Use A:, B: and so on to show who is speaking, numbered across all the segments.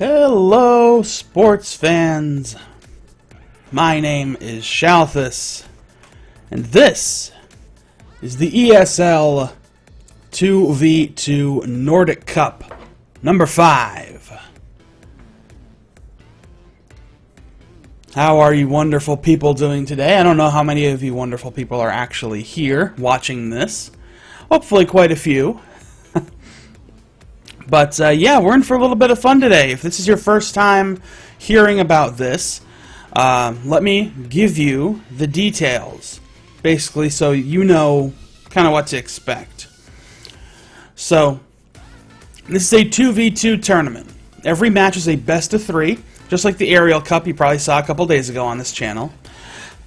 A: Hello, sports fans. My name is Shalthis, and this is the ESL 2v2 Nordic Cup, number 5. How are you wonderful people doing today? I don't know how many of you wonderful people are actually here watching this. Hopefully quite a few. But yeah, we're in for a little bit of fun today. If this is your first time hearing about this, let me give you the details, basically, so you know kind of what to expect. So, this is a 2v2 tournament. Every match is a best of 3, just like the Aerial Cup you probably saw a couple days ago on this channel.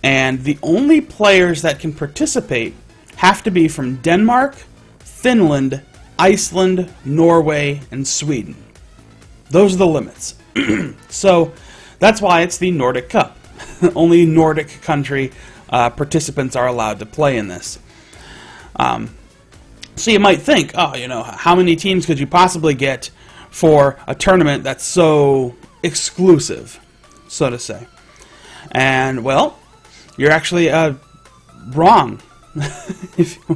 A: And the only players that can participate have to be from Denmark, Finland, Iceland, Norway, and Sweden. Those are the limits. So that's why it's the Nordic Cup. Only Nordic country participants are allowed to play in this. So you might think, oh, you know, how many teams could you possibly get for a tournament that's so exclusive, so to say? And, well, you're actually wrong.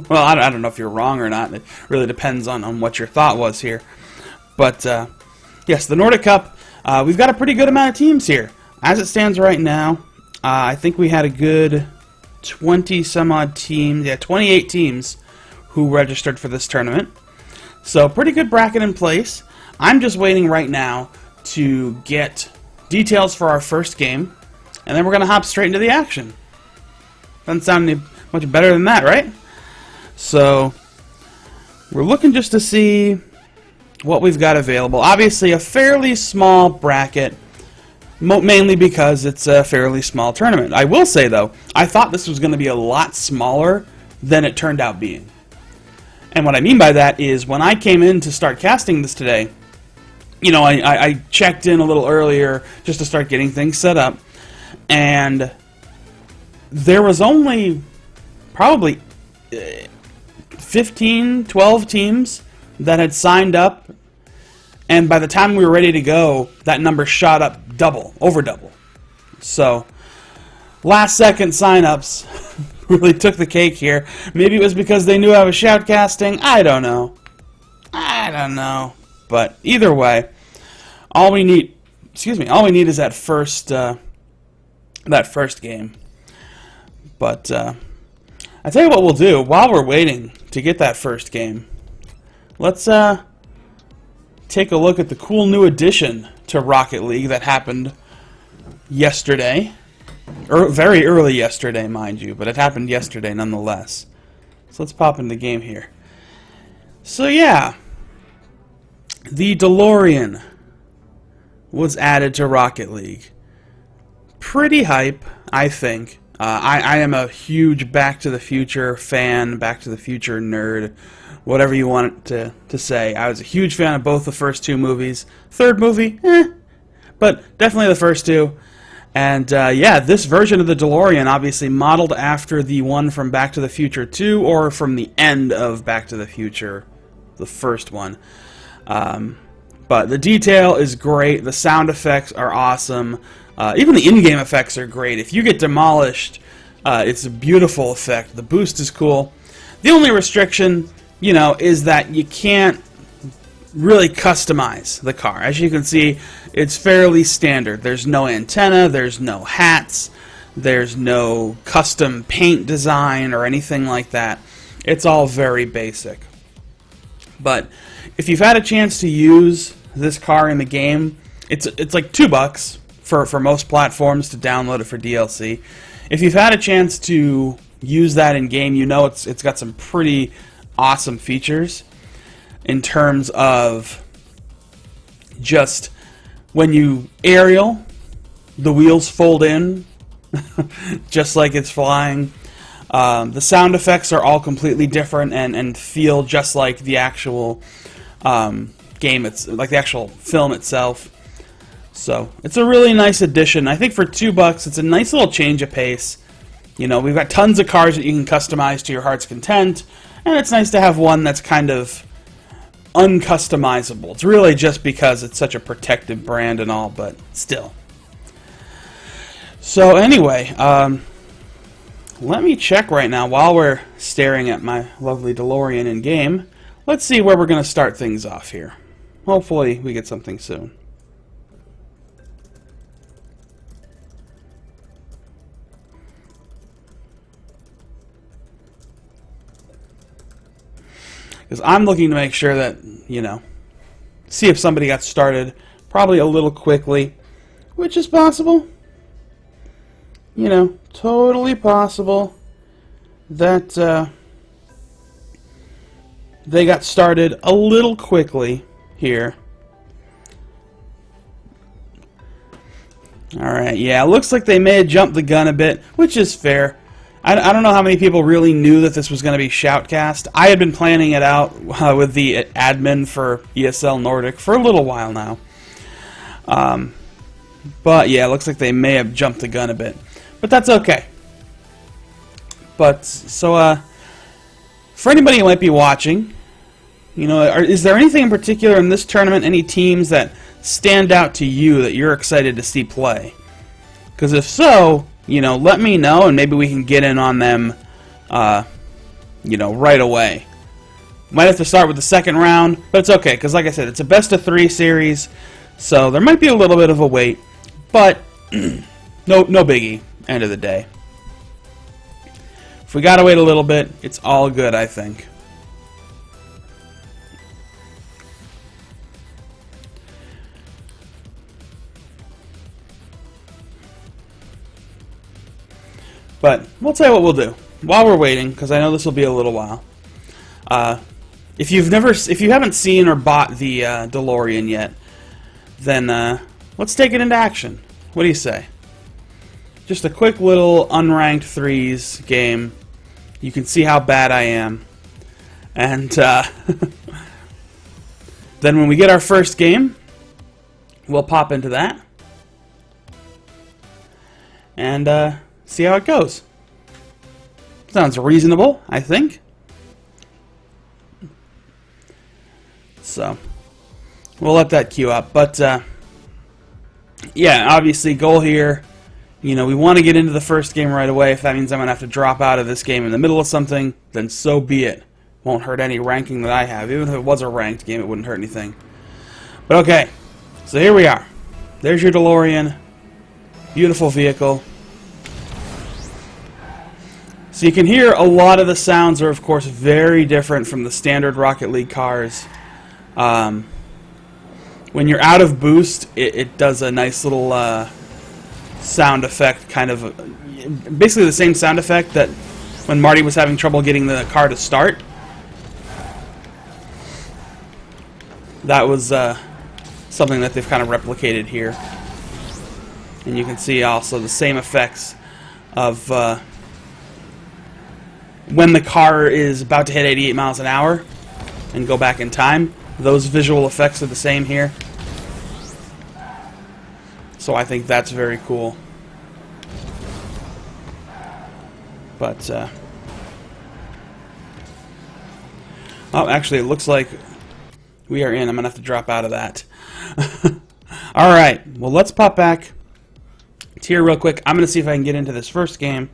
A: Well, I don't know if you're wrong or not. It really depends on what your thought was here. But, yes, the Nordic Cup, we've got a pretty good amount of teams here. As it stands right now, I think we had a good 20-some-odd teams, 28 teams who registered for this tournament. So, pretty good bracket in place. I'm just waiting right now to get details for our first game, and then we're going to hop straight into the action. Doesn't sound any much better than that, right? So, we're looking just to see what we've got available. Obviously, a fairly small bracket, mainly because it's a fairly small tournament. I will say, though, I thought this was going to be a lot smaller than it turned out being. And what I mean by that is, when I came in to start casting this today, you know, I checked in a little earlier just to start getting things set up, and there was only probably 15, 12 teams that had signed up, and by the time we were ready to go, that number shot up over double. So, last second sign-ups really took the cake here. Maybe it was because they knew I was shoutcasting. I don't know. But either way, all we need is that first game. But I tell you what we'll do while we're waiting to get that first game. Let's take a look at the cool new addition to Rocket League that happened yesterday. Very early yesterday, mind you, but it happened yesterday nonetheless. So let's pop in the game here. So yeah, the DeLorean was added to Rocket League. Pretty hype, I think. I am a huge Back to the Future fan, Back to the Future nerd, whatever you want to say. I was a huge fan of both the first 2 movies. Third movie, but definitely the first 2. And yeah, this version of the DeLorean obviously modeled after the one from Back to the Future 2, or from the end of Back to the Future, the first one. But the detail is great. The sound effects are awesome. Even the in-game effects are great. If you get demolished, it's a beautiful effect. The boost is cool. The only restriction, you know, is that you can't really customize the car. As you can see, it's fairly standard. There's no antenna, there's no hats, there's no custom paint design or anything like that. It's all very basic. But if you've had a chance to use this car in the game, it's like $2 for most platforms to download it for DLC. If you've had a chance to use that in game, you know it's got some pretty awesome features in terms of just when you aerial, the wheels fold in just like it's flying. The sound effects are all completely different and feel just like the actual game. It's like the actual film itself. So it's a really nice addition. I think for $2, it's a nice little change of pace. You know, we've got tons of cars that you can customize to your heart's content, and it's nice to have one that's kind of uncustomizable. It's really just because it's such a protective brand and all, but still. So anyway, let me check right now while we're staring at my lovely DeLorean in game. Let's see where we're going to start things off here. Hopefully we get something soon. Because I'm looking to make sure that, you know, see if somebody got started probably a little quickly, which is possible. You know, totally possible that they got started a little quickly here. Alright, yeah, it looks like they may have jumped the gun a bit, which is fair. I don't know how many people really knew that this was going to be Shoutcast. I had been planning it out with the admin for ESL Nordic for a little while now. But yeah, it looks like they may have jumped the gun a bit. But that's okay. But, so, for anybody who might be watching, you know, is there anything in particular in this tournament, any teams that stand out to you that you're excited to see play? Because if so, you know, let me know, and maybe we can get in on them, you know, right away. Might have to start with the second round, but it's okay, because like I said, it's a best-of-3 series, so there might be a little bit of a wait, but no biggie, end of the day. If we gotta wait a little bit, it's all good, I think. But we'll tell you what we'll do while we're waiting, because I know this will be a little while. If you haven't seen or bought the DeLorean yet, then let's take it into action. What do you say? Just a quick little unranked threes game. You can see how bad I am, and then when we get our first game, we'll pop into that and see how it goes. Sounds reasonable, I think. So, we'll let that queue up. But, yeah, obviously, goal here. You know, we want to get into the first game right away. If that means I'm going to have to drop out of this game in the middle of something, then so be it. Won't hurt any ranking that I have. Even if it was a ranked game, it wouldn't hurt anything. But, okay. So, here we are. There's your DeLorean. Beautiful vehicle. So you can hear a lot of the sounds are, of course, very different from the standard Rocket League cars. When you're out of boost, it does a nice little sound effect, kind of basically the same sound effect that when Marty was having trouble getting the car to start. That was something that they've kind of replicated here. And you can see also the same effects of when the car is about to hit 88 miles an hour and go back in time. Those visual effects are the same here. So I think that's very cool. But, oh, actually, it looks like we are in. I'm going to have to drop out of that. Alright, well, let's pop back to here real quick. I'm going to see if I can get into this first game.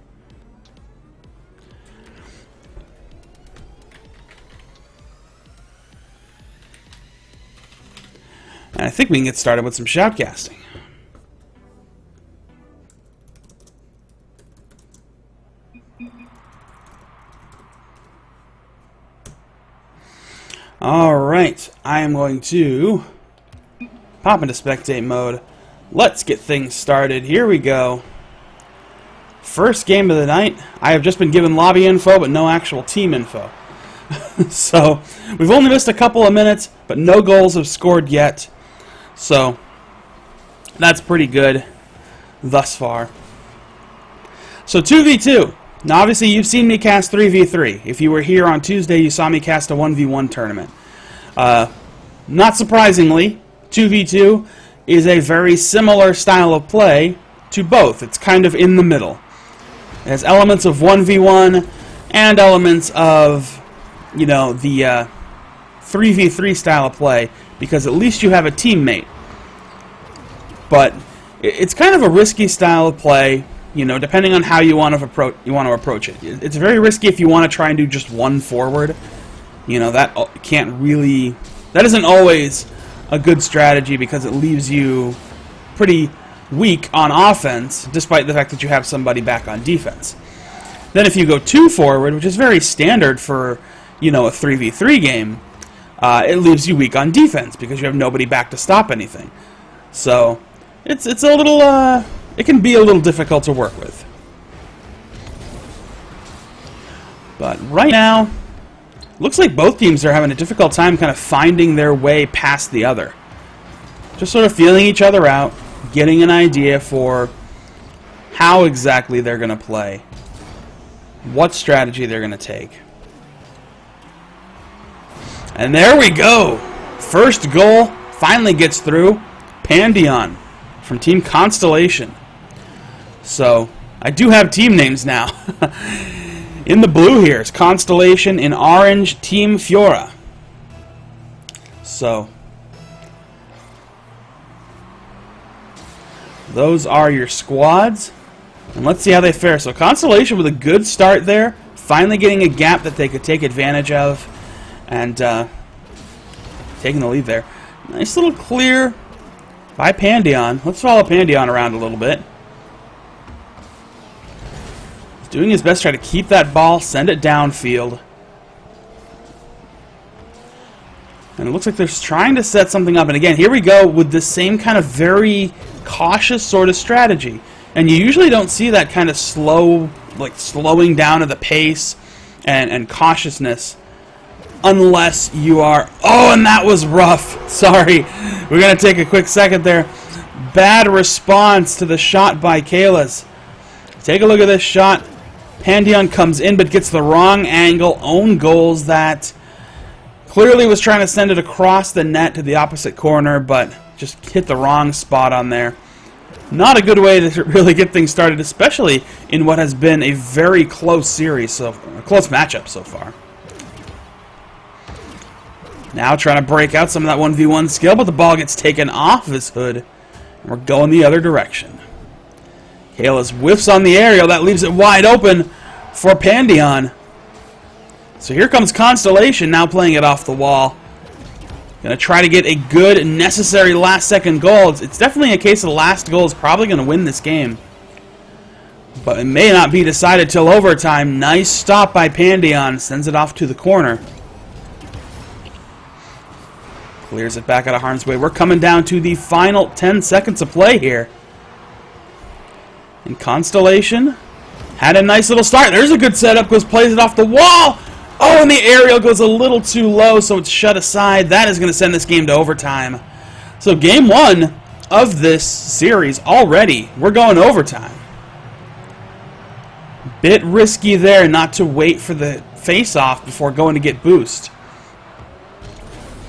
A: And I think we can get started with some shoutcasting. Alright, I am going to pop into spectate mode. Let's get things started. Here we go. First game of the night. I have just been given lobby info, but no actual team info. So, we've only missed a couple of minutes, but no goals have scored yet. So, that's pretty good thus far. So, 2v2. Now, obviously, you've seen me cast 3v3. If you were here on Tuesday, you saw me cast a 1v1 tournament. Not surprisingly, 2v2 is a very similar style of play to both. It's kind of in the middle. It has elements of 1v1 and elements of, you know, the 3v3 style of play because at least you have a teammate. But it's kind of a risky style of play, you know, depending on how you want to approach it. It's very risky if you want to try and do just one forward. You know, that isn't always a good strategy because it leaves you pretty weak on offense, despite the fact that you have somebody back on defense. Then if you go 2 forward, which is very standard for, you know, a 3v3 game, it leaves you weak on defense because you have nobody back to stop anything. So it's a little it can be a little difficult to work with. But right now, looks like both teams are having a difficult time kind of finding their way past the other. Just sort of feeling each other out, getting an idea for how exactly they're going to play, what strategy they're going to take. And there we go. First goal finally gets through. Pandion from Team Constellation. So, I do have team names now. In the blue here is Constellation. In orange, Team Fiora. So, those are your squads. And let's see how they fare. So, Constellation with a good start there. Finally getting a gap that they could take advantage of. And taking the lead there. Nice little clear by Pandion. Let's follow Pandion around a little bit. He's doing his best to try to keep that ball, send it downfield. And it looks like they're trying to set something up. And again, here we go with the same kind of very cautious sort of strategy. And you usually don't see that kind of slow, like slowing down of the pace and cautiousness unless you are... Oh, and that was rough. Sorry. We're going to take a quick second there. Bad response to the shot by Kalas. Take a look at this shot. Pandion comes in but gets the wrong angle. Own goals that clearly was trying to send it across the net to the opposite corner, but just hit the wrong spot on there. Not a good way to really get things started, especially in what has been a very close series, a close matchup so far. Now trying to break out some of that 1v1 skill, but the ball gets taken off his hood. And we're going the other direction. Kalas whiffs on the aerial. That leaves it wide open for Pandion. So here comes Constellation, now playing it off the wall. Going to try to get a good, necessary last-second goal. It's definitely a case of the last goal is probably going to win this game. But it may not be decided till overtime. Nice stop by Pandion. Sends it off to the corner. Clears it back out of harm's way. We're coming down to the final 10 seconds of play here. And Constellation had a nice little start. There's a good setup. Plays it off the wall. Oh, and the aerial goes a little too low, so it's shut aside. That is going to send this game to overtime. So game 1 of this series already. We're going overtime. Bit risky there not to wait for the face-off before going to get boost.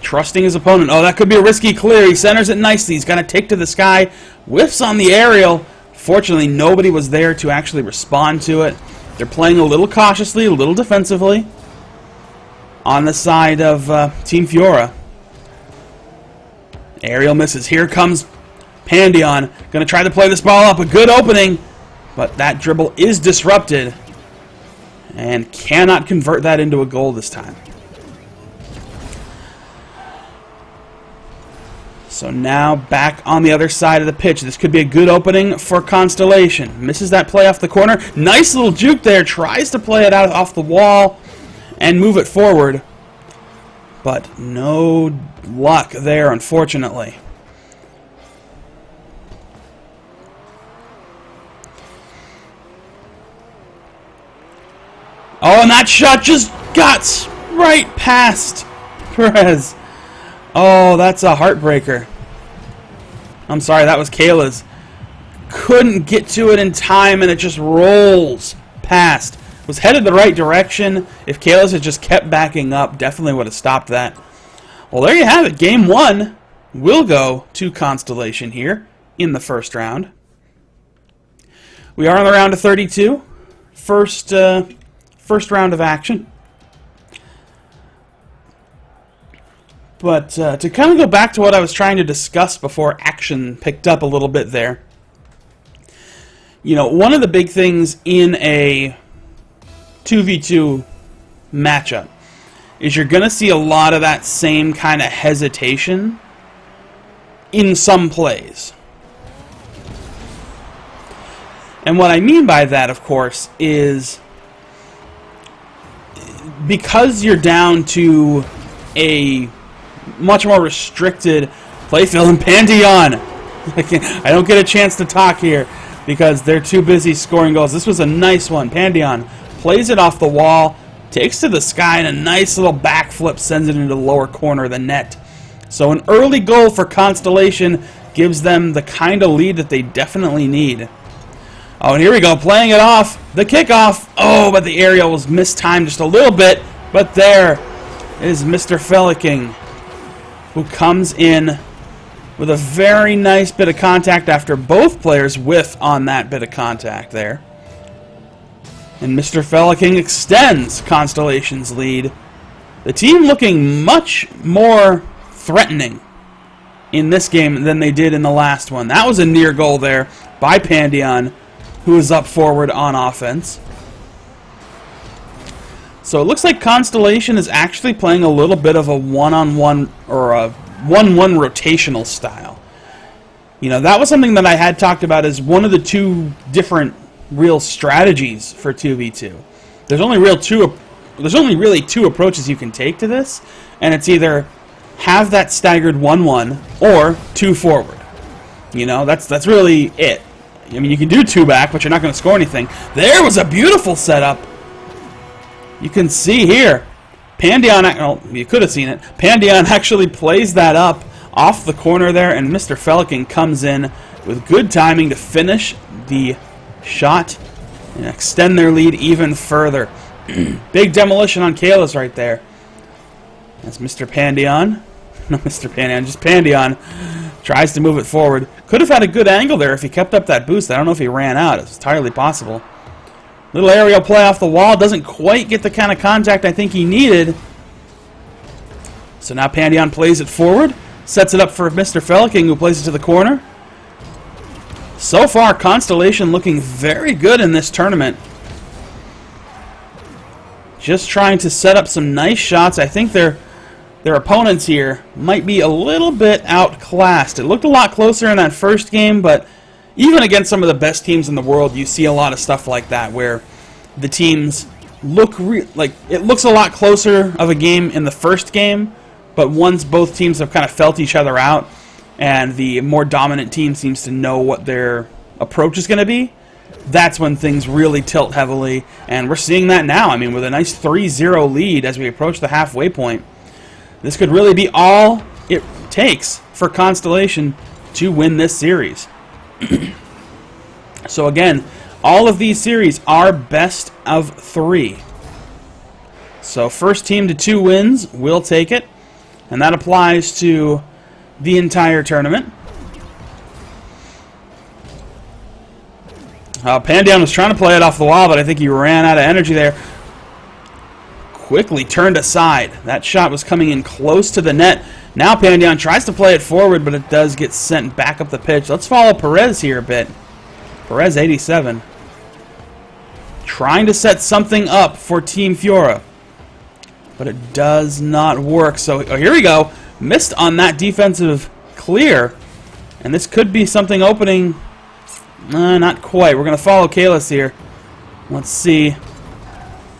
A: Trusting his opponent. Oh, that could be a risky clear. He centers it nicely. He's got to take to the sky. Whiffs on the aerial. Fortunately, nobody was there to actually respond to it. They're playing a little cautiously, a little defensively on the side of Team Fiora. Aerial misses. Here comes Pandion. Going to try to play this ball up. A good opening, but that dribble is disrupted and cannot convert that into a goal this time. So now back on the other side of the pitch. This could be a good opening for Constellation. Misses that play off the corner. Nice little juke there. Tries to play it out off the wall and move it forward. But no luck there, unfortunately. Oh, and that shot just got right past Perez. Oh, that's a heartbreaker. I'm sorry, that was Kayla's. Couldn't get to it in time, and it just rolls past. Was headed the right direction. If Kayla's had just kept backing up, definitely would have stopped that. Well, there you have it. Game 1 will go to Constellation here in the first round. We are on the round of 32. First round of action. But to kind of go back to what I was trying to discuss before action picked up a little bit there, one of the big things in a 2v2 matchup is you're going to see a lot of that same kind of hesitation in some plays. And what I mean by that, of course, is because you're down to a much more restricted playfield, and Pantheon, I don't get a chance to talk here because they're too busy scoring goals. This was a nice one. Pantheon plays it off the wall, takes to the sky, and a nice little backflip sends it into the lower corner of the net. So an early goal for Constellation gives them the kind of lead that they definitely need. Oh, and here we go, playing it off, the kickoff. Oh, but the aerial was mistimed just a little bit, but there is Mr. Fellicking, who comes in with a very nice bit of contact after both players whiff on that bit of contact there. And Mr. Fellicking extends Constellation's lead. The team looking much more threatening in this game than they did in the last one. That was a near goal there by Pantheon, who is up forward on offense. So it looks like Constellation is actually playing a little bit of a one-on-one or a 1-1 rotational style. That was something that I had talked about as one of the two different real strategies for 2v2. There's only really two approaches you can take to this, and it's either have that staggered 1-1 or 2 forward. That's really it. I mean, you can do 2 back, but you're not going to score anything. There was a beautiful setup. You can see here, Pantheon, you could have seen it. Pantheon actually plays that up off the corner there, and Mr. Fellicking comes in with good timing to finish the shot and extend their lead even further. Big demolition on Kalis right there. That's Mr. Pantheon. Not Mr. Pantheon, just Pantheon. Tries to move it forward. Could have had a good angle there if he kept up that boost. I don't know if he ran out. It's entirely possible. Little aerial play off the wall. Doesn't quite get the kind of contact I think he needed. So now Pantheon plays it forward. Sets it up for Mr. Fellicking, who plays it to the corner. So far, Constellation looking very good in this tournament. Just trying to set up some nice shots. I think their opponents here might be a little bit outclassed. It looked a lot closer in that first game, but even against some of the best teams in the world, you see a lot of stuff like that where the teams look like it looks a lot closer of a game in the first game, but once both teams have kind of felt each other out and the more dominant team seems to know what their approach is going to be, that's when things really tilt heavily, and we're seeing that now. I mean, with a nice 3-0 lead as we approach the halfway point. This could really be all it takes for Constellation to win this series. So again, all of these series are best of 3. So first team to 2 wins will take it, and that applies to the entire tournament. Pantheon was trying to play it off the wall, but I think he ran out of energy there. Quickly turned aside. That shot was coming in close to the net. Now Pantheon tries to play it forward, but it does get sent back up the pitch. Let's follow Perez here a bit. Perez 87. Trying to set something up for Team Fiora, but it does not work. So here we go. Missed on that defensive clear, and this could be something opening. Not quite. We're going to follow Kalis here. Let's see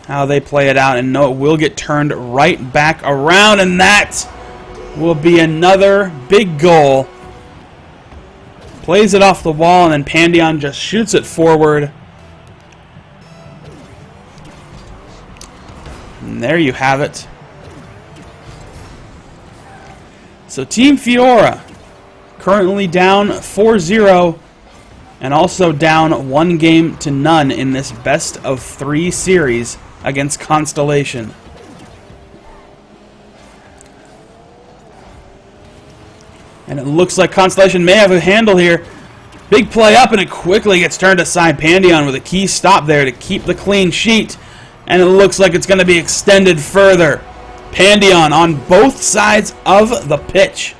A: how they play it out, and no, it will get turned right back around, and that will be another big goal. Plays it off the wall, and then Pantheon just shoots it forward. And there you have it. So Team Fiora currently down 4-0 and also down 1-0 in this best of 3 series against Constellation. And it looks like Constellation may have a handle here. Big play up, and it quickly gets turned aside. Pantheon with a key stop there to keep the clean sheet. And it looks like it's going to be extended further. Pandion on both sides of the pitch.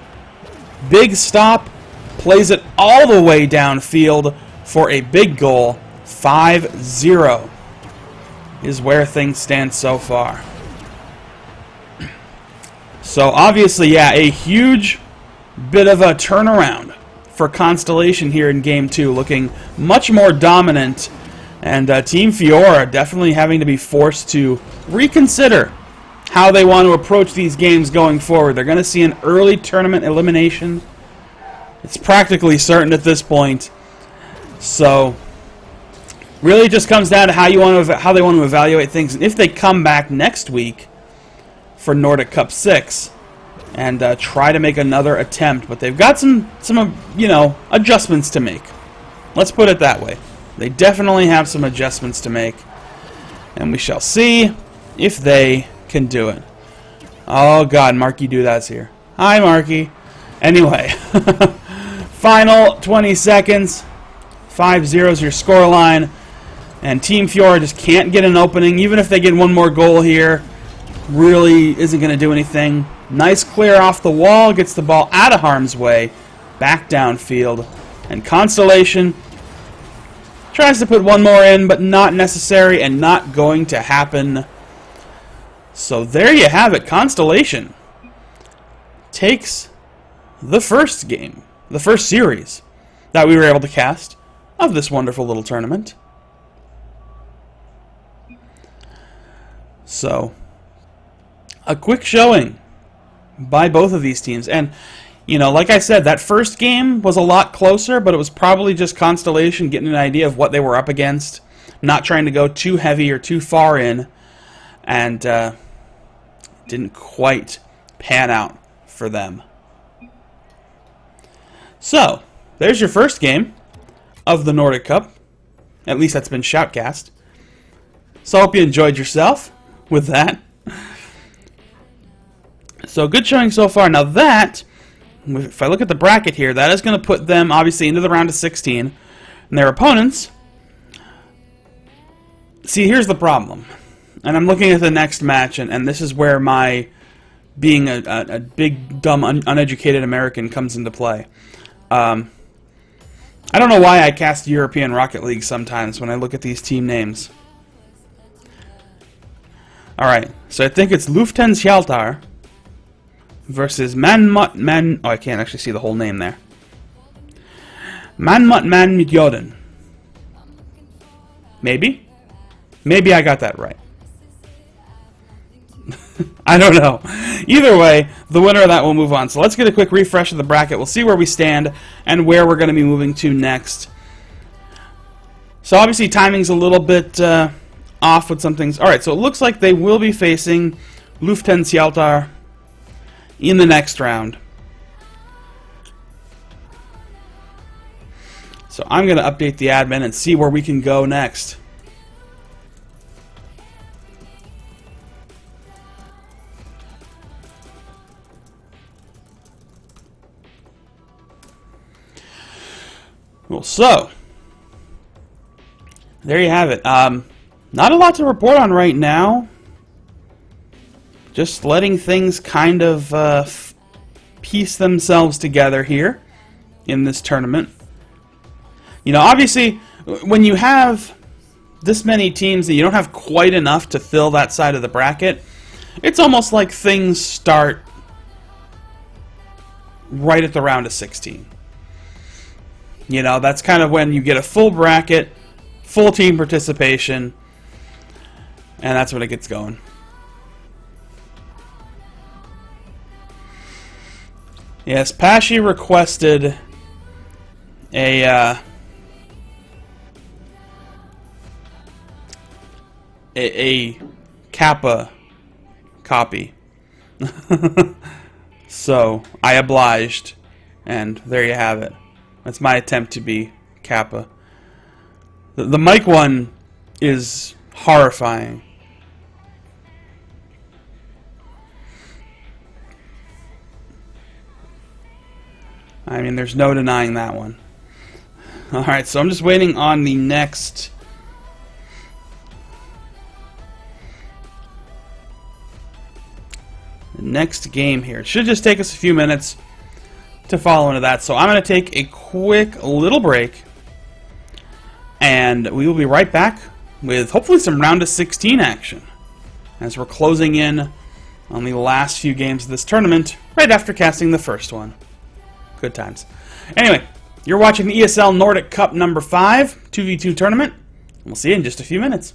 A: Big stop, plays it all the way downfield for a big goal. 5-0 is where things stand so far. So obviously, yeah, a huge bit of a turnaround for Constellation here in Game 2, looking much more dominant, and Team Fiora definitely having to be forced to reconsider how they want to approach these games going forward. They're going to see an early tournament elimination. It's practically certain at this point. So really it just comes down to how they want to evaluate things, and if they come back next week for Nordic Cup 6 and try to make another attempt. But they've got some adjustments to make. Let's put it that way. They definitely have some adjustments to make, and we shall see if they can do it. Oh God, Marky Doodah's here. Hi, Marky. Anyway, final 20 seconds. 5-0 is your scoreline, and Team Fiora just can't get an opening. Even if they get one more goal here, really isn't going to do anything. Nice clear off the wall, gets the ball out of harm's way, back downfield, and Constellation tries to put one more in, but not necessary and not going to happen. So there you have it. Constellation takes the first game, the first series that we were able to cast of this wonderful little tournament. So a quick showing by both of these teams. And, like I said, that first game was a lot closer, but it was probably just Constellation getting an idea of what they were up against, not trying to go too heavy or too far in, and didn't quite pan out for them. So, there's your first game of the Nordic Cup. At least that's been Shoutcast. So I hope you enjoyed yourself with that. So good showing so far. Now that, if I look at the bracket here, that is going to put them obviously into the round of 16. And their opponents, see, here's the problem. And I'm looking at the next match, and this is where my being a big, dumb, uneducated American comes into play. I don't know why I cast European Rocket League sometimes when I look at these team names. Alright, so I think it's Lufthansa versus oh, I can't actually see the whole name there. Man mit Joden. Maybe? Maybe I got that right. I don't know. Either way, the winner of that will move on. So let's get a quick refresh of the bracket. We'll see where we stand and where we're going to be moving to next. So obviously timing's a little bit off with some things. Alright, so it looks like they will be facing Lufthansa in the next round. So I'm going to update the admin and see where we can go next. Well, so there you have it. Not a lot to report on right now. Just letting things kind of piece themselves together here in this tournament. Obviously, when you have this many teams that you don't have quite enough to fill that side of the bracket, it's almost like things start right at the round of 16. That's kind of when you get a full bracket, full team participation, and that's when it gets going. Yes, Pashi requested a Kappa copy. So I obliged, and there you have it. That's my attempt to be Kappa. The mic one is horrifying. I mean, there's no denying that one. Alright, so I'm just waiting on the next next game here. It should just take us a few minutes to follow into that. So I'm going to take a quick little break, and we will be right back with hopefully some round of 16 action as we're closing in on the last few games of this tournament right after casting the first one. Good times. Anyway, you're watching the ESL Nordic Cup number 5 2v2 tournament. We'll see you in just a few minutes.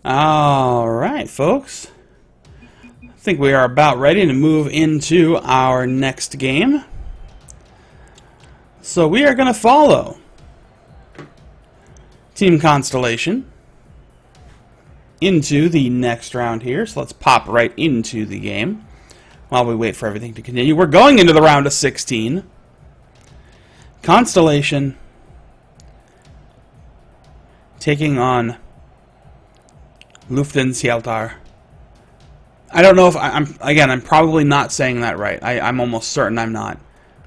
A: All right, folks. I think we are about ready to move into our next game. So we are going to follow Team Constellation into the next round here. So let's pop right into the game while we wait for everything to continue. We're going into the round of 16. Constellation taking on Lufthansa. I don't know if I'm probably not saying that right. I'm almost certain I'm not.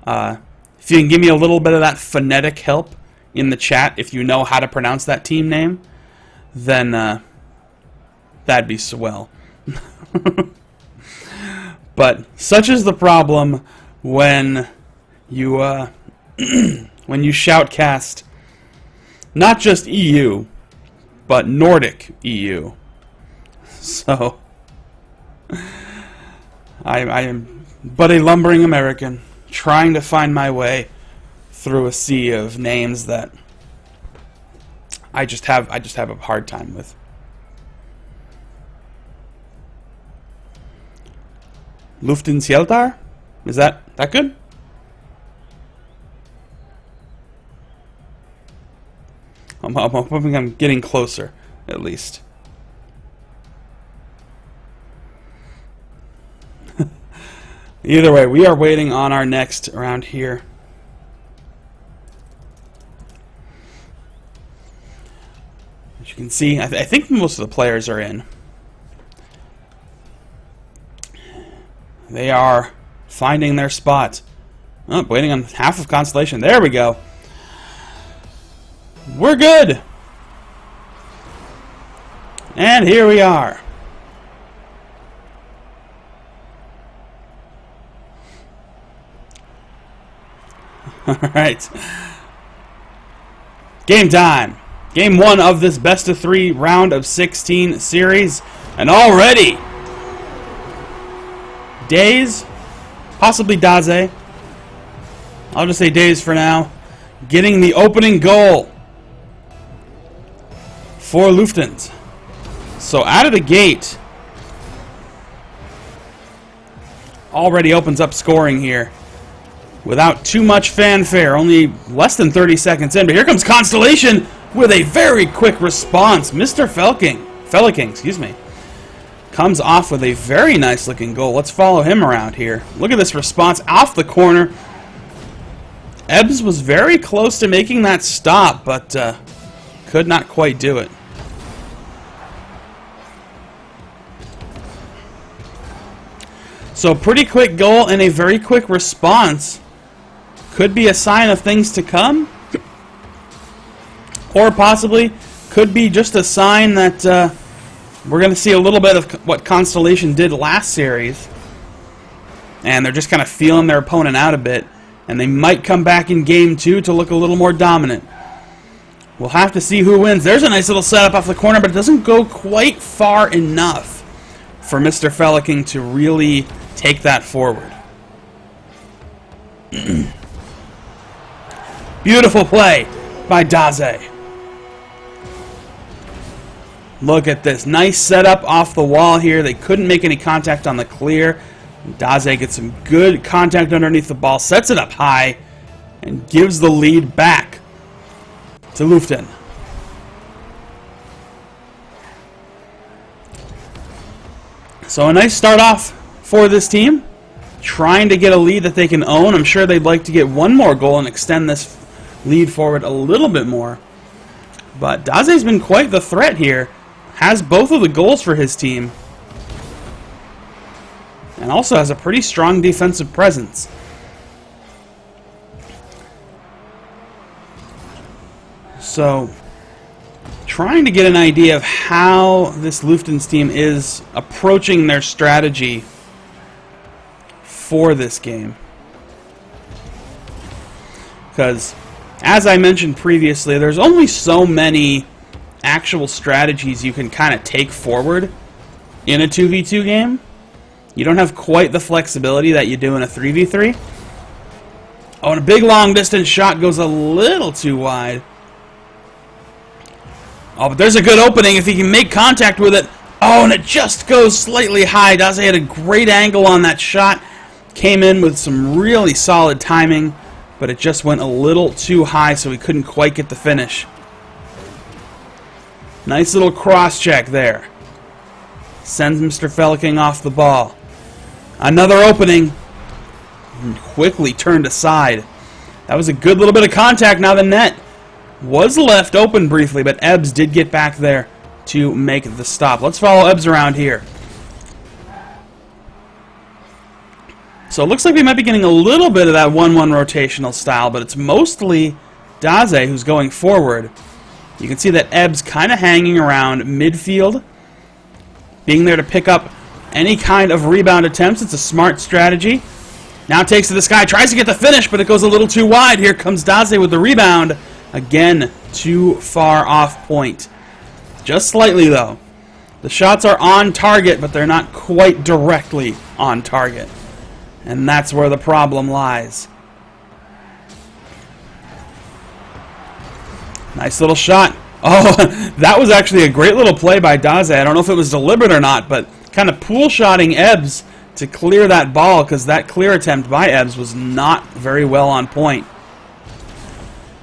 A: If you can give me a little bit of that phonetic help in the chat, if you know how to pronounce that team name, then that'd be swell. But such is the problem when you when you shoutcast not just EU, but Nordic EU. So I am but a lumbering American trying to find my way through a sea of names that I just have a hard time with. Luftensjeltar? Is that good? I'm hoping I'm getting closer, at least. Either way, we are waiting on our next round here. As you can see, I think most of the players are in. They are finding their spot. Oh, waiting on half of Constellation. There we go. We're good. And here we are. All right. Game time. Game 1 of this best-of-3 round of 16 series. And already, Days, possibly Daze, I'll just say Days for now, getting the opening goal for Lufthansa. So out of the gate, already opens up scoring here without too much fanfare, only less than 30 seconds in. But here comes Constellation with a very quick response. Mr. Felliking, excuse me, comes off with a very nice looking goal. Let's follow him around here. Look at this response off the corner. Ebbs was very close to making that stop, but could not quite do it. So pretty quick goal and a very quick response. Could be a sign of things to come. Or possibly could be just a sign that we're going to see a little bit of what Constellation did last series. And they're just kind of feeling their opponent out a bit. And they might come back in Game 2 to look a little more dominant. We'll have to see who wins. There's a nice little setup off the corner, but it doesn't go quite far enough for Mr. Felliking to really take that forward. Beautiful play by Daze. Look at this. Nice setup off the wall here. They couldn't make any contact on the clear. Daze gets some good contact underneath the ball, sets it up high, and gives the lead back to Luften. So a nice start off for this team, trying to get a lead that they can own. I'm sure they'd like to get one more goal and extend this lead forward a little bit more. But Daze's been quite the threat here. Has both of the goals for his team. And also has a pretty strong defensive presence. So, trying to get an idea of how this Lufthansa team is approaching their strategy for this game. Because, as I mentioned previously, there's only so many actual strategies you can kind of take forward in a 2v2 game. You don't have quite the flexibility that you do in a 3v3. Oh, and a big long-distance shot goes a little too wide. Oh, but there's a good opening if he can make contact with it. Oh, and it just goes slightly high. Daze had a great angle on that shot. Came in with some really solid timing, but it just went a little too high, so he couldn't quite get the finish. Nice little cross-check there. Sends Mr. Felliking off the ball. Another opening. And quickly turned aside. That was a good little bit of contact. Now the net was left open briefly, but Ebbs did get back there to make the stop. Let's follow Ebbs around here. So it looks like we might be getting a little bit of that 1-1 rotational style, but it's mostly Daze who's going forward. You can see that Ebbs kind of hanging around midfield, being there to pick up any kind of rebound attempts. It's a smart strategy. Now takes to the sky, tries to get the finish, but it goes a little too wide. Here comes Daze with the rebound. Again, too far off point. Just slightly, though. The shots are on target, but they're not quite directly on target. And that's where the problem lies. Nice little shot. Oh, that was actually a great little play by Daze. I don't know if it was deliberate or not, but kind of pool-shotting Ebbs to clear that ball, because that clear attempt by Ebbs was not very well on point.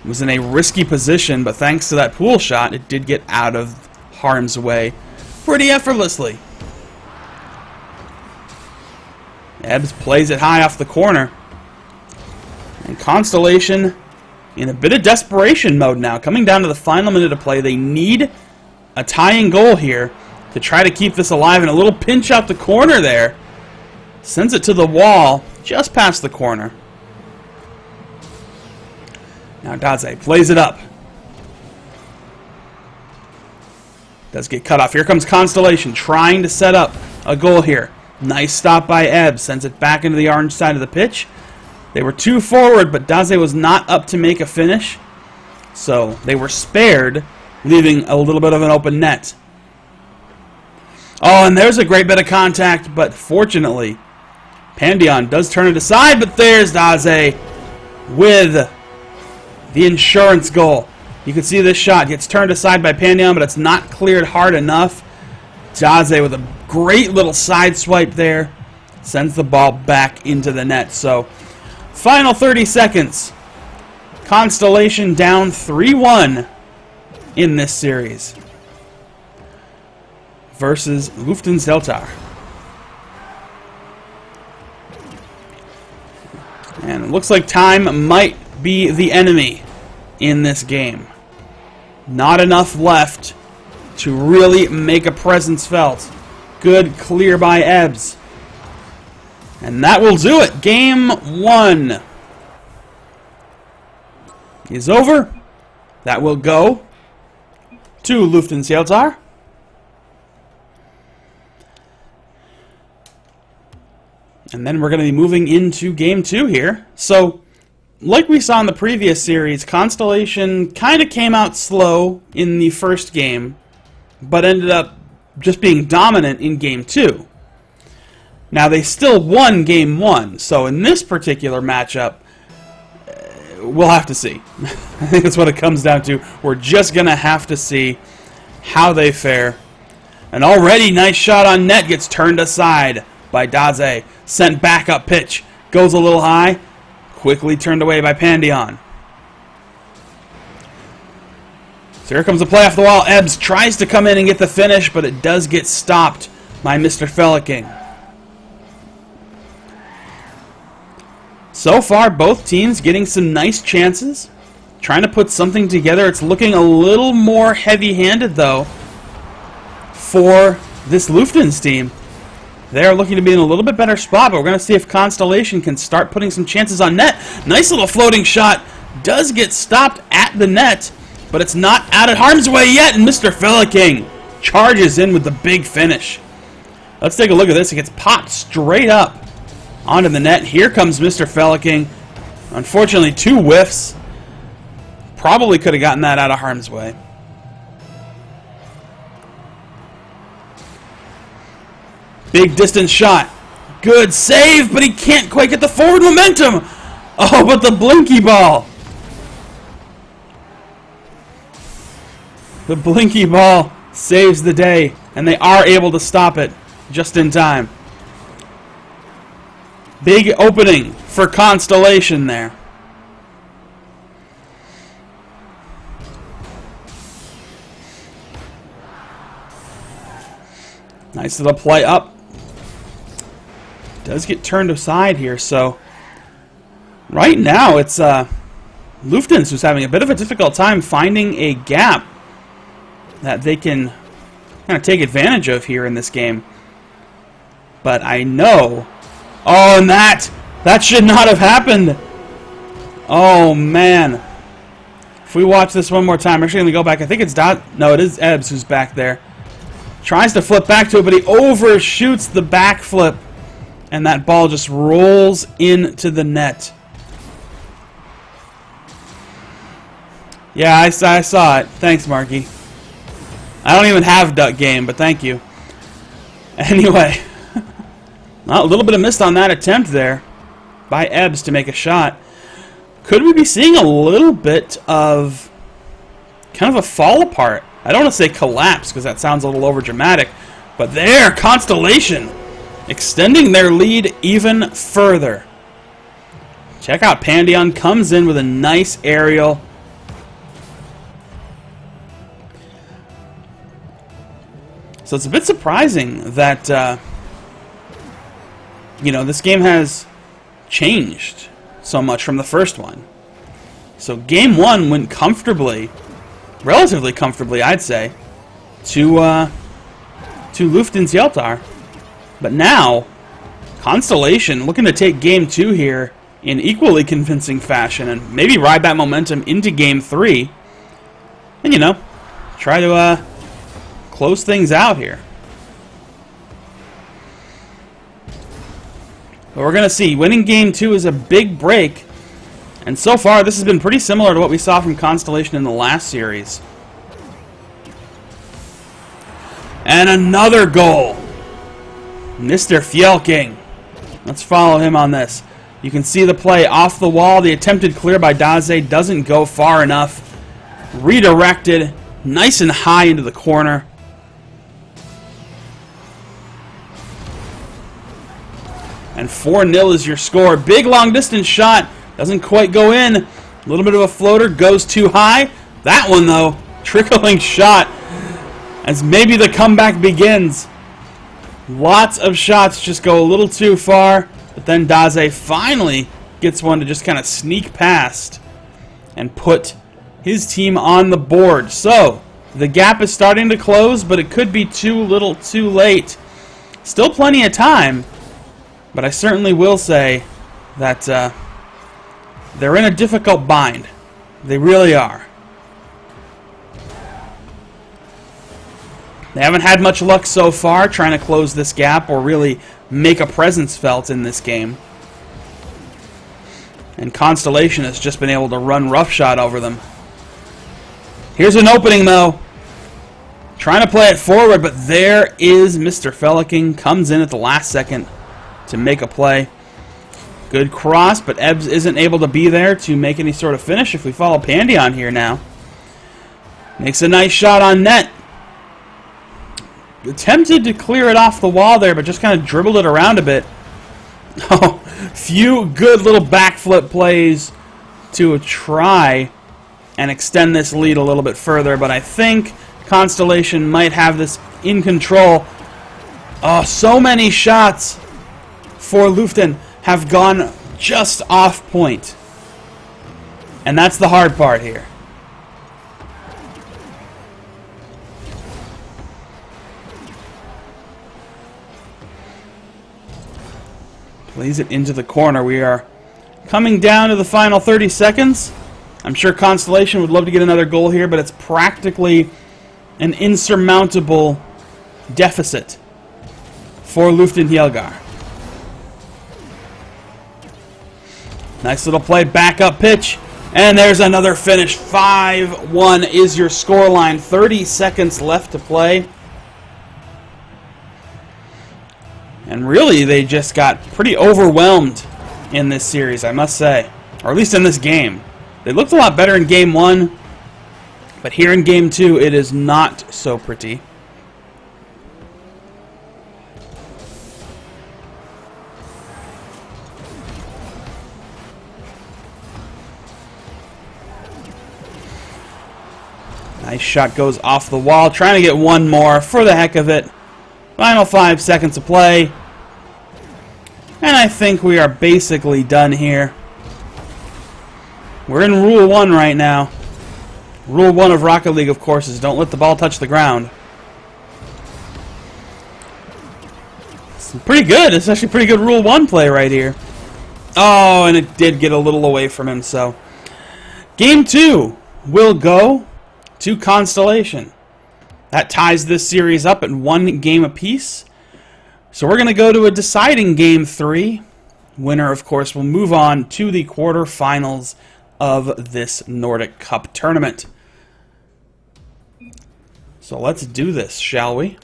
A: It was in a risky position, but thanks to that pool shot, it did get out of harm's way pretty effortlessly. Ebbs plays it high off the corner. And Constellation in a bit of desperation mode now. Coming down to the final minute of play, they need a tying goal here to try to keep this alive. And a little pinch out the corner there. Sends it to the wall, just past the corner. Now Daze plays it up. Does get cut off. Here comes Constellation trying to set up a goal here. Nice stop by Ebbs. Sends it back into the orange side of the pitch. They were too forward, but Daze was not up to make a finish. So they were spared, leaving a little bit of an open net. Oh, and there's a great bit of contact, but fortunately, Pandion does turn it aside, but there's Daze with the insurance goal. You can see this shot gets turned aside by Pandion, but it's not cleared hard enough. Daze with a great little side swipe there. Sends the ball back into the net. So, final 30 seconds. Constellation down 3-1 in this series. Versus Lufthansa. And it looks like time might be the enemy in this game. Not enough left to really make a presence felt. Good clear by Ebbs. And that will do it. Game 1 is over. That will go to Lufthansa. And then we're going to be moving into Game 2 here. So, like we saw in the previous series, Constellation kind of came out slow in the first game, but ended up just being dominant in Game 2. Now, they still won Game 1, so in this particular matchup, we'll have to see. I think that's what it comes down to. We're just going to have to see how they fare. An already nice shot on net gets turned aside by Daze. Sent back up pitch. Goes a little high. Quickly turned away by Pandion. So here comes the play off the wall. Ebbs tries to come in and get the finish, but it does get stopped by Mr. Fellicking. So far, both teams getting some nice chances. Trying to put something together. It's looking a little more heavy-handed, though, for this Lufthansa team. They are looking to be in a little bit better spot, but we're going to see if Constellation can start putting some chances on net. Nice little floating shot. Does get stopped at the net, but it's not out of harm's way yet, and Mr. Fellicking charges in with the big finish. Let's take a look at this. It gets popped straight up onto the net. Here comes Mr. Fellicking. Unfortunately, 2 whiffs. Probably could have gotten that out of harm's way. Big distance shot. Good save, but he can't quite get the forward momentum. Oh, but the blinky ball. The blinky ball saves the day, and they are able to stop it just in time. Big opening for Constellation there. Nice little play up. Does get turned aside here, so right now it's Lufthansa who's having a bit of a difficult time finding a gap that they can kind of take advantage of here in this game. But I know... Oh, and that should not have happened. Oh, man. If we watch this one more time, I'm actually going to go back. I think it's No, it is Ebbs who's back there. Tries to flip back to it, but he overshoots the backflip. And that ball just rolls into the net. Yeah, I saw it. Thanks, Marky. I don't even have Duck Game, but thank you. Anyway. Well, a little bit of missed on that attempt there by Ebbs to make a shot. Could we be seeing a little bit of kind of a fall apart? I don't want to say collapse because that sounds a little overdramatic. But there, Constellation extending their lead even further. Check out Pandion comes in with a nice aerial. So it's a bit surprising that, this game has changed so much from the first one. So game 1 went comfortably, relatively comfortably, I'd say, to Lufthansa Yeltar. But now, Constellation looking to take game 2 here in equally convincing fashion and maybe ride that momentum into game 3 and, try to close things out here. But we're going to see. Winning game 2 is a big break. And so far, this has been pretty similar to what we saw from Constellation in the last series. And another goal. Mr. Fjellking. Let's follow him on this. You can see the play off the wall. The attempted clear by Daze doesn't go far enough. Redirected. Nice and high into the corner. And 4-0 is your score. Big long distance shot. Doesn't quite go in. A little bit of a floater. Goes too high. That one, though, trickling shot. As maybe the comeback begins. Lots of shots just go a little too far. But then Daze finally gets one to just kind of sneak past and put his team on the board. So, the gap is starting to close, but it could be too little too late. Still plenty of time, but I certainly will say that they're in a difficult bind. They really are. They haven't had much luck so far trying to close this gap or really make a presence felt in this game. And Constellation has just been able to run roughshod over them. Here's an opening, though. Trying to play it forward, but there is Mr. Fjellking. Comes in at the last second to make a play. Good cross, but Ebbs isn't able to be there to make any sort of finish if we follow Pandion here now. Makes a nice shot on net. Attempted to clear it off the wall there, but just kind of dribbled it around a bit. Oh, few good little backflip plays to try and extend this lead a little bit further, but I think Constellation might have this in control. Oh, so many shots for Lufthansa have gone just off point. And that's the hard part here. Plays it into the corner. We are coming down to the final 30 seconds. I'm sure Constellation would love to get another goal here, but it's practically an insurmountable deficit for Lufthansa Helgar. Nice little play, back up pitch, and there's another finish. 5-1 is your scoreline. 30 seconds left to play. And really, they just got pretty overwhelmed in this series, I must say. Or at least in this game. They looked a lot better in Game 1, but here in Game 2, it is not so pretty. Nice shot goes off the wall. Trying to get one more for the heck of it. Final 5 seconds of play. And I think we are basically done here. We're in Rule 1 right now. Rule 1 of Rocket League, of course, is don't let the ball touch the ground. It's pretty good. It's actually pretty good Rule 1 play right here. Oh, and it did get a little away from him, so. Game 2 will go to Constellation. That ties this series up at 1 game apiece. So we're going to go to a deciding Game 3. Winner, of course, will move on to the quarterfinals of this Nordic Cup tournament. So let's do this, shall we?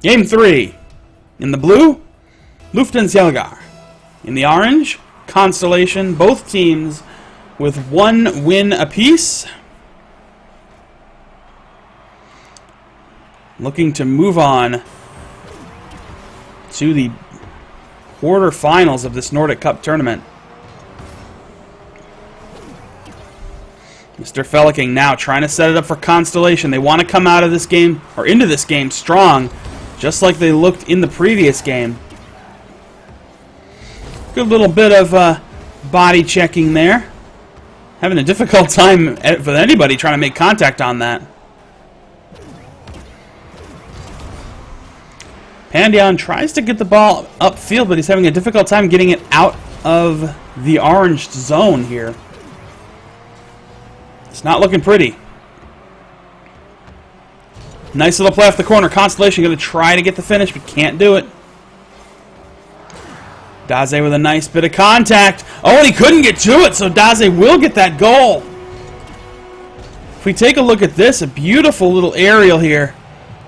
A: Game 3. In the blue, Lufthansa Helgar. In the orange, Constellation. Both teams with 1 win apiece. looking to move on to the quarterfinals of this Nordic Cup tournament. Mr. Feliking now trying to set it up for Constellation. They want to come out of this game, or into this game, strong, just like they looked in the previous game. Good little bit of body checking there. Having a difficult time with anybody trying to make contact on that. Pandion tries to get the ball upfield, but he's having a difficult time getting it out of the orange zone here. It's not looking pretty. Nice little play off the corner. Constellation going to try to get the finish, but can't do it. Daze with a nice bit of contact. Oh, and he couldn't get to it, so Daze will get that goal. If we take a look at this, a beautiful little aerial here.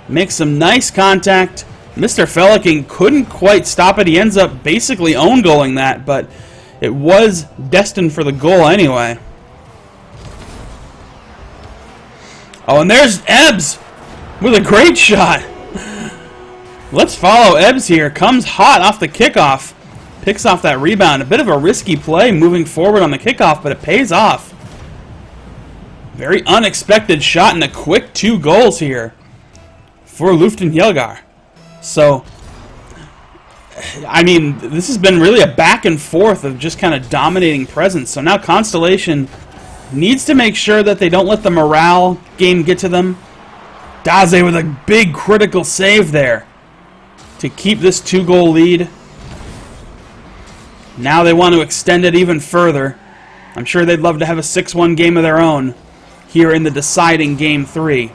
A: Makes some nice contact. Mr. Feliking couldn't quite stop it. He ends up basically own goaling that, but it was destined for the goal anyway. Oh, and there's Ebbs with a great shot. Let's follow Ebbs here. Comes hot off the kickoff. Picks off that rebound. A bit of a risky play moving forward on the kickoff, but it pays off. Very unexpected shot and a quick 2 goals here for Luftenhjelgar. So, I mean, this has been really a back and forth of just kind of dominating presence. So now Constellation needs to make sure that they don't let the morale game get to them. Daze with a big critical save there to keep this 2-goal lead. Now they want to extend it even further. I'm sure they'd love to have a 6-1 game of their own here in the deciding Game 3.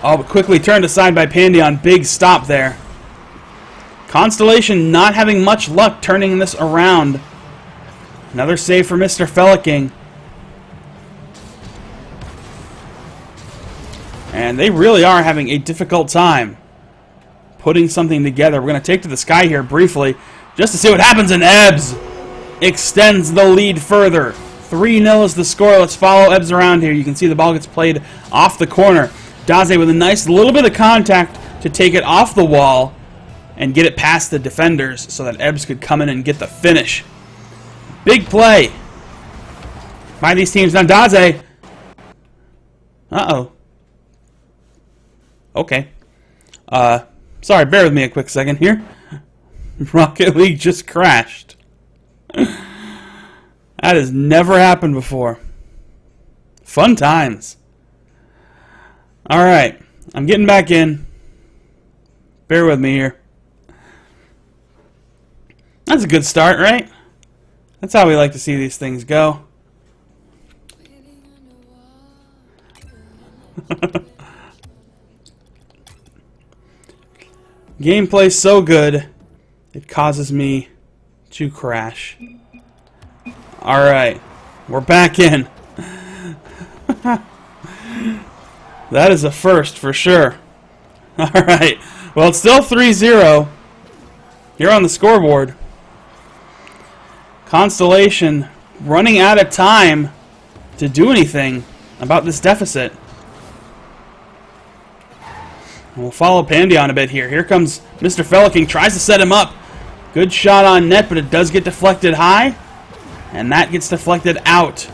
A: Oh, but quickly turned aside by Pandion. Big stop there. Constellation not having much luck turning this around. Another save for Mr. Feliking. And they really are having a difficult time putting something together. We're going to take to the sky here briefly just to see what happens, and Ebbs extends the lead further. 3-0 is the score. Let's follow Ebbs around here. You can see the ball gets played off the corner. Daze with a nice little bit of contact to take it off the wall and get it past the defenders so that Ebbs could come in and get the finish. Big play by these teams. Now Daze. Uh-oh. Okay. Sorry, bear with me a quick second here. Rocket League just crashed. That has never happened before. Fun times. Alright, I'm getting back in. Bear with me here. That's a good start, right? That's how we like to see these things go. Gameplay's so good, it causes me to crash. Alright, we're back in. That is a first for sure. Alright, well, it's still 3-0 here on the scoreboard. Constellation running out of time to do anything about this deficit. We'll follow Pandion a bit here. Here comes Mr. Feliking, tries to set him up. Good shot on net, but it does get deflected high. And that gets deflected out.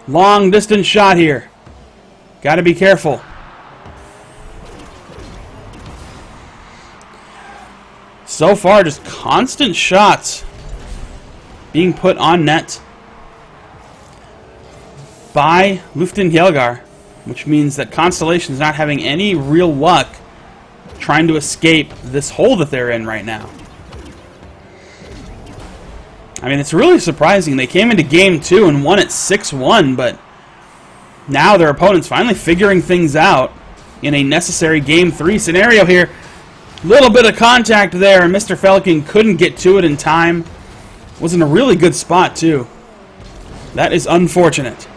A: Long distance shot here. Got to be careful. So far, just constant shots being put on net by Luftenhjelgar, which means that Constellation is not having any real luck trying to escape this hole that they're in right now. I mean, it's really surprising. They came into Game 2 and won it 6-1, but now their opponent's finally figuring things out in a necessary Game 3 scenario here. Little bit of contact there, and Mr. Feliking couldn't get to it in time. Was in a really good spot, too. That is unfortunate.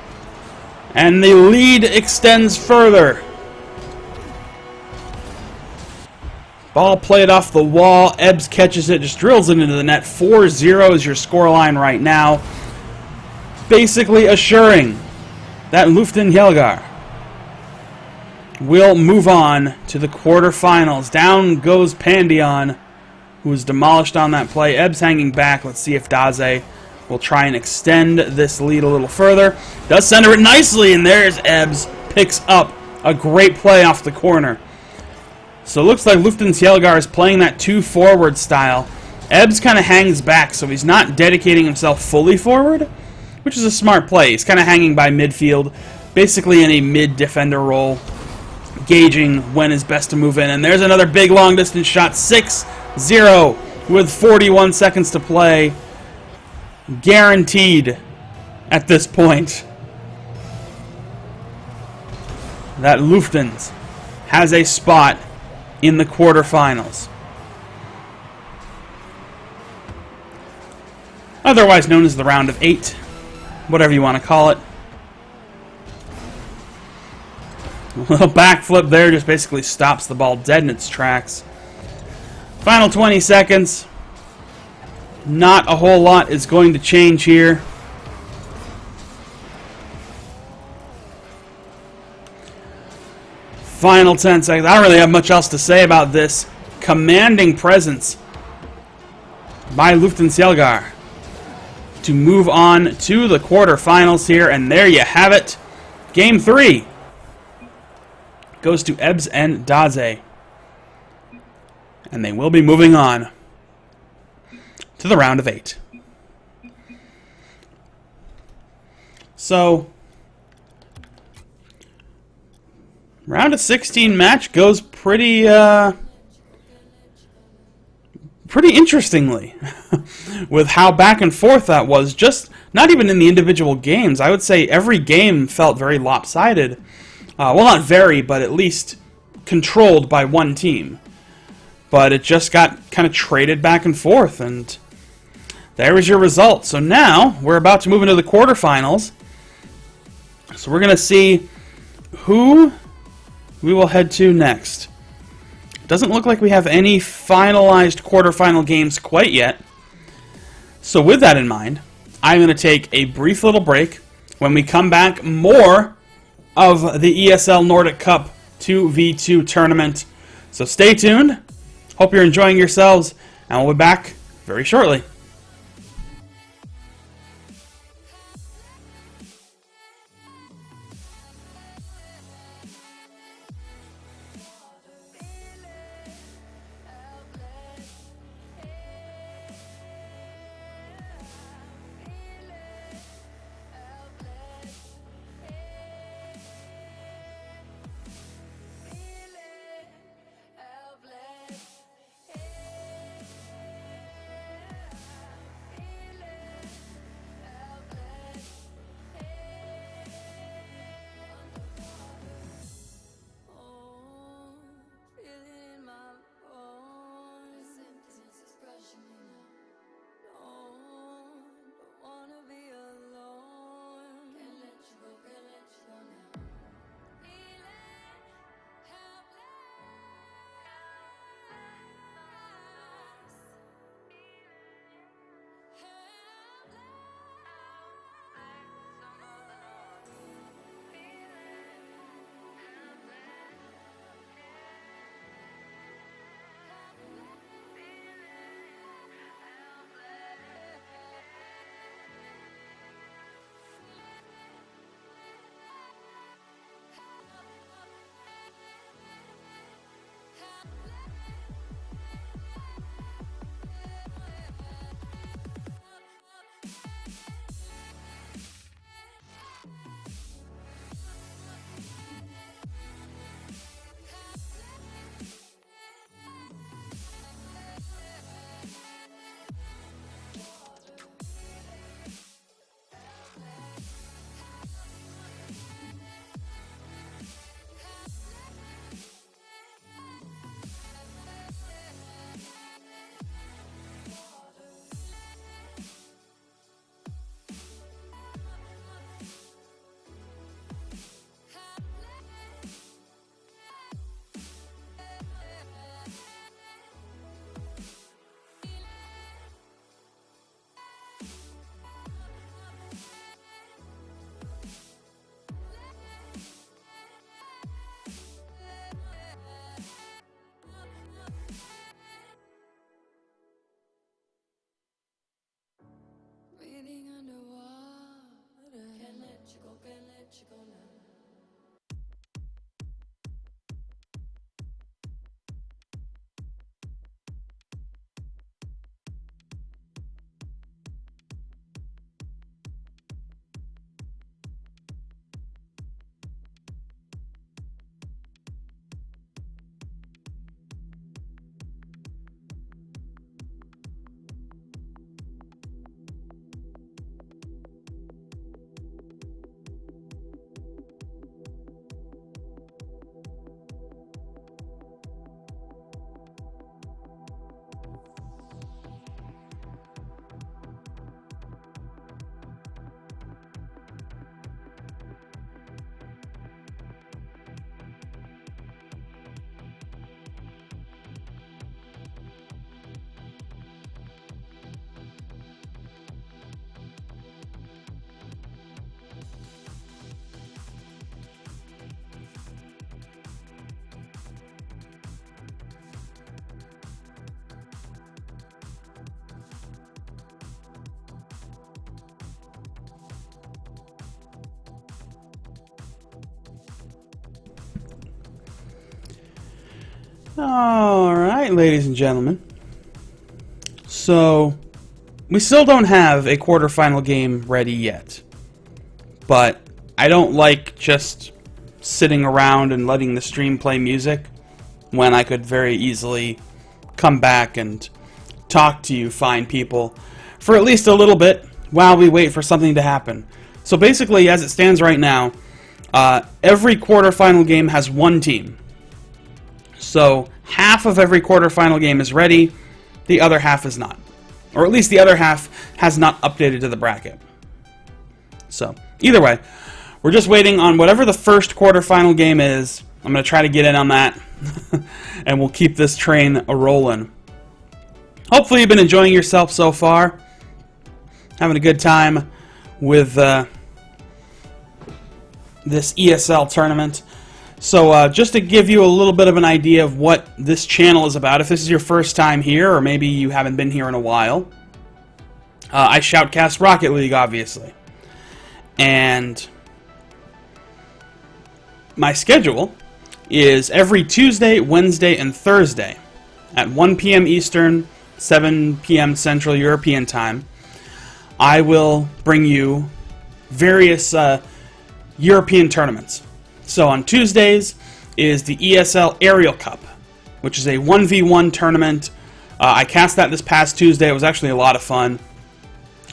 A: And the lead extends further. Ball played off the wall. Ebbs catches it, just drills it into the net. 4-0 is your scoreline right now. Basically assuring that Luften Hjelgar will move on to the quarterfinals. Down goes Pandion, who was demolished on that play. Ebbs hanging back. Let's see if Daze will try and extend this lead a little further. Does center it nicely, and there's Ebbs. Picks up a great play off the corner. So it looks like Luften Hjelgar is playing that 2-forward style. Ebbs kind of hangs back, so he's not dedicating himself fully forward, which is a smart play. He's kind of hanging by midfield, basically in a mid-defender role, gauging when is best to move in. And there's another big long-distance shot, 6-0 with 41 seconds to play. Guaranteed at this point that Luftens has a spot in the quarterfinals. Otherwise known as the round of 8, whatever you want to call it. A little backflip there just basically stops the ball dead in its tracks. Final 20 seconds. Not a whole lot is going to change here. Final 10 seconds. I don't really have much else to say about this. Commanding presence by Luften Hjelgar to move on to the quarterfinals here. And there you have it. Game 3 goes to Ebbs and Daze. And they will be moving on to the round of 8. So, round of 16 match goes pretty interestingly with how back and forth that was. Just not even in the individual games. I would say every game felt very lopsided. Well, not very, but at least controlled by one team. But it just got kind of traded back and forth, and there is your result. So now we're about to move into the quarterfinals. So we're going to see who we will head to next. Doesn't look like we have any finalized quarterfinal games quite yet. So with that in mind, I'm going to take a brief little break. When we come back, more of the ESL Nordic Cup 2v2 tournament. So stay tuned. Hope you're enjoying yourselves, and we'll be back very shortly. Alright, ladies and gentlemen. So, we still don't have a quarterfinal game ready yet. But I don't like just sitting around and letting the stream play music when I could very easily come back and talk to you fine people for at least a little bit while we wait for something to happen. So basically, as it stands right now, every quarterfinal game has one team. So half of every quarterfinal game is ready, the other half is not. Or at least the other half has not updated to the bracket. So, either way, we're just waiting on whatever the first quarterfinal game is. I'm going to try to get in on that, and we'll keep this train a-rolling. Hopefully you've been enjoying yourself so far, having a good time with this ESL tournament. So just to give you a little bit of an idea of what this channel is about, if this is your first time here, or maybe you haven't been here in a while, I shoutcast Rocket League, obviously. And my schedule is every Tuesday, Wednesday, and Thursday at 1 p.m. Eastern, 7 p.m. Central European Time. I will bring you various European tournaments. So on Tuesdays is the ESL Aerial Cup, which is a 1v1 tournament. I cast that this past Tuesday. It was actually a lot of fun.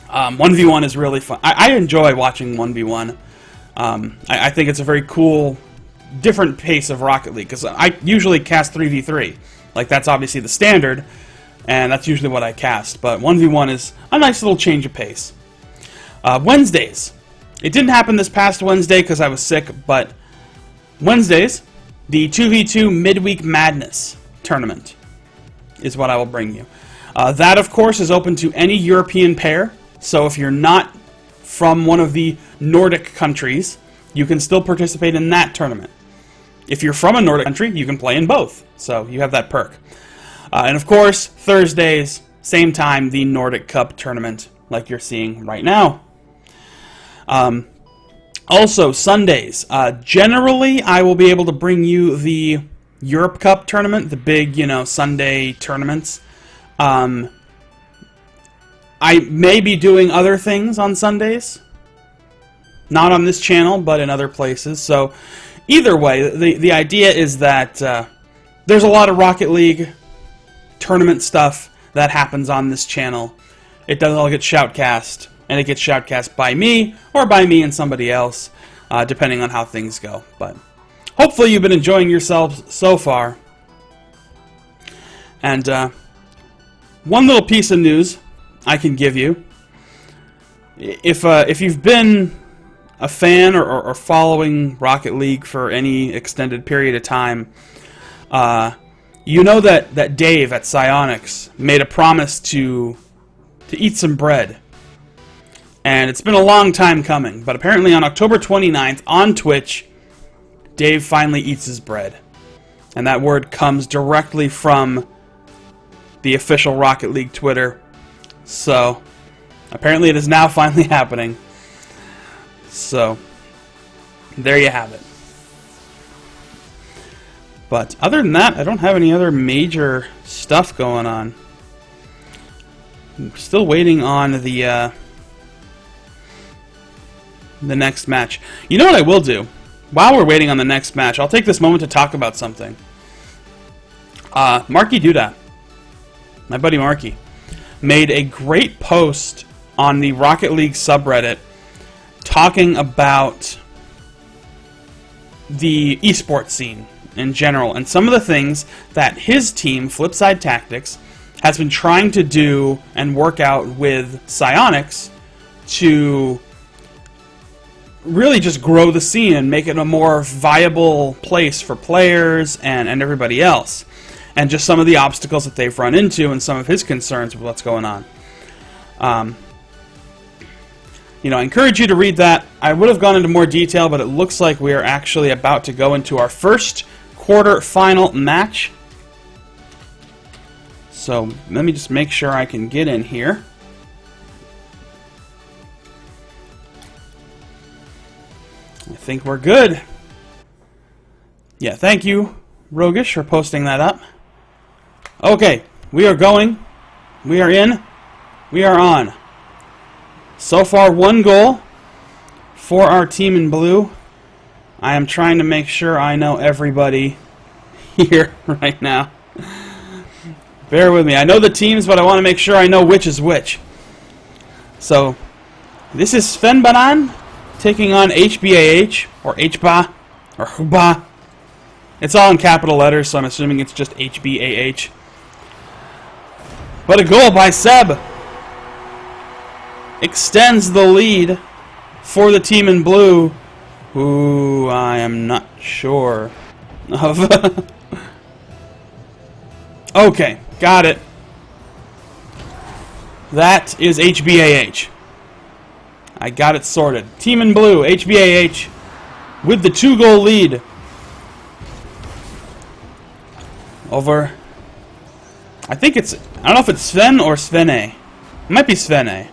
A: 1v1 is really fun. I enjoy watching 1v1. I think it's a very cool, different pace of Rocket League, because I usually cast 3v3. Like, that's obviously the standard, and that's usually what I cast. But 1v1 is a nice little change of pace. Wednesdays. It didn't happen this past Wednesday because I was sick, but Wednesdays, the 2v2 Midweek Madness tournament is what I will bring you. That, of course, is open to any European pair, so if you're not from one of the Nordic countries, you can still participate in that tournament. If you're from a Nordic country, you can play in both, so you have that perk. And, of course, Thursdays, same time, the Nordic Cup tournament, like you're seeing right now. Also, Sundays. Generally, I will be able to bring you the Europe Cup tournament, the big, Sunday tournaments. I may be doing other things on Sundays. Not on this channel, but in other places. So, either way, the idea is that there's a lot of Rocket League tournament stuff that happens on this channel. It doesn't all get shoutcast. And it gets shoutcast by me, or by me and somebody else, depending on how things go. But hopefully you've been enjoying yourselves so far. And one little piece of news I can give you. If you've been a fan or following Rocket League for any extended period of time, you know that Dave at Psyonix made a promise to eat some bread. And it's been a long time coming, but apparently on October 29th on Twitch, Dave finally eats his bread. And that word comes directly from the official Rocket League Twitter. So, apparently it is now finally happening. So, there you have it. But other than that, I don't have any other major stuff going on. I'm still waiting on the next match. You know what I will do? While we're waiting on the next match, I'll take this moment to talk about something. Marky Duda, my buddy Marky, made a great post on the Rocket League subreddit talking about the esports scene in general and some of the things that his team, Flipside Tactics, has been trying to do and work out with Psyonix to really just grow the scene and make it a more viable place for players and everybody else. And just some of the obstacles that they've run into and some of his concerns with what's going on. I encourage you to read that. I would have gone into more detail, but it looks like we are actually about to go into our first quarter-final match. So let me just make sure I can get in here. I think we're good. Yeah, thank you, Rogish, for posting that up. Okay, we are going. We are in. We are on. So far, 1 goal for our team in blue. I am trying to make sure I know everybody here right now. Bear with me. I know the teams, but I want to make sure I know which is which. So, this is Svenbanan taking on HBAH, or HBA, or HBA. It's all in capital letters, so I'm assuming it's just HBAH. But a goal by Seb extends the lead for the team in blue, who I am not sure of. Okay, got it. That is HBAH. I got it sorted. Team in blue, HBAH, with the 2-goal lead over, I think it's, I don't know if it's Sven or Svene. It might be Svene.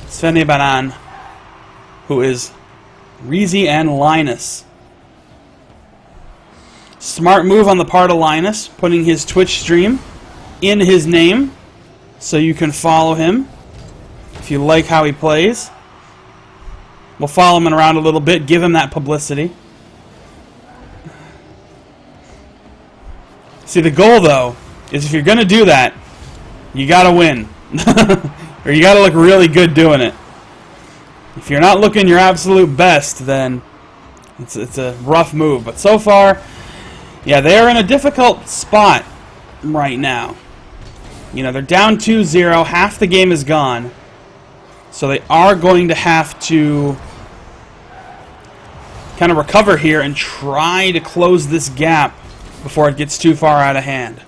A: Svene Banan, who is Reezy and Linus. Smart move on the part of Linus, putting his Twitch stream in his name so you can follow him if you like how he plays. We'll follow him around a little bit, give him that publicity. See, the goal, though, is if you're going to do that, you got to win. Or you got to look really good doing it. If you're not looking your absolute best, then it's a rough move. But so far, yeah, they are in a difficult spot right now. You know, they're down 2-0. Half the game is gone. So they are going to have to kind of recover here and try to close this gap before it gets too far out of hand.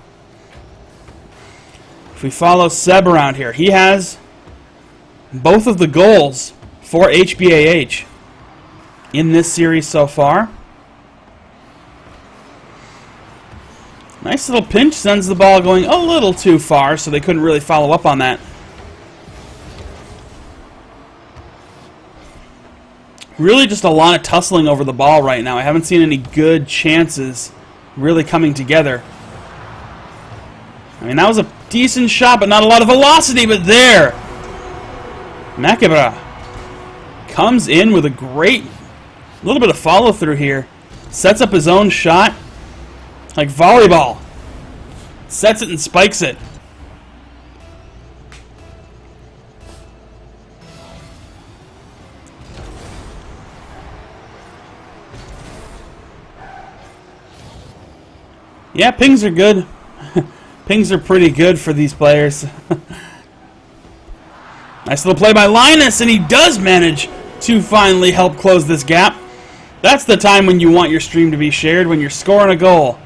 A: If we follow Seb around here, he has both of the goals for HBAH in this series so far. Nice little pinch, sends the ball going a little too far, so they couldn't really follow up on that. Really just a lot of tussling over the ball right now. I haven't seen any good chances really coming together. I mean, that was a decent shot, but not a lot of velocity, but there. Makebra comes in with a great little bit of follow-through here. Sets up his own shot. Like volleyball. Sets it and spikes it. Yeah, pings are good. Pings are pretty good for these players. Nice little play by Linus, and he does manage to finally help close this gap. That's the time when you want your stream to be shared, when you're scoring a goal.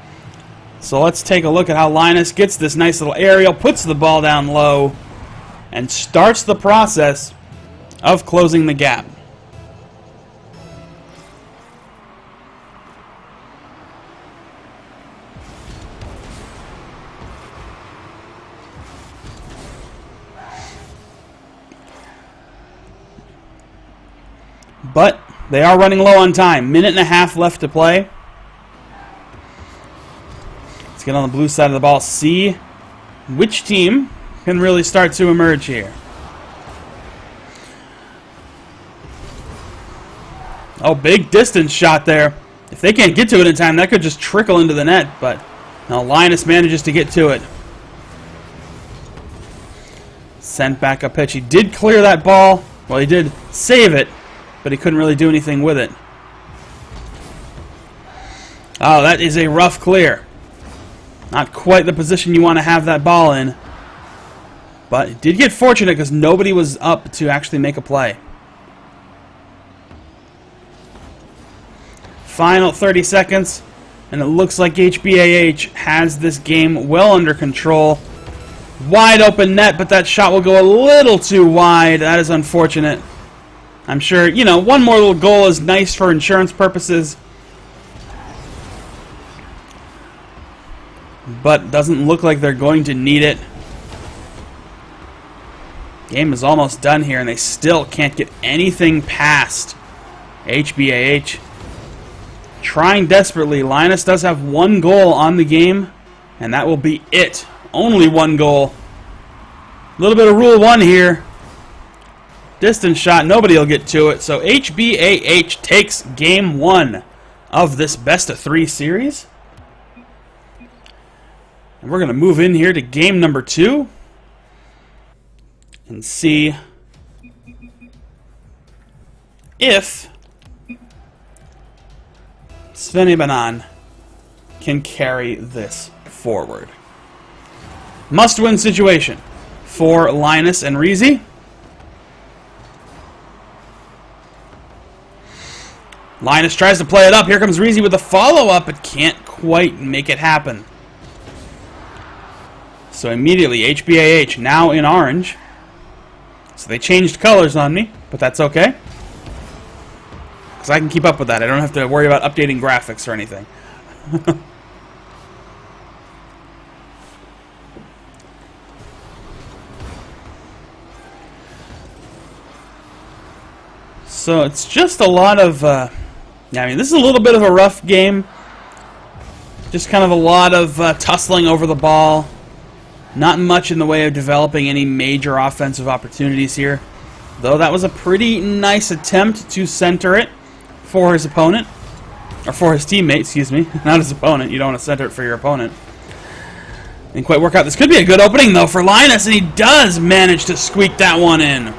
A: So let's take a look at how Linus gets this nice little aerial, puts the ball down low, and starts the process of closing the gap. But they are running low on time. 1.5 left to play. Let's get on the blue side of the ball. See which team can really start to emerge here. Oh, big distance shot there. If they can't get to it in time, that could just trickle into the net. But now Linus manages to get to it. Sent back up pitch. He did clear that ball. Well, he did save it, but he couldn't really do anything with it. Oh, that is a rough clear. Not quite the position you want to have that ball in. But it did get fortunate because nobody was up to actually make a play. Final 30 seconds, and it looks like HBAH has this game well under control. Wide open net, but that shot will go a little too wide. That is unfortunate. I'm sure, you know, one more little goal is nice for insurance purposes. But doesn't look like they're going to need it. Game is almost done here, and they still can't get anything past HBAH. trying desperately. Linus does have 1 goal on the game, and that will be it. Only 1 goal. A little bit of Rule 1 here. Distance shot, nobody will get to it. So HBAH takes game 1 of this best-of-3 series. And we're going to move in here to game number 2 and see if Semifinals can carry this forward. Must-win situation for Linus and Reezy. Linus tries to play it up. Here comes Reezy with a follow-up, but can't quite make it happen. So immediately, HBAH now in orange. So they changed colors on me, but that's okay. Because I can keep up with that. I don't have to worry about updating graphics or anything. So it's just a lot of... I mean, this is a little bit of a rough game. Just kind of a lot of tussling over the ball. Not much in the way of developing any major offensive opportunities here. Though that was a pretty nice attempt to center it for his opponent. Or for his teammate, excuse me. Not his opponent. You don't want to center it for your opponent. Didn't quite work out. This could be a good opening, though, for Linus. And he does manage to squeak that one in.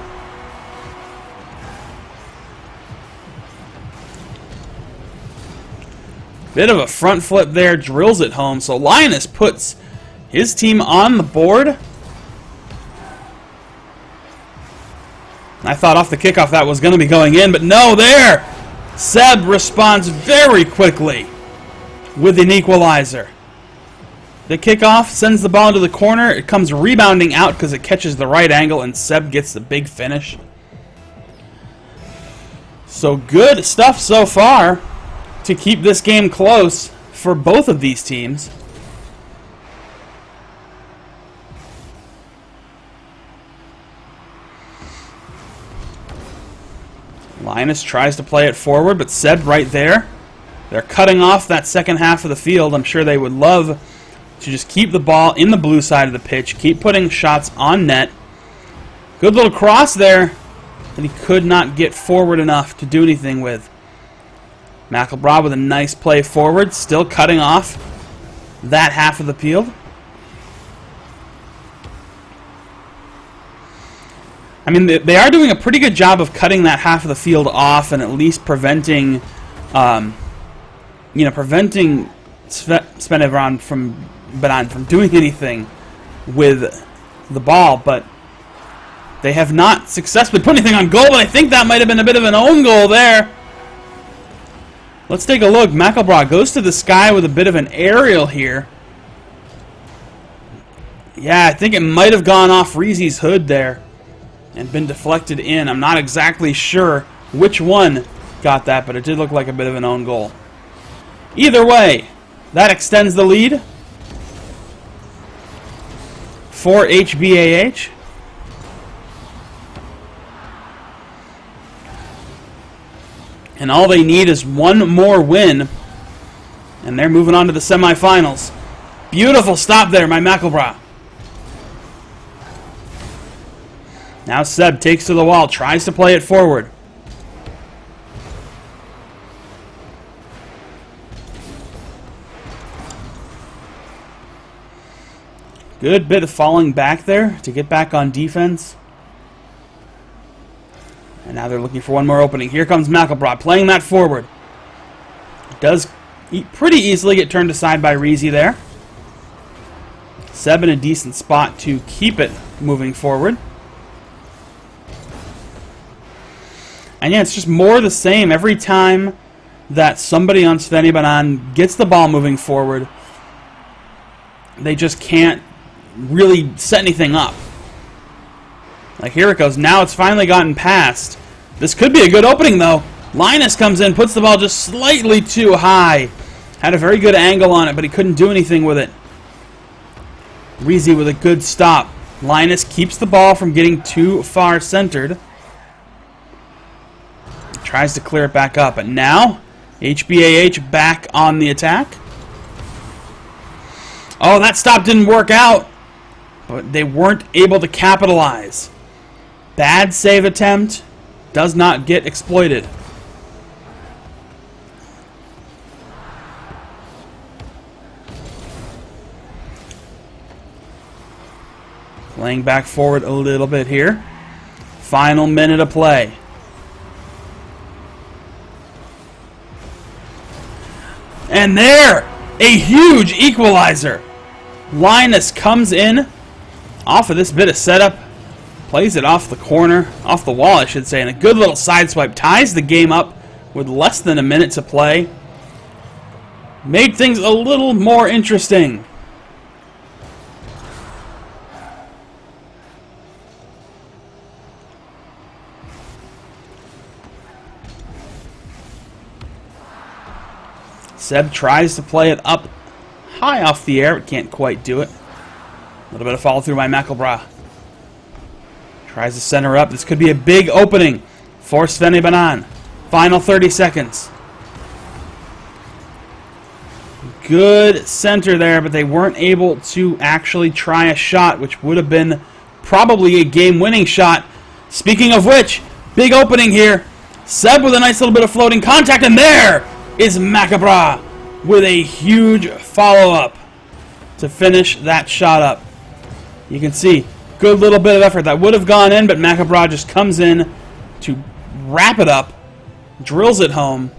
A: Bit of a front flip there, drills it home. So Linus puts his team on the board. I thought off the kickoff that was going to be going in, but no, there! Seb responds very quickly with an equalizer. The kickoff sends the ball into the corner. It comes rebounding out because it catches the right angle, and Seb gets the big finish. So good stuff so far to keep this game close for both of these teams. Linus tries to play it forward, but Seb right there. They're cutting off that second half of the field. I'm sure they would love to just keep the ball in the blue side of the pitch, keep putting shots on net. Good little cross there that he could not get forward enough to do anything with. McElbraw with a nice play forward, still cutting off that half of the field. I mean, they are doing a pretty good job of cutting that half of the field off and at least preventing, preventing Semifinals from doing anything with the ball. But they have not successfully put anything on goal. But I think that might have been a bit of an own goal there. Let's take a look. McElbraw goes to the sky with a bit of an aerial here. Yeah, I think it might have gone off Reezy's hood there and been deflected in. I'm not exactly sure which one got that, but it did look like a bit of an own goal. Either way, that extends the lead for HBAH. And all they need is one more win, and they're moving on to the semifinals. Beautiful stop there by McElbraw. Now Seb takes to the wall, tries to play it forward. Good bit of falling back there to get back on defense. And now they're looking for one more opening. Here comes McElbraw playing that forward. Does pretty easily get turned aside by Reezy there. Seb in a decent spot to keep it moving forward. And yeah, it's just more the same. Every time that somebody on Semifinals gets the ball moving forward, they just can't really set anything up. Like, here it goes. Now it's finally gotten past. This could be a good opening, though. Linus comes in, puts the ball just slightly too high. Had a very good angle on it, but he couldn't do anything with it. Reezy with a good stop. Linus keeps the ball from getting too far centered. Tries to clear it back up. And now, HBAH back on the attack. Oh, that stop didn't work out, but they weren't able to capitalize. Bad save attempt does not get exploited. Playing back forward a little bit here. Final minute of play. And there, a huge equalizer. Linus comes in off of this bit of setup, plays it off the corner, off the wall I should say, and a good little side swipe ties the game up with less than a minute to play. Made things a little more interesting. Seb tries to play it up high off the air, but can't quite do it. A little bit of follow through by McElbrath. Tries to center up. This could be a big opening for Svenne Banan. Final 30 seconds. Good center there, but they weren't able to actually try a shot, which would have been probably a game-winning shot. Speaking of which, big opening here. Seb with a nice little bit of floating contact, and there is McElbrath with a huge follow-up to finish that shot up. You can see, good little bit of effort that would have gone in, but McElbrath just comes in to wrap it up, drills it home.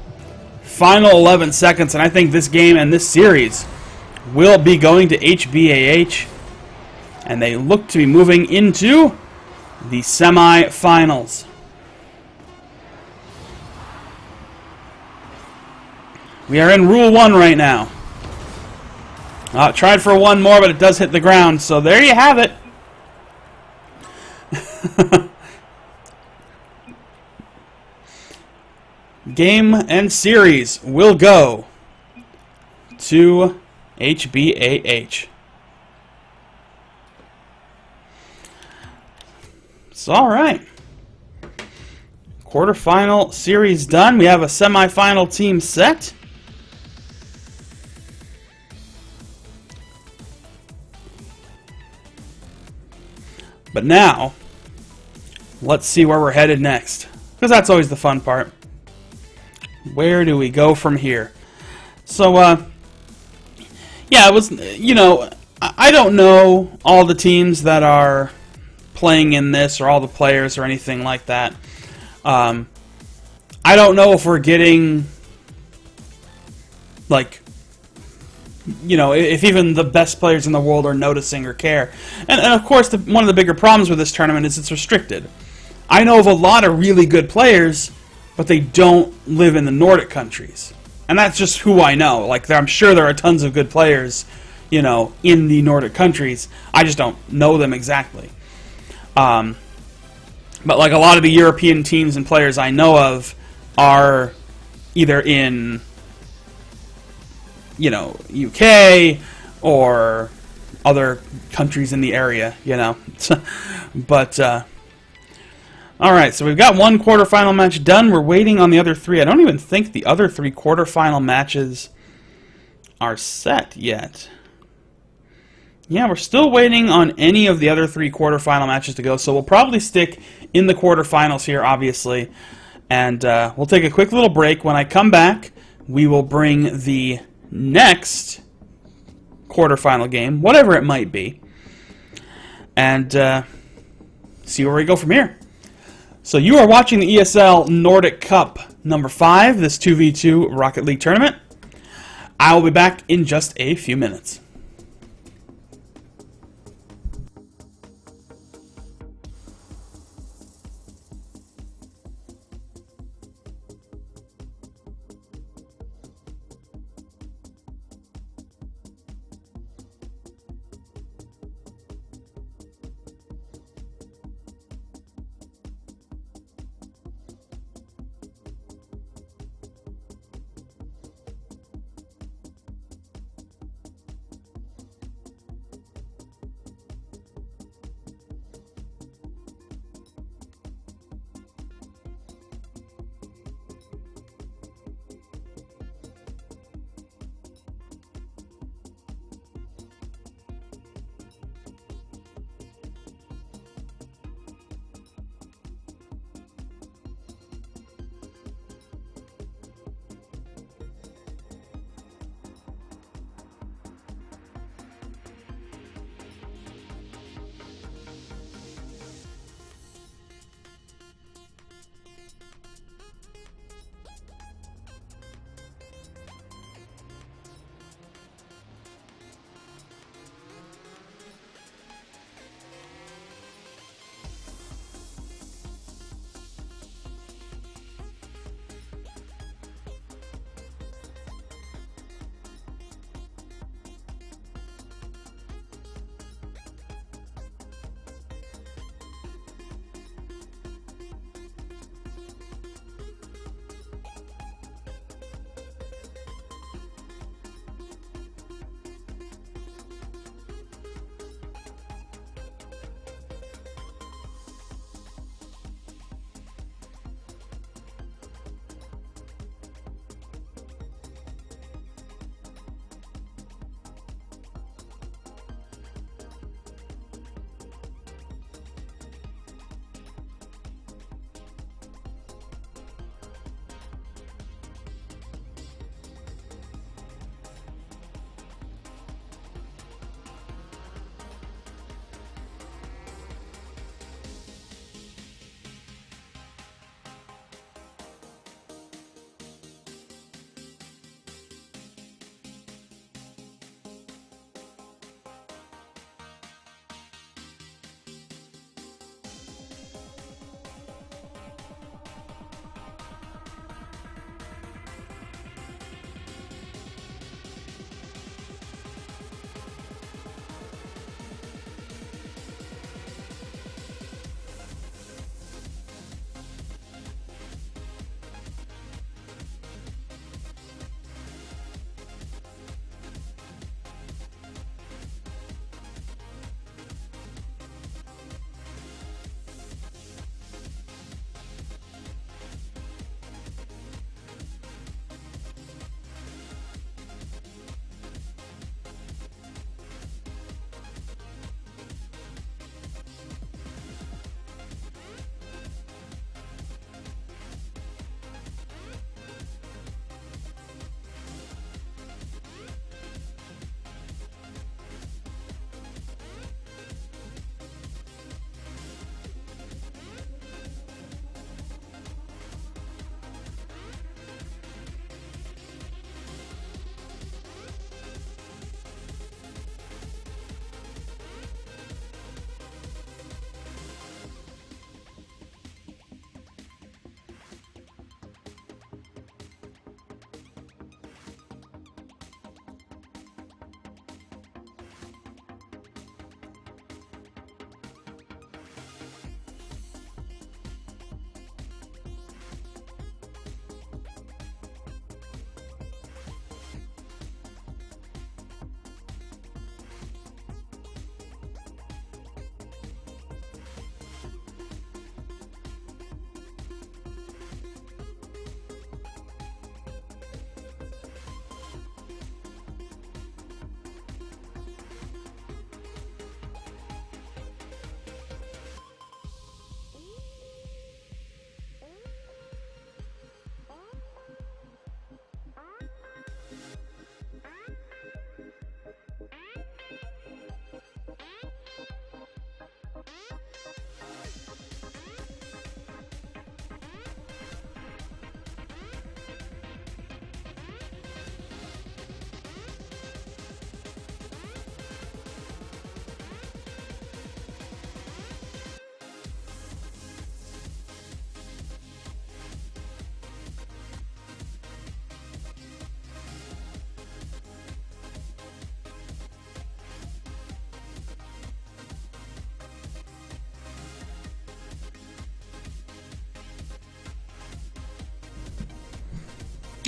A: Final 11 seconds, and I think this game and this series will be going to HBAH, and they look to be moving into the semifinals. We are in Rule 1 right now. Tried for one more, but it does hit the ground, so there you have it. Game and series will go to HBAH. It's all right. Quarterfinal series done. We have a semifinal team set. But now, let's see where we're headed next, because that's always the fun part. Where do we go from here? So, yeah, it was, I don't know all the teams that are playing in this, or all the players, or anything like that. I don't know if we're getting, like, if even the best players in the world are noticing or care. And of course, one of the bigger problems with this tournament is it's restricted. I know of a lot of really good players, but they don't live in the Nordic countries. And that's just who I know. Like, I'm sure there are tons of good players, in the Nordic countries. I just don't know them exactly. But like a lot of the European teams and players I know of are either in UK or other countries in the area, But, alright, so we've got one quarterfinal match done. We're waiting on the other three. I don't even think the other three quarterfinal matches are set yet. Yeah, we're still waiting on any of the other three quarterfinal matches to go, so we'll probably stick in the quarterfinals here, obviously. And we'll take a quick little break. When I come back, we will bring the next quarterfinal game, whatever it might be, and see where we go from here. So you are watching the ESL Nordic Cup number 5, this 2v2 Rocket League tournament. I will be back in just a few minutes.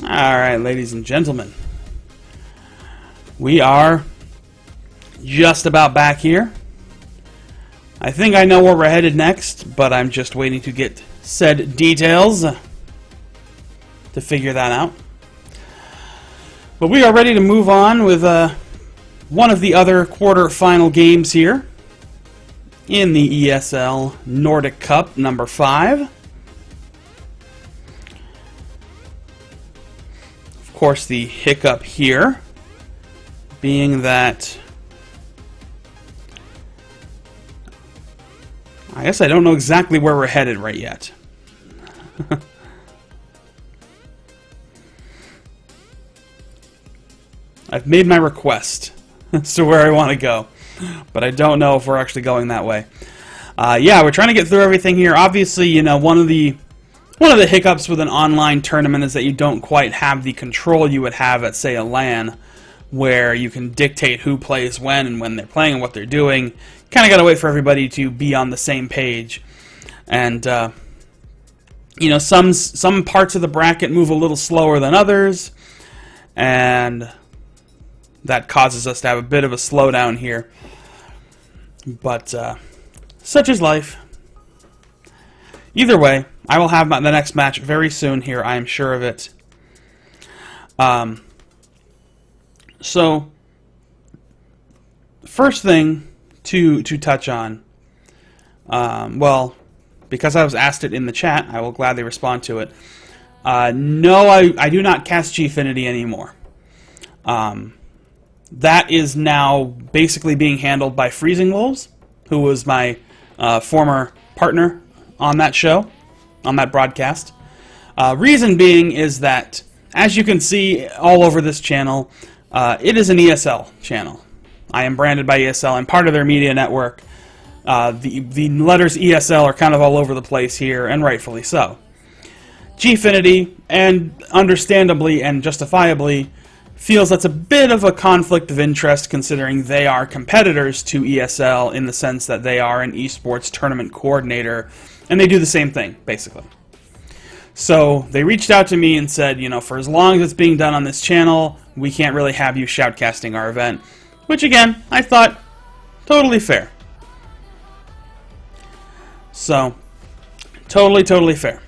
A: Alright, ladies and gentlemen. We are just about back here. I think I know where we're headed next, but I'm just waiting to get said details to figure that out. But we are ready to move on with one of the other quarter-final games here in the ESL Nordic Cup number 5. Of course, the hiccup here being that I guess I don't know exactly where we're headed right yet. I've made my request as to where I want to go, but I don't know if we're actually going that way. Yeah, we're trying to get through everything here. Obviously, you know, one of the hiccups with an online tournament is that you don't quite have the control you would have at, say, a LAN, where you can dictate who plays when and when they're playing and what they're doing. Kind of got to wait for everybody to be on the same page. And, you know, some parts of the bracket move a little slower than others, and that causes us to have a bit of a slowdown here. But such is life. Either way, I will have the next match very soon here, I am sure of it. So, first thing to touch on, well, because I was asked it in the chat, I will gladly respond to it. No, I do not cast Gfinity anymore. That is now basically being handled by Freezing Wolves, who was my former partner on that show, on that broadcast. Reason being is that, as you can see all over this channel, it is an ESL channel. I am branded by ESL. I'm part of their media network. The letters ESL are kind of all over the place here, and rightfully so. Gfinity, and understandably and justifiably, feels that's a bit of a conflict of interest considering they are competitors to ESL in the sense that they are an esports tournament coordinator, and they do the same thing, basically. So they reached out to me and said, you know, for as long as it's being done on this channel, we can't really have you shoutcasting our event. Which, again, I thought totally fair. So, totally fair.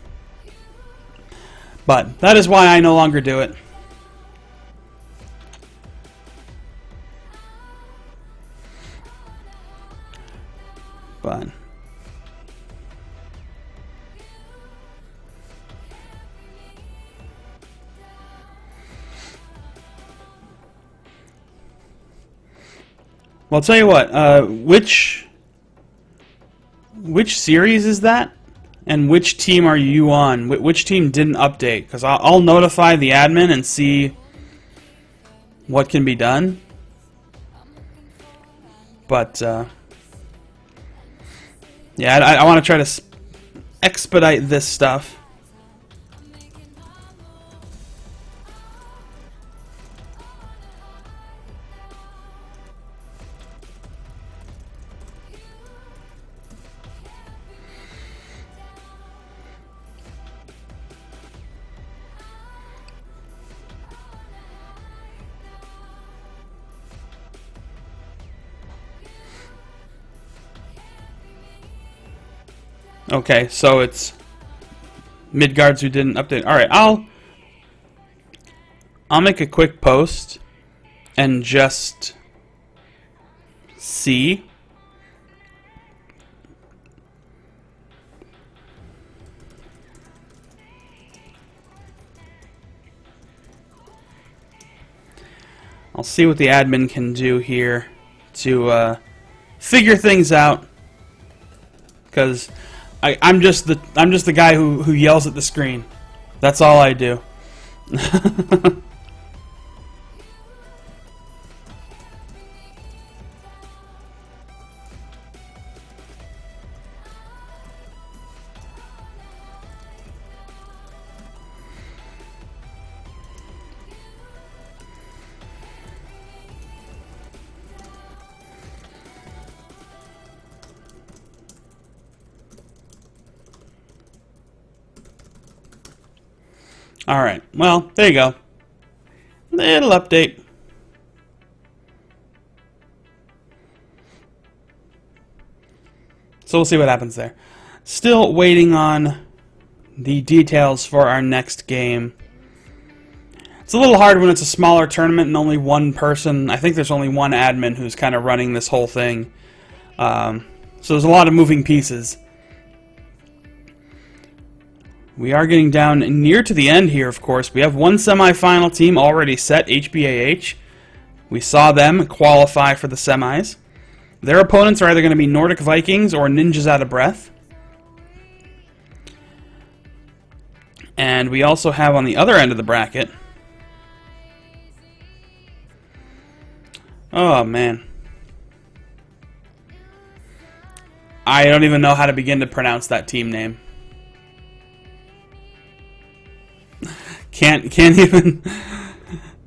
A: But that is why I no longer do it. But well, I'll tell you what, which series is that? And which team are you on? Which team didn't update? Because I'll notify the admin and see what can be done. But, yeah, I want to try to expedite this stuff. Okay, so it's Midgards who didn't update. All right, I'll make a quick post and just see. I'll see what the admin can do here to figure things out, because I'm just the guy who yells at the screen. That's all I do. Alright, well, there you go. Little update. So we'll see what happens there. Still waiting on the details for our next game. It's a little hard when it's a smaller tournament and only one person. I think there's only one admin who's kind of running this whole thing. So there's a lot of moving pieces. We are getting down near to the end here, of course. We have one semifinal team already set, HBAH. We saw them qualify for the semis. Their opponents are either going to be Nordic Vikings or Ninjas Out of Breath. And we also have on the other end of the bracket... Oh, man. I don't even know how to begin to pronounce that team name. Can't even...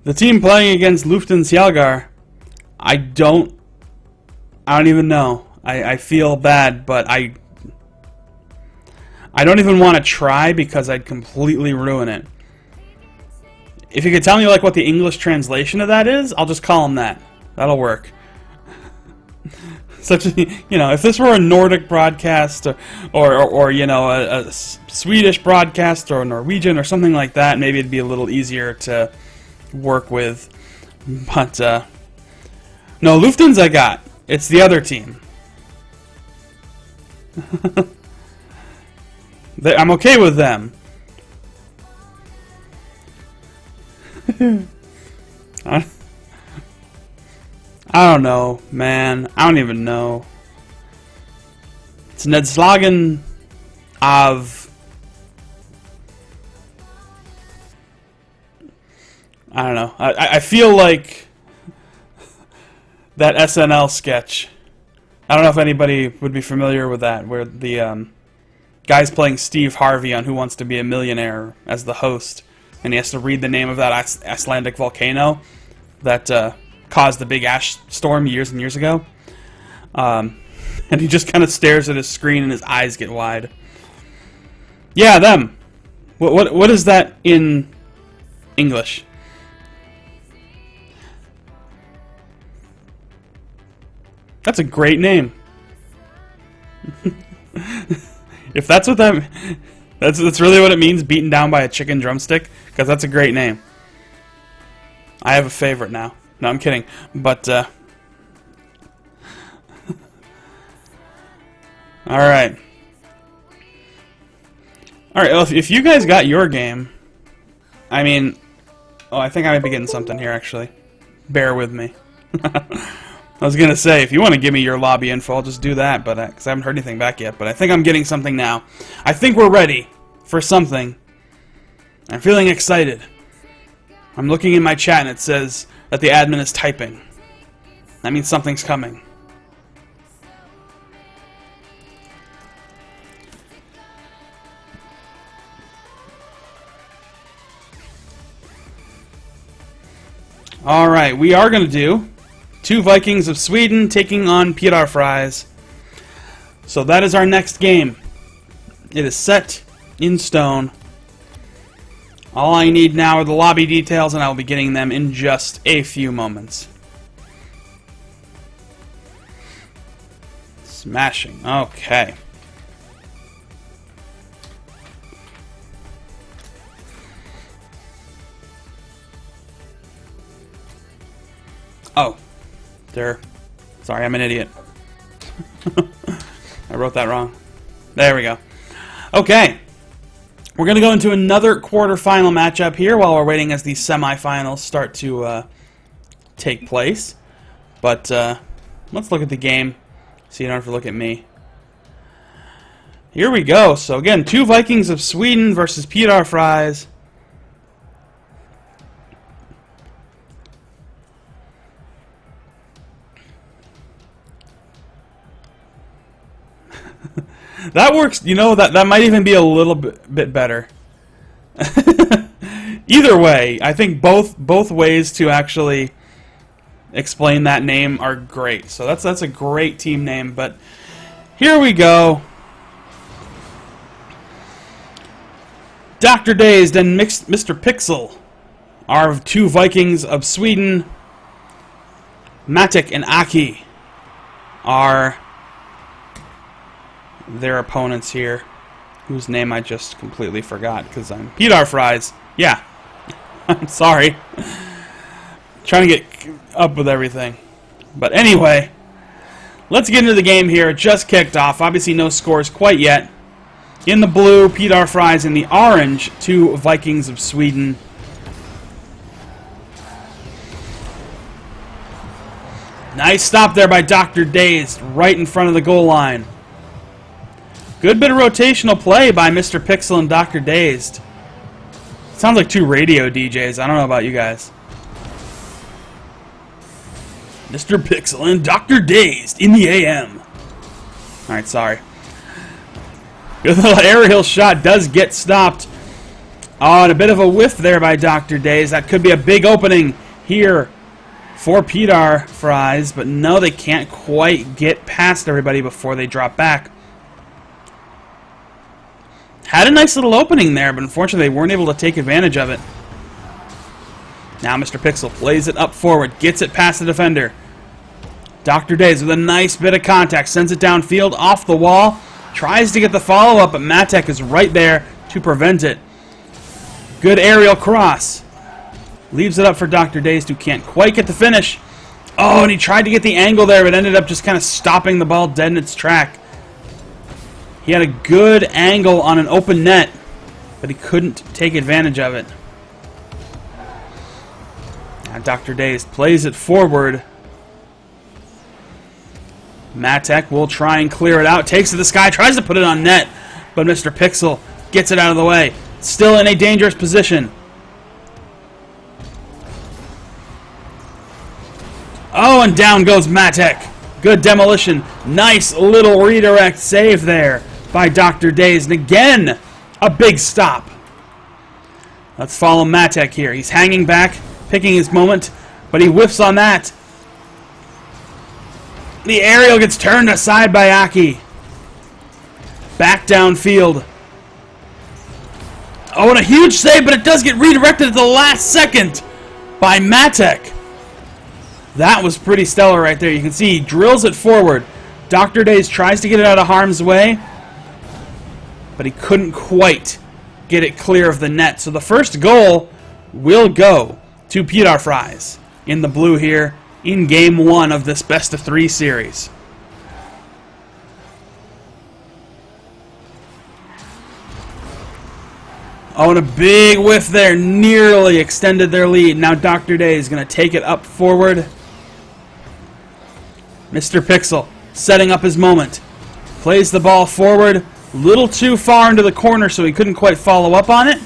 A: The team playing against Lufthansa I don't even know. I feel bad, but I don't even want to try because I'd completely ruin it. If you could tell me like what the English translation of that is, I'll just call them that. That'll work. Such a, you know, if this were a Nordic broadcast or you know, a Swedish broadcast or a Norwegian or something like that, maybe it'd be a little easier to work with. But no, Lufthansa I got. It's the other team. I'm okay with them. I don't know, man. I don't even know. It's Nedslagen of... I don't know. I feel like that SNL sketch. I don't know if anybody would be familiar with that, where the guy's playing Steve Harvey on Who Wants to Be a Millionaire as the host, and he has to read the name of that Icelandic volcano that caused the big ash storm years and years ago. And he just kind of stares at his screen and his eyes get wide. Yeah, them. What is that in English? That's a great name. If that's what that's really what it means, beaten down by a chicken drumstick, because that's a great name. I have a favorite now. No, I'm kidding. But all right. All right. Well, if you guys got your game, I mean, oh, I think I might be getting something here actually. Bear with me. I was gonna say, if you want to give me your lobby info, I'll just do that, but because I haven't heard anything back yet. But I think I'm getting something now. I think we're ready for something. I'm feeling excited. I'm looking in my chat and it says that the admin is typing. That means something's coming. All right, we are going to do 2 Vikings of Sweden taking on Pilar Fries. So that is our next game. It is set in stone. All I need now are the lobby details, and I will be getting them in just a few moments. Smashing. Okay. Oh. There. Sorry, I'm an idiot. I wrote that wrong. There we go. Okay. We're going to go into another quarterfinal matchup here while we're waiting as the semifinals start to take place. But let's look at the game so you don't have to look at me. Here we go. So again, 2 Vikings of Sweden versus Pilar Fries. That works, you know, that might even be a little bit better. Either way, I think both ways to actually explain that name are great. So that's a great team name, but here we go. Dr. Dazed and Mr. Pixel are two Vikings of Sweden. Matek and Aki are their opponents here, whose name I just completely forgot because I'm Pedar Fries. Yeah, I'm sorry. Trying to get up with everything. But anyway, let's get into the game here. It just kicked off. Obviously no scores quite yet. In the blue, Pedar Fries. In the orange, two Vikings of Sweden. Nice stop there by Dr. Dazed, right in front of the goal line. Good bit of rotational play by Mr. Pixel and Dr. Dazed. Sounds like two radio DJs. I don't know about you guys. Mr. Pixel and Dr. Dazed in the AM. Alright, sorry. Good little aerial shot does get stopped. Oh, and a bit of a whiff there by Dr. Dazed. That could be a big opening here for Pedar Fries, but no, they can't quite get past everybody before they drop back. Had a nice little opening there, but unfortunately they weren't able to take advantage of it. Now Mr. Pixel plays it up forward, gets it past the defender. Dr. Dazed with a nice bit of contact, sends it downfield, off the wall, tries to get the follow-up, but Matek is right there to prevent it. Good aerial cross. Leaves it up for Dr. Dazed, who can't quite get the finish. Oh, and he tried to get the angle there, but ended up just kind of stopping the ball dead in its track. He had a good angle on an open net, but he couldn't take advantage of it. Now Dr. Dazed plays it forward. Matek will try and clear it out. Takes it to the sky, tries to put it on net, but Mr. Pixel gets it out of the way. Still in a dangerous position. Oh, and down goes Matek. Good demolition. Nice little redirect save there by Dr. Dazed. And again, a big stop. Let's follow Matek here. He's hanging back, picking his moment, but he whiffs on that. The aerial gets turned aside by Aki. Back downfield. Oh, and a huge save, but it does get redirected at the last second by Matek. That was pretty stellar right there. You can see he drills it forward. Dr. Dazed tries to get it out of harm's way, but he couldn't quite get it clear of the net. So the first goal will go to Pedar Fries in the blue here in Game 1 of this best-of-3 series. Oh, and a big whiff there. Nearly extended their lead. Now Dr. Dazed is going to take it up forward. Mr. Pixel setting up his moment. Plays the ball forward. A little too far into the corner, so he couldn't quite follow up on it.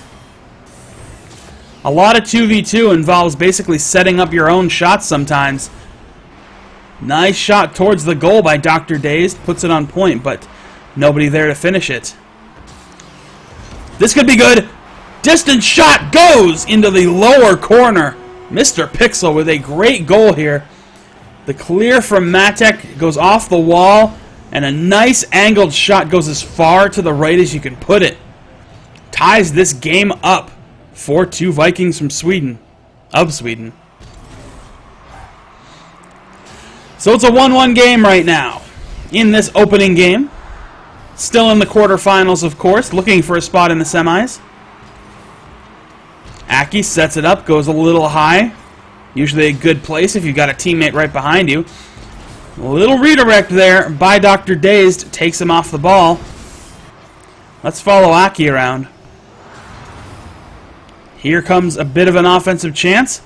A: A lot of 2v2 involves basically setting up your own shots sometimes. Nice shot towards the goal by Dr. Dazed. Puts it on point, but nobody there to finish it. This could be good. Distant shot goes into the lower corner. Mr. Pixel with a great goal here. The clear from Matek goes off the wall, and a nice angled shot goes as far to the right as you can put it. Ties this game up for two Vikings from Sweden. Of Sweden. So it's a 1-1 game right now in this opening game. Still in the quarterfinals, of course, looking for a spot in the semis. Aki sets it up, goes a little high. Usually a good place if you've got a teammate right behind you. A little redirect there by Dr. Dazed. Takes him off the ball. Let's follow Aki around. Here comes a bit of an offensive chance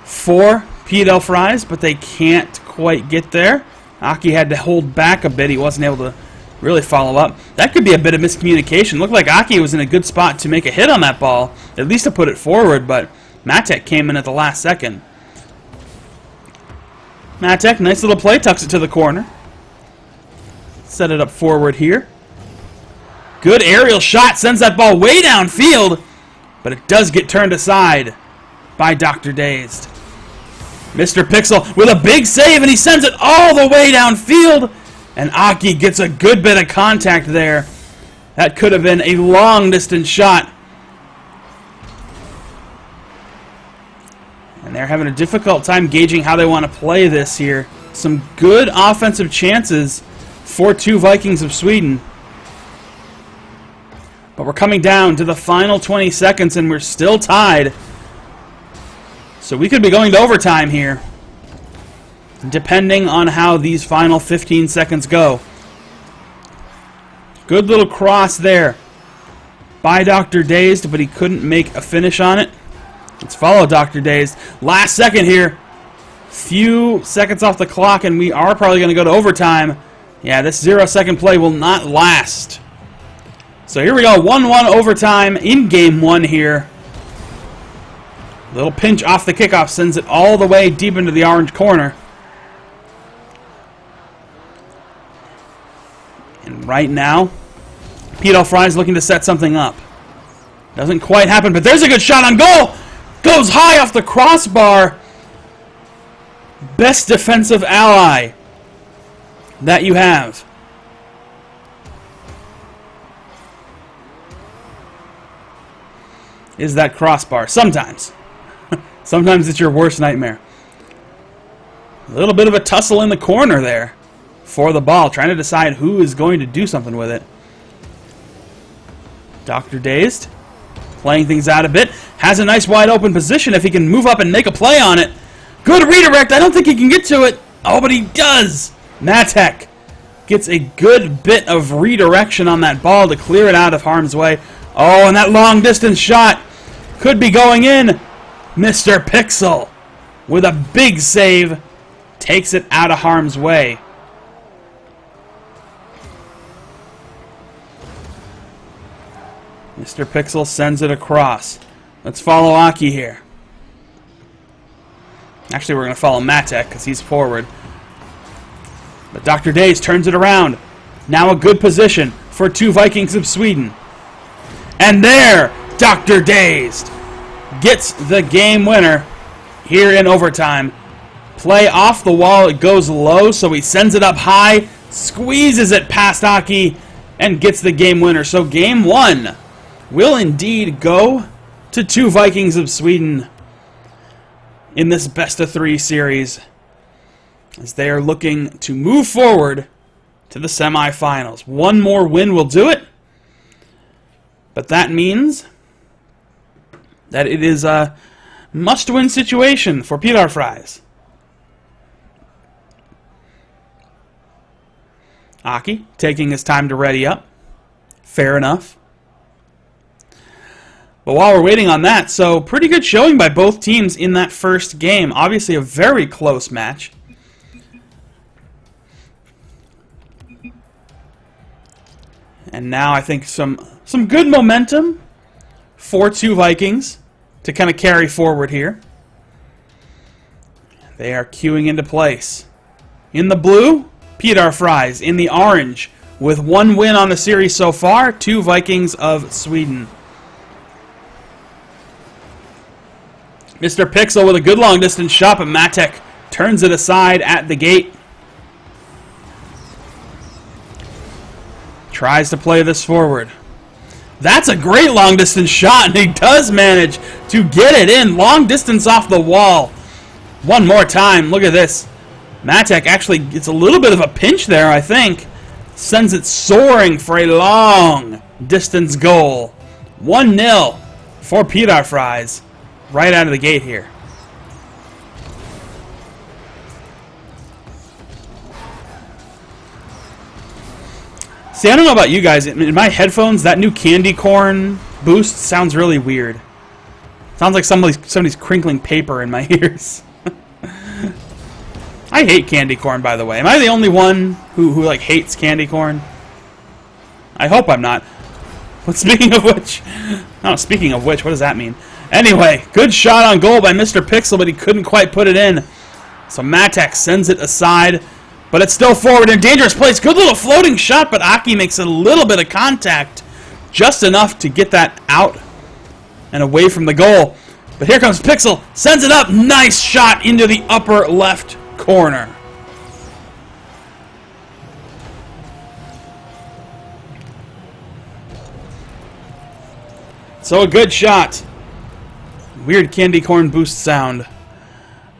A: for Pedar Fries, but they can't quite get there. Aki had to hold back a bit. He wasn't able to really follow up. That could be a bit of miscommunication. Looked like Aki was in a good spot to make a hit on that ball, at least to put it forward, but Matek came in at the last second. Matek, nice little play, tucks it to the corner. Set it up forward here. Good aerial shot, sends that ball way downfield, but it does get turned aside by Dr. Dazed. Mr. Pixel with a big save, and he sends it all the way downfield, and Aki gets a good bit of contact there. That could have been a long-distance shot And they're having a difficult time gauging how they want to play this here. Some good offensive chances for 2 Vikings of Sweden. But we're coming down to the final 20 seconds and we're still tied. So we could be going to overtime here, depending on how these final 15 seconds go. Good little cross there by Dr. Dazed, but he couldn't make a finish on it. Let's follow Dr. Dazed. Last second here. Few seconds off the clock, and we are probably going to go to overtime. Yeah, this 0-second play will not last. So here we go, 1-1 overtime in game 1 here. Little pinch off the kickoff sends it all the way deep into the orange corner. And right now, Peter Fry's looking to set something up. Doesn't quite happen, but there's a good shot on goal! Goes high off the crossbar. Best defensive ally that you have. Is that crossbar. Sometimes. Sometimes it's your worst nightmare. A little bit of a tussle in the corner there for the ball, trying to decide who is going to do something with it. Dr. Dazed, playing things out a bit, has a nice wide open position if he can move up and make a play on it. Good redirect, I don't think he can get to it. Oh, but he does. Matek gets a good bit of redirection on that ball to clear it out of harm's way. Oh, and that long distance shot could be going in. Mr. Pixel, with a big save, takes it out of harm's way. Mr. Pixel sends it across. Let's follow Aki here. Actually, we're going to follow Matek because he's forward. But Dr. Days turns it around. Now a good position for 2 Vikings of Sweden. And there, Dr. Dazed gets the game winner here in overtime. Play off the wall, it goes low, so he sends it up high, squeezes it past Aki, and gets the game winner. So game 1 will indeed go to 2 Vikings of Sweden in this best-of-3 series, as they are looking to move forward to the semifinals. One more win will do it, but that means that it is a must-win situation for Pilar Fries. Aki taking his time to ready up. Fair enough. But while we're waiting on that, so pretty good showing by both teams in that first game. Obviously a very close match. And now I think some good momentum for 2 Vikings to kind of carry forward here. They are queuing into place. In the blue, Pilar Fries. In the orange, with 1 win on the series so far, 2 Vikings of Sweden. Mr. Pixel with a good long-distance shot, but Matek turns it aside at the gate. Tries to play this forward. That's a great long-distance shot, and he does manage to get it in. Long distance off the wall. One more time. Look at this. Matek actually gets a little bit of a pinch there, I think. Sends it soaring for a long-distance goal. 1-0 for Pilar Fries. Right out of the gate here. See, I don't know about you guys. In my headphones, that new candy corn boost sounds really weird. Sounds like somebody's crinkling paper in my ears. I hate candy corn, by the way. Am I the only one who like hates candy corn? I hope I'm not. But speaking of which, what does that mean? Anyway, good shot on goal by Mr. Pixel, but he couldn't quite put it in. So Matek sends it aside, but it's still forward in a dangerous place. Good little floating shot, but Aki makes a little bit of contact, just enough to get that out and away from the goal. But here comes Pixel, sends it up, nice shot into the upper left corner. So a good shot. Weird candy corn boost sound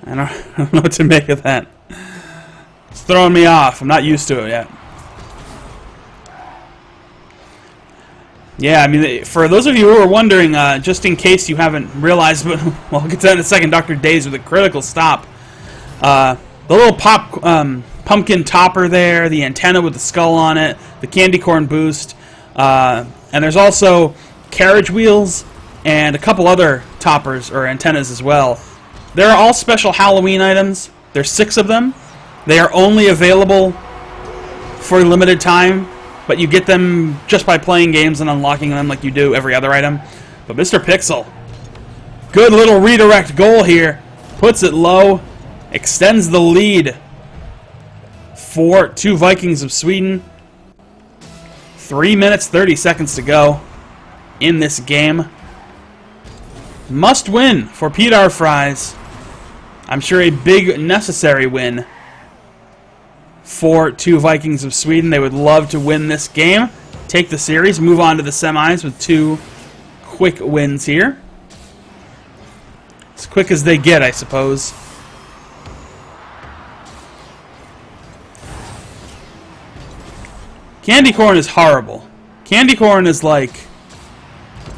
A: I don't know what to make of that. It's throwing me off. I'm not used to it yet. Yeah, I mean, for those of you who are wondering, just in case you haven't realized, but well, I'll get to that in a second, Dr. Days with a critical stop. The little pumpkin topper there, the antenna with the skull on it, the candy corn boost, and there's also carriage wheels and a couple other toppers or antennas as well. They're all special Halloween items. There's 6 of them. They are only available for a limited time, but you get them just by playing games and unlocking them like you do every other item. But Mr. Pixel, good little redirect goal here. Puts it low, extends the lead for 2 Vikings of Sweden. 3 minutes, 30 seconds to go in this game. Must win for Peter Fries. I'm sure a big necessary win for 2 Vikings of Sweden. They would love to win this game, take the series, move on to the semis with 2 quick wins here. As quick as they get, I suppose. Candy corn is horrible. Candy corn is like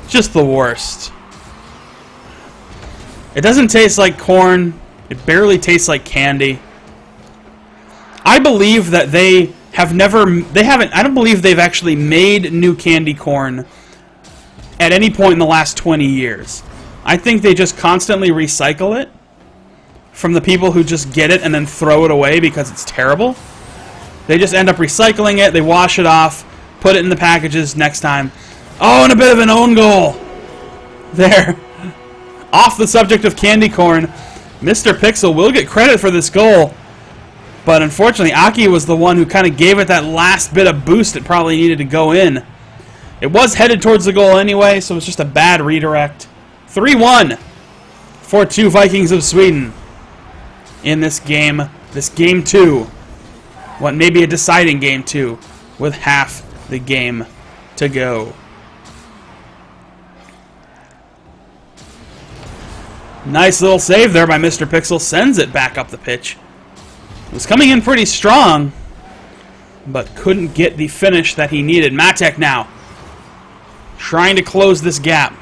A: just the worst. It doesn't taste like corn. It barely tastes like candy. I believe that they haven't, I don't believe they've actually made new candy corn at any point in the last 20 years. I think they just constantly recycle it from the people who just get it and then throw it away because it's terrible. They just end up recycling it, they wash it off, put it in the packages next time. Oh, and a bit of an own goal there. Off the subject of candy corn, Mr. Pixel will get credit for this goal, but unfortunately Aki was the one who kind of gave it that last bit of boost it probably needed to go in. It was headed towards the goal anyway, so it was just a bad redirect. 3-1 for 2 Vikings of Sweden in this game. This game 2. What may be a deciding game 2 with half the game to go. Nice little save there by Mr. Pixel. Sends it back up the pitch. It was coming in pretty strong, but couldn't get the finish that he needed. Matek now trying to close this gap.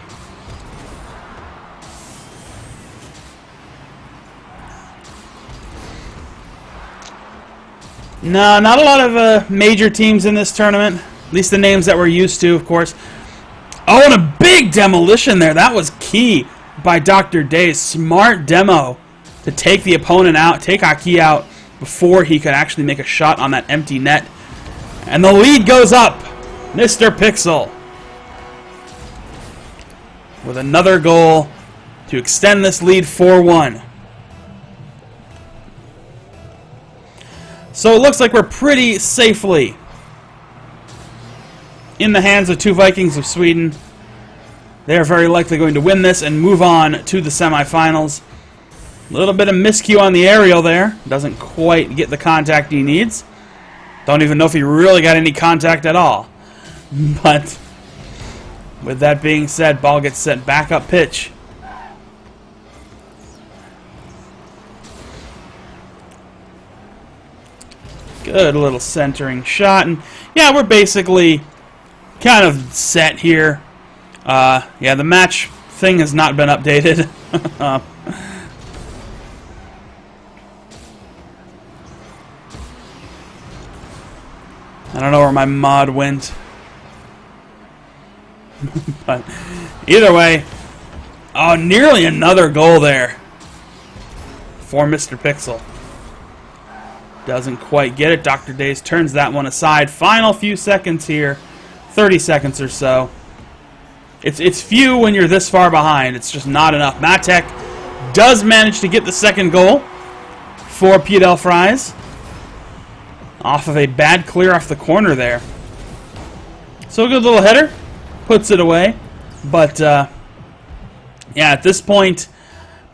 A: No, not a lot of major teams in this tournament. At least the names that we're used to, of course. Oh, and a big demolition there. That was key by Dr. Days. Smart demo to take the opponent out, take Aki out before he could actually make a shot on that empty net. And the lead goes up. Mr. Pixel with another goal to extend this lead 4-1. So it looks like we're pretty safely in the hands of 2 Vikings of Sweden. They are very likely going to win this and move on to the semifinals. A little bit of miscue on the aerial there. Doesn't quite get the contact he needs. Don't even know if he really got any contact at all. But with that being said, ball gets sent back up pitch. Good little centering shot. And yeah, we're basically kind of set here. Yeah, the match thing has not been updated. I don't know where my mod went. But either way, oh, nearly another goal there for Mr. Pixel. Doesn't quite get it. Dr. Days turns that one aside. Final few seconds here. 30 seconds or so. It's few when you're this far behind. It's just not enough. Matek does manage to get the second goal for Peter Fries. Off of a bad clear off the corner there. So a good little header. Puts it away. But, yeah, at this point,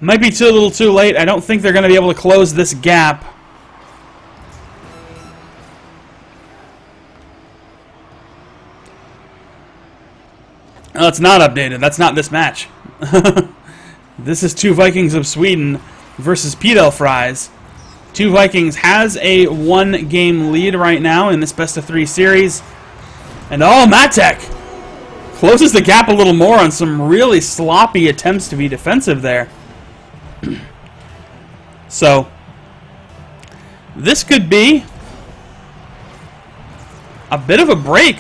A: might be a little too late. I don't think they're going to be able to close this gap. No, it's not updated. That's not this match. This is 2 Vikings of Sweden versus Pedel Fries. 2 Vikings has a 1-game lead right now in this best-of-3 series. And Matek closes the gap a little more on some really sloppy attempts to be defensive there. So, this could be a bit of a break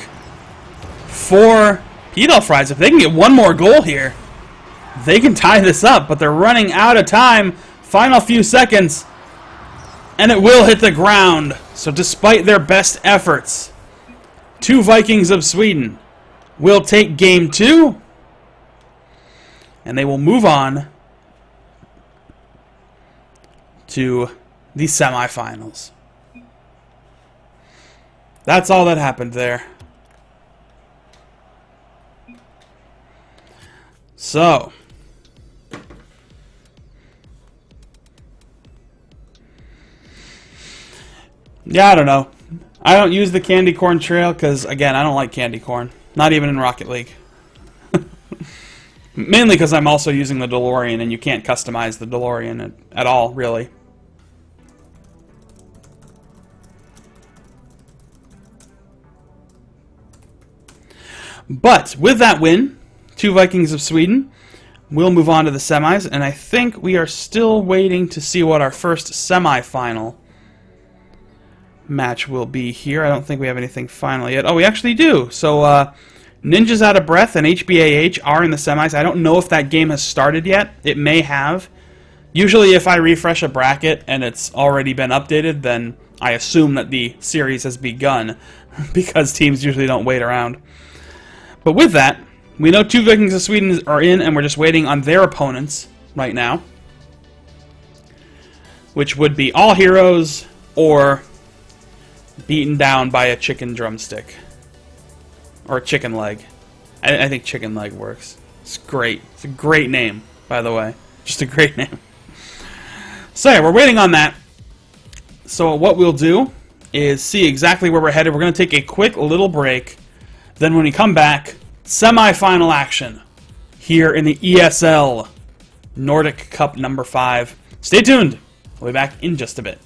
A: for Pedel Fries. If they can get one more goal here, they can tie this up, but they're running out of time. Final few seconds, and it will hit the ground. So despite their best efforts, 2 Vikings of Sweden will take game 2, and they will move on to the semifinals. That's all that happened there. So, yeah, I don't know. I don't use the candy corn trail because, again, I don't like candy corn. Not even in Rocket League. Mainly because I'm also using the DeLorean, and you can't customize the DeLorean at all, really. But with that win, 2 Vikings of Sweden will move on to the semis, and I think we are still waiting to see what our first semifinal match will be here. I don't think we have anything final yet. Oh, we actually do. So, Ninjas Out of Breath and HBAH are in the semis. I don't know if that game has started yet. It may have. Usually if I refresh a bracket and it's already been updated, then I assume that the series has begun, because teams usually don't wait around. But with that, we know 2 Vikings of Sweden are in, and we're just waiting on their opponents right now, which would be All Heroes or beaten down by a chicken drumstick. Or a chicken leg. I think chicken leg works. It's great. It's a great name, by the way. Just a great name. So yeah, we're waiting on that. So what we'll do is see exactly where we're headed. We're going to take a quick little break. Then when we come back, semi-final action here in the ESL Nordic Cup number 5. Stay tuned. We'll be back in just a bit.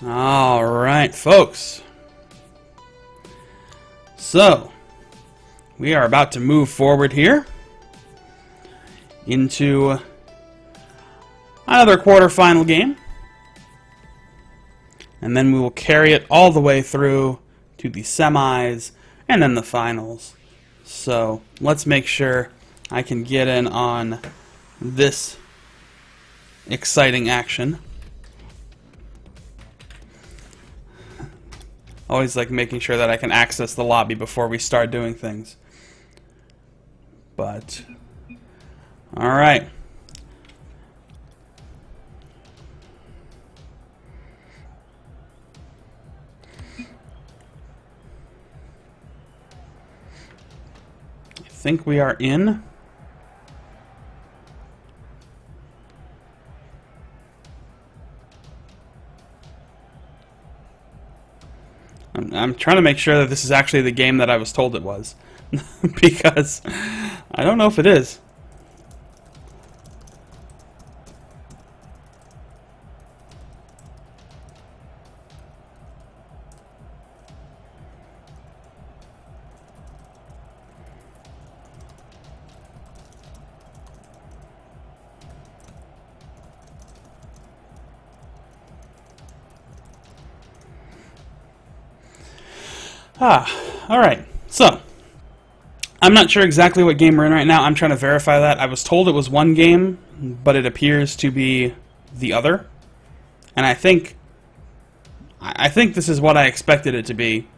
A: All right, folks. So, we are about to move forward here into another quarterfinal game. And then we will carry it all the way through to the semis and then the finals. So, let's make sure I can get in on this exciting action. Always like making sure that I can access the lobby before we start doing things. But, alright. I think we are in. I'm trying to make sure that this is actually the game that I was told it was. Because I don't know if it is. Alright, so I'm not sure exactly what game we're in right now. I'm trying to verify that. I was told it was one game, but it appears to be the other. And I think this is what I expected it to be.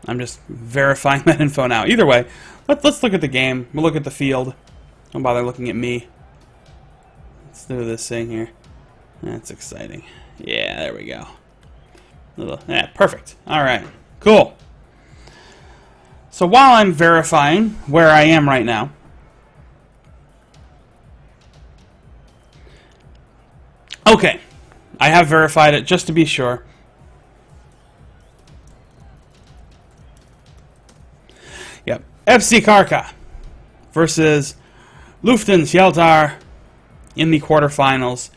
A: I'm just verifying that info now. Either way, let's look at the game. We'll look at the field. Don't bother looking at me. Let's do this thing here. That's exciting. Yeah, there we go. Yeah, perfect. Alright, cool. So while I'm verifying where I am right now, okay, I have verified it just to be sure. Yep, FC Karka versus Shalthis in the quarterfinals.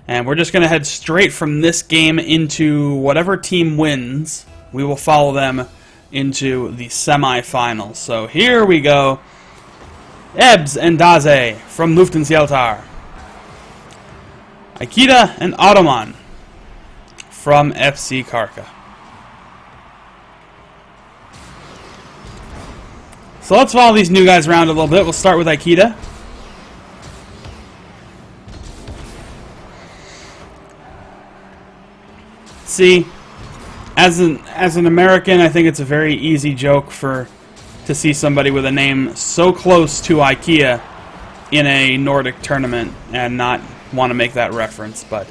A: And we're just going to head straight from this game into whatever team wins. We will follow them into the semifinals. So here we go. Ebbs and Daze from Shalthis. Akita and Ottoman from FC Karka. So let's follow these new guys around a little bit. We'll start with Akita. See, as an American, I think it's a very easy joke to see somebody with a name so close to IKEA in a Nordic tournament and not want to make that reference. But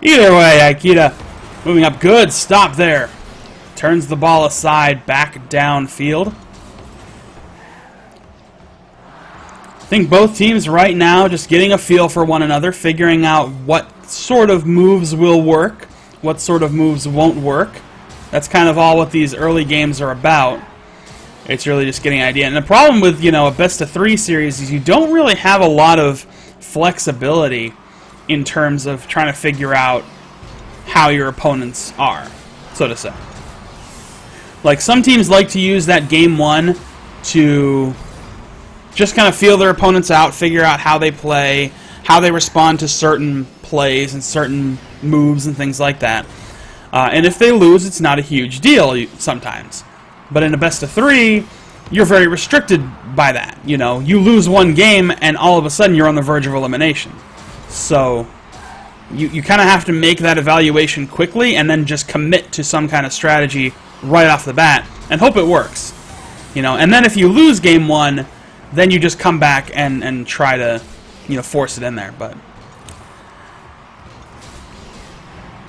A: either way, Akita moving up. Good stop there. Turns the ball aside, back downfield. I think both teams right now just getting a feel for one another, figuring out what sort of moves will work, what sort of moves won't work. That's kind of all what these early games are about. It's really just getting an idea. And the problem with, a best-of-3 series is you don't really have a lot of flexibility in terms of trying to figure out how your opponents are, so to say. Like, some teams like to use that game one to just kind of feel their opponents out, figure out how they play, how they respond to certain plays and certain moves and things like that. And if they lose, it's not a huge deal sometimes. But in a best-of-3, you're very restricted by that. You lose one game, and all of a sudden you're on the verge of elimination. So you kind of have to make that evaluation quickly and then just commit to some kind of strategy right off the bat and hope it works. And then if you lose game one, then you just come back and try to force it in there. But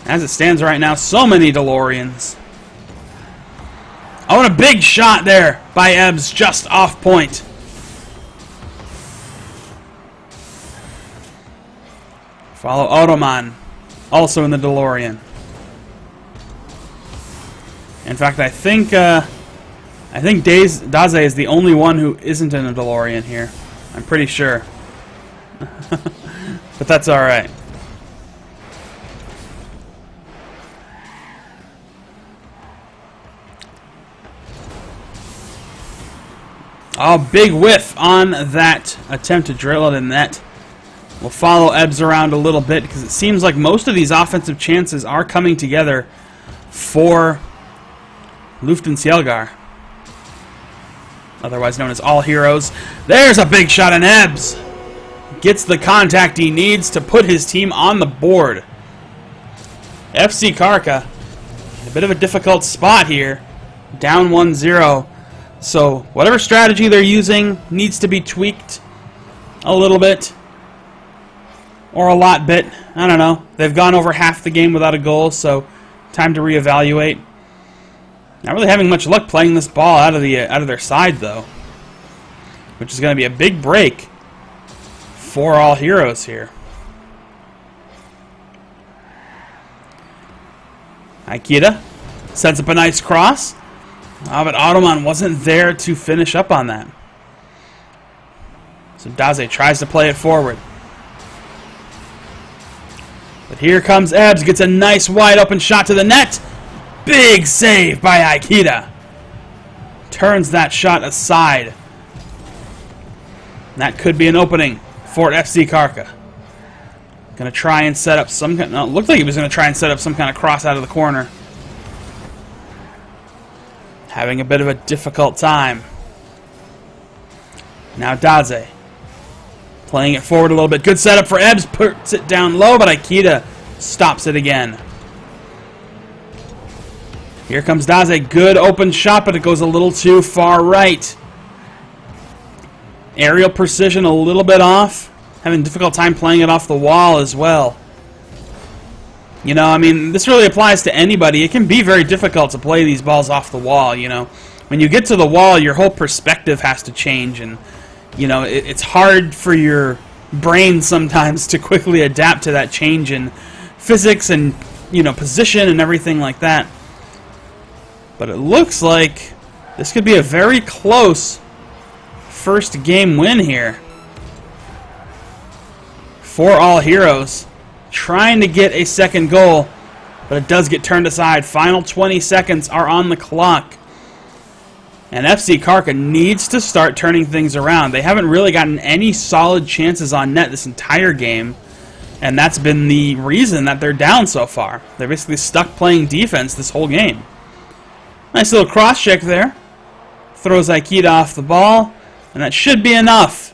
A: as it stands right now, so many DeLoreans. Oh, and a big shot there by Ebbs, just off point. Follow Ottoman, also in the DeLorean. In fact, I think Daze is the only one who isn't in a DeLorean here. I'm pretty sure. But that's alright. Oh, big whiff on that attempt to drill it in net. We'll follow Ebbs around a little bit because it seems like most of these offensive chances are coming together for Lufthansa, otherwise known as All Heroes. There's a big shot, and Ebbs gets the contact he needs to put his team on the board. FC Karka, a bit of a difficult spot here, down 1-0. So whatever strategy they're using needs to be tweaked a little bit. Or a lot bit. I don't know. They've gone over half the game without a goal, so time to reevaluate. Not really having much luck playing this ball out of their side, though. Which is going to be a big break for All Heroes here. Aikida sets up a nice cross. But Ottoman wasn't there to finish up on that. So Daze tries to play it forward. But here comes Ebbs, gets a nice wide open shot to the net. Big save by Aikida. Turns that shot aside. That could be an opening for FC Karka. Gonna try and set up some kind. No, it looked like he was gonna try and set up some kind of cross out of the corner. Having a bit of a difficult time. Now Daze. Playing it forward a little bit. Good setup for Ebbs. Puts it down low, but Aikida stops it again. Here comes Daze. Good open shot, but it goes a little too far right. Aerial precision a little bit off. Having a difficult time playing it off the wall as well. You know, I mean, this really applies to anybody. It can be very difficult to play these balls off the wall, you know. When you get to the wall, your whole perspective has to change, and you know, it's hard for your brain sometimes to quickly adapt to that change in physics and, you know, position and everything like that. But it looks like this could be a very close first game win here for All Heroes. Trying to get a second goal, but it does get turned aside. Final 20 seconds are on the clock. And FC Karka needs to start turning things around. They haven't really gotten any solid chances on net this entire game, and that's been the reason that they're down so far. They're basically stuck playing defense this whole game. Nice little cross check there. Throws Aikida off the ball, and that should be enough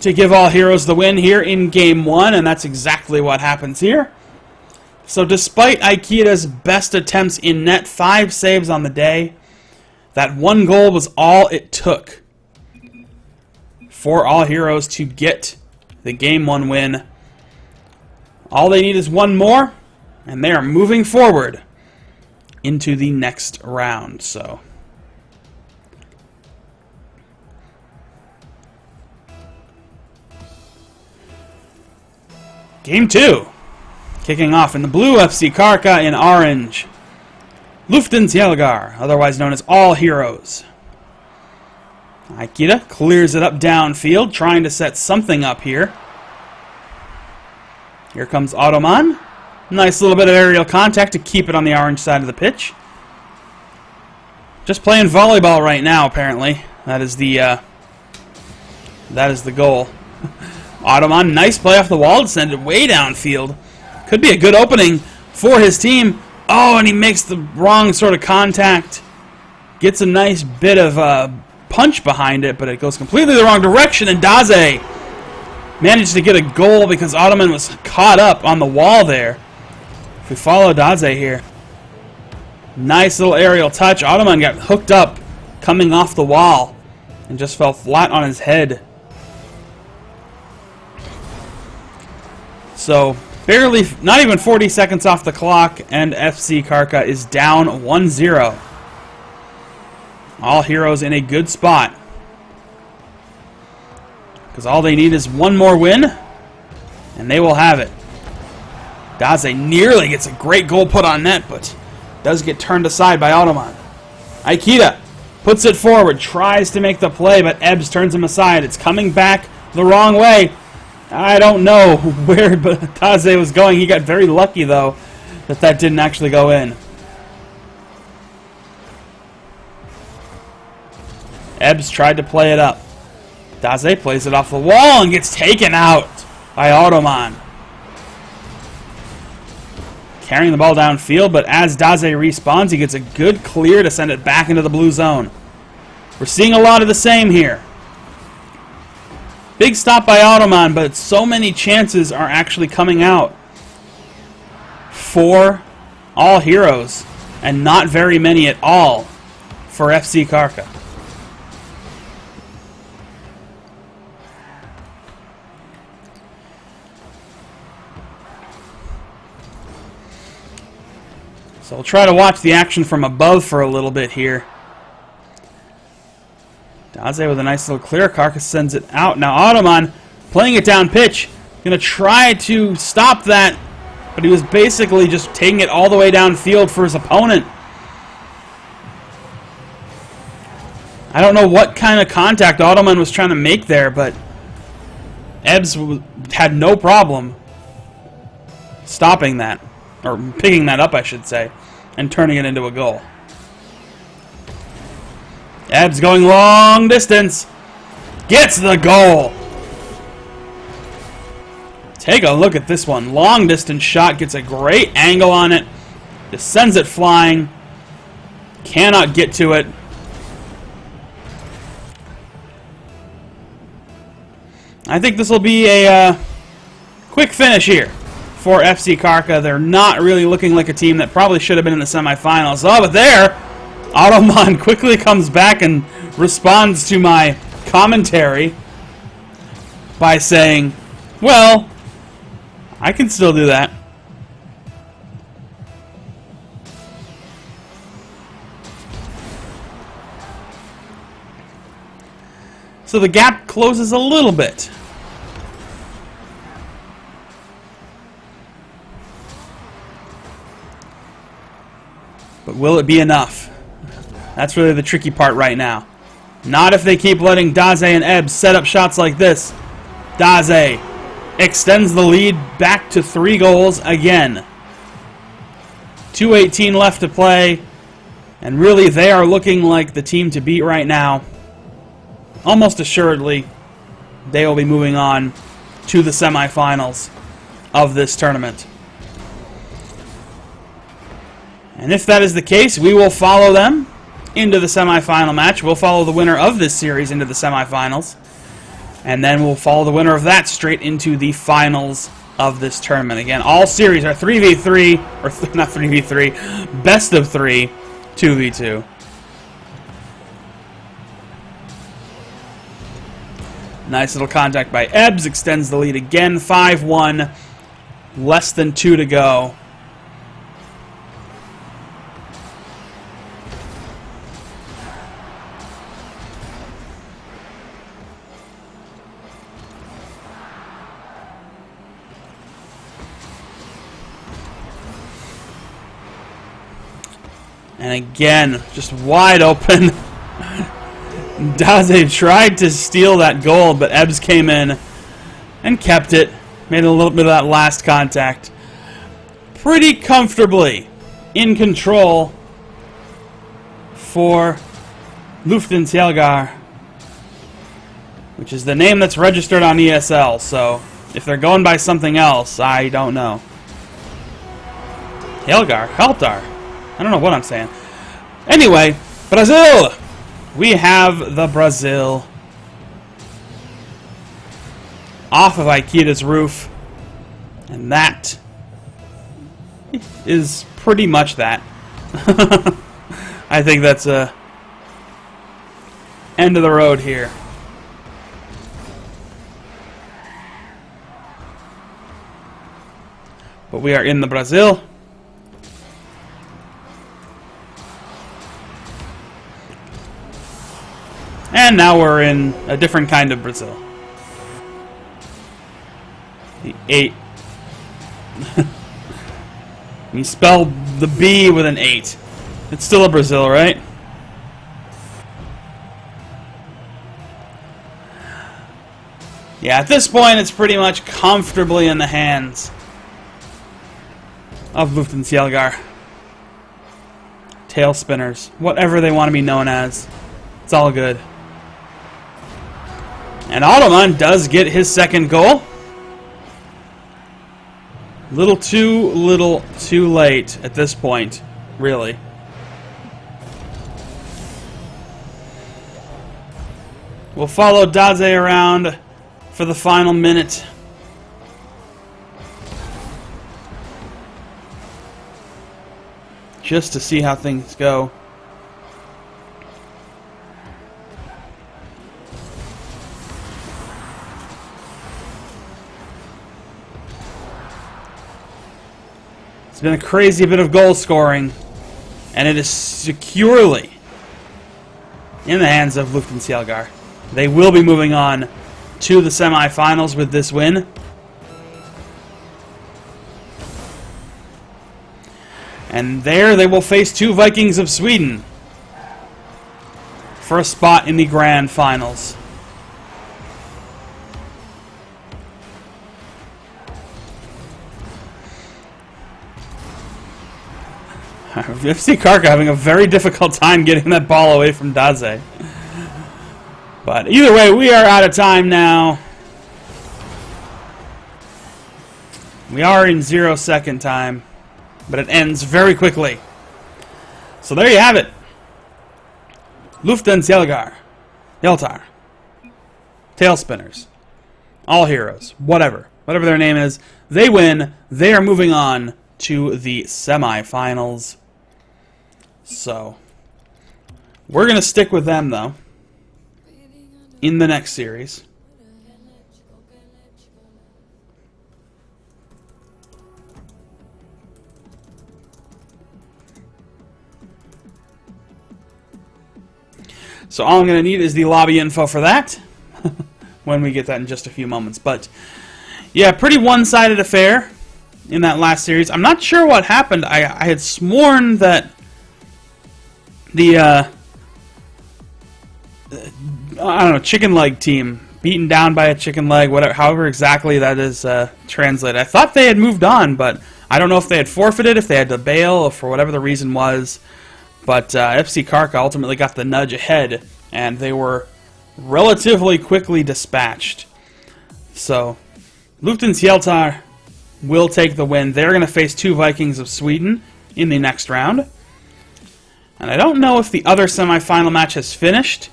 A: to give All Heroes the win here in Game 1, and that's exactly what happens here. So despite Aikida's best attempts in net, 5 saves on the day, that one goal was all it took for All Heroes to get the Game 1 win. All they need is one more, and they are moving forward into the next round. So Game 2, kicking off in the blue, FC Karka in orange. Lufthansa, otherwise known as All Heroes. Aikida clears it up downfield, trying to set something up here. Here comes Ottoman. Nice little bit of aerial contact to keep it on the orange side of the pitch. Just playing volleyball right now, apparently. That is the goal. Ottoman, nice play off the wall to send it way downfield. Could be a good opening for his team. Oh, and he makes the wrong sort of contact. Gets a nice bit of punch behind it, but it goes completely the wrong direction, and Daze managed to get a goal because Ottoman was caught up on the wall there. If we follow Daze here. Nice little aerial touch. Ottoman got hooked up coming off the wall and just fell flat on his head. So barely, not even 40 seconds off the clock, and FC Karka is down 1-0. All Heroes in a good spot, because all they need is one more win, and they will have it. Daze nearly gets a great goal put on net, but does get turned aside by Ottoman. Aikida puts it forward, tries to make the play, but Ebbs turns him aside. It's coming back the wrong way. I don't know where Daze was going. He got very lucky, though, that didn't actually go in. Ebbs tried to play it up. Daze plays it off the wall and gets taken out by Ottoman. Carrying the ball downfield, but as Daze respawns, he gets a good clear to send it back into the blue zone. We're seeing a lot of the same here. Big stop by Ottoman, but so many chances are actually coming out for all heroes, and not very many at all for FC Karka. So we'll try to watch the action from above for a little bit here. Daze with a nice little clear. Karka sends it out. Now Ottoman playing it down pitch. Going to try to stop that, but he was basically just taking it all the way downfield for his opponent. I don't know what kind of contact Ottoman was trying to make there, but Ebbs had no problem stopping that, or picking that up, I should say, and turning it into a goal. Ebbs going long distance, gets the goal. Take a look at this one. Long distance shot, gets a great angle on it, just sends it flying, cannot get to it. I think this will be a quick finish here for FC Karka. They're not really looking like a team that probably should have been in the semifinals. Oh, but there, Ottoman quickly comes back and responds to my commentary by saying, well, I can still do that. So the gap closes a little bit. But will it be enough? That's really the tricky part right now. Not if they keep letting Daze and Ebbs set up shots like this. Daze extends the lead back to 3 goals again. 2:18 left to play. And really, they are looking like the team to beat right now. Almost assuredly, they will be moving on to the semifinals of this tournament. And if that is the case, we will follow them into the semifinal match. We'll follow the winner of this series into the semifinals. And then we'll follow the winner of that straight into the finals of this tournament. Again, all series are 3v3, or not 3v3, best of 3, 2v2. Nice little contact by Ebbs, extends the lead again, 5-1, less than 2 to go. And again, just wide open. Daze tried to steal that goal, but Ebbs came in and kept it. Made a little bit of that last contact. Pretty comfortably in control for Lufthansa, which is the name that's registered on ESL. So if they're going by something else, I don't know. Heltar. I don't know what I'm saying. Anyway, Brazil! We have the Brazil off of Aikida's roof. And that is pretty much that. I think that's a end of the road here. But we are in the Brazil. And now we're in a different kind of Brazil. The 8. You spell the B with an 8. It's still a Brazil, right? Yeah, at this point it's pretty much comfortably in the hands of Lufthansa. Tail spinners. Whatever they want to be known as. It's all good. And Alderman does get his second goal. Little too late at this point, really. We'll follow Daze around for the final minute. Just to see how things go. It's been a crazy bit of goal scoring, and it is securely in the hands of Lufthansa. They will be moving on to the semifinals with this win. And there they will face two Vikings of Sweden for a spot in the grand finals. FC Karka having a very difficult time getting that ball away from Daze. But either way, we are out of time now. We are in 0-second time, but it ends very quickly. So there you have it. Lufthansa Yeltar. Tailspinners. All heroes. Whatever their name is. They win. They are moving on to the semifinals. So we're going to stick with them, though, in the next series. So all I'm going to need is the lobby info for that when we get that in just a few moments. But yeah, pretty one-sided affair in that last series. I'm not sure what happened. I had sworn that the I don't know, chicken leg team beaten down by a chicken leg, whatever, however exactly that is translated. I thought they had moved on, but I don't know if they had forfeited, if they had to bail, or for whatever the reason was. But FC Karka ultimately got the nudge ahead, and they were relatively quickly dispatched. So Lufthansa will take the win. They're going to face two Vikings of Sweden in the next round. And I don't know if the other semifinal match has finished.